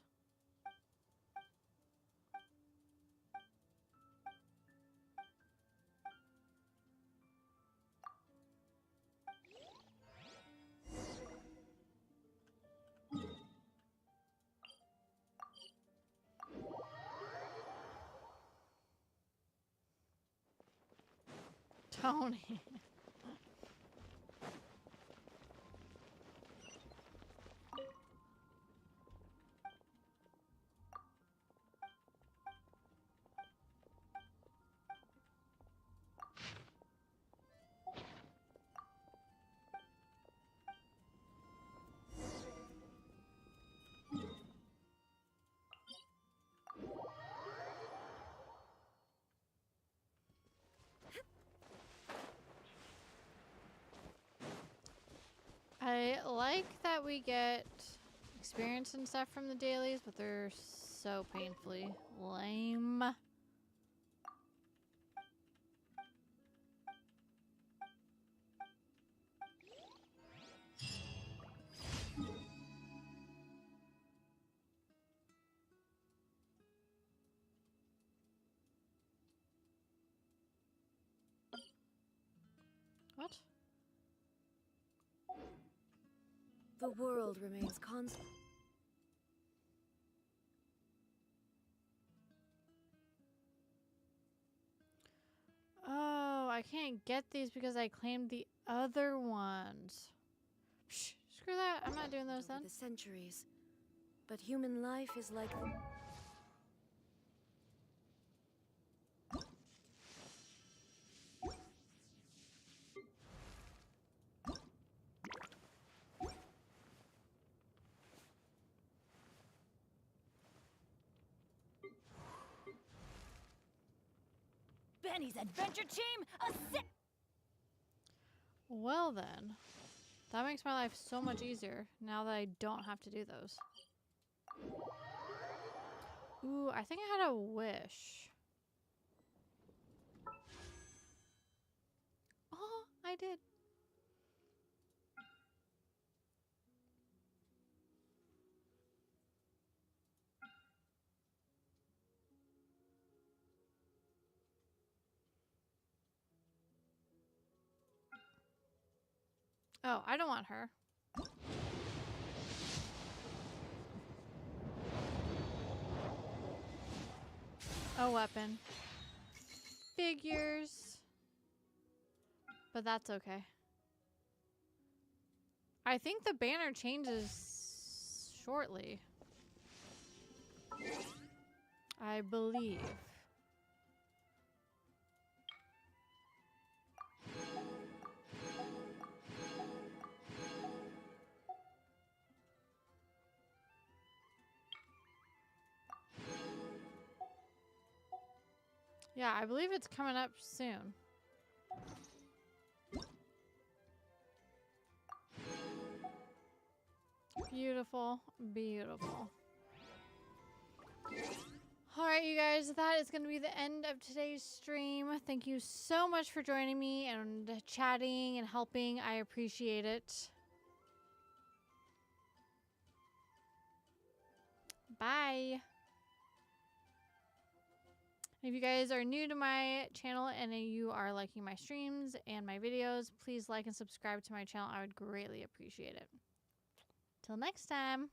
Tony. I like that we get experience and stuff from the dailies, but they're so painfully lame. What? The world remains constant. Oh, I can't get these because I claimed the other ones. Psh, screw that. I'm not doing those then. The centuries, but human life is like the... Benny's adventure team, Well then, that makes my life so much easier now that I don't have to do those. Ooh, I think I had a wish. Oh, I did. Oh, I don't want her. A weapon. Figures. But that's okay. I think the banner changes shortly. I believe. Yeah, I believe it's coming up soon. Beautiful, beautiful. Alright, you guys, that is going to be the end of today's stream. Thank you so much for joining me and chatting and helping. I appreciate it. Bye. If you guys are new to my channel and you are liking my streams and my videos, please like and subscribe to my channel. I would greatly appreciate it. Till next time.